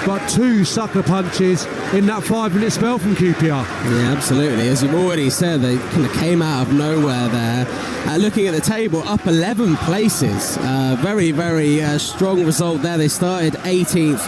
but two sucker punches in that 5 minute spell from QPR. Yeah, absolutely. As you've already said, they kind of came out of nowhere there. Looking at the table, up 11 places. Very, very strong result there. They started 18th,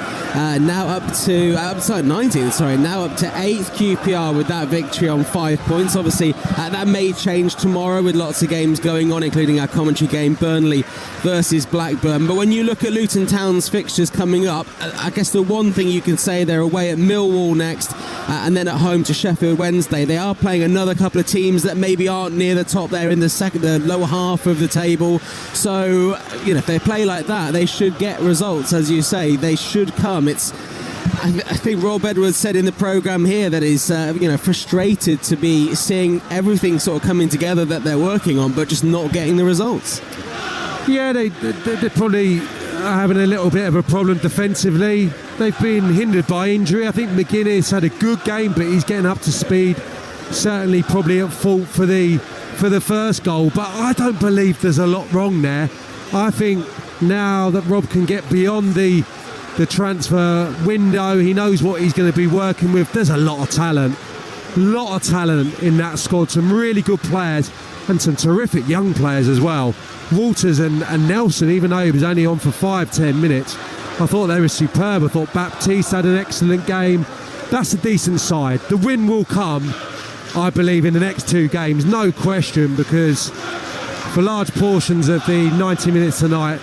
now up to 19th. Sorry, now up to 8th. QPR with that victory on 5 points. Obviously, that may change tomorrow with lots of games going on, including our commentary game, Burnley versus Blackburn. But when you look at Luton Town's fixtures coming up, I guess the one thing you can say, they're away at Millwall next, and then at home to Sheffield Wednesday. They are playing another couple of teams that maybe aren't near the top there in the lower half of the table. So, if they play like that, they should get results, as you say. They should come. I think Rob Edwards said in the programme here that he's frustrated to be seeing everything sort of coming together that they're working on, but just not getting the results. Yeah, they're probably having a little bit of a problem defensively. They've been hindered by injury. I think McGuinness had a good game, but he's getting up to speed. Certainly probably at fault for the first goal, but I don't believe there's a lot wrong there. I think now that Rob can get beyond the transfer window, he knows what he's going to be working with. There's a lot of talent in that squad. Some really good players and some terrific young players as well. Walters and Nelson, even though he was only on for 5-10 minutes, I thought they were superb. I thought Baptiste had an excellent game. That's a decent side. The win will come, I believe, in the next 2 games, no question, because for large portions of the 90 minutes tonight,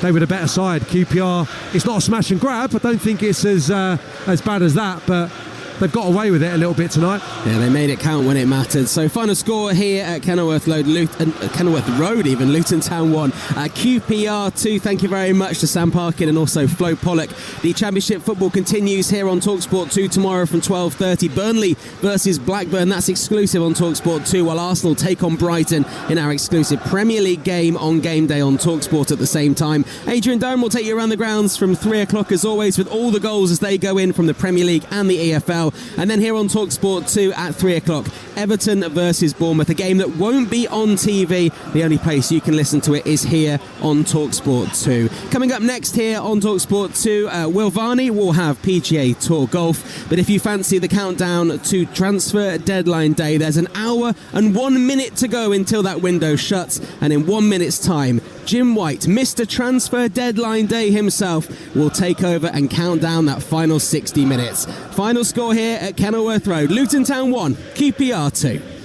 they were the better side. QPR, it's not a smash and grab. I don't think it's as bad as that, but they've got away with it a little bit tonight. Yeah, they made it count when it mattered. So final score here at Kenilworth Road, even Luton Town 1, QPR 2. Thank you very much to Sam Parkin and also Flo Pollock. The Championship football continues here on Talksport 2 tomorrow from 12:30. Burnley versus Blackburn, that's exclusive on Talksport 2, while Arsenal take on Brighton in our exclusive Premier League game on Game Day on Talksport at the same time. Adrian Durham will take you around the grounds from 3 o'clock as always, with all the goals as they go in from the Premier League and the EFL. And then here on Talksport 2 at 3 o'clock, Everton versus Bournemouth, a game that won't be on TV. The only place you can listen to it is here on Talksport 2. Coming up next here on Talksport 2, Will Varney will have PGA Tour Golf. But if you fancy the countdown to transfer deadline day, there's an hour and 1 minute to go until that window shuts. And in 1 minute's time, Jim White, Mr. Transfer Deadline Day himself, will take over and count down that final 60 minutes. Final score here at Kenilworth Road, Luton Town 1, QPR 2.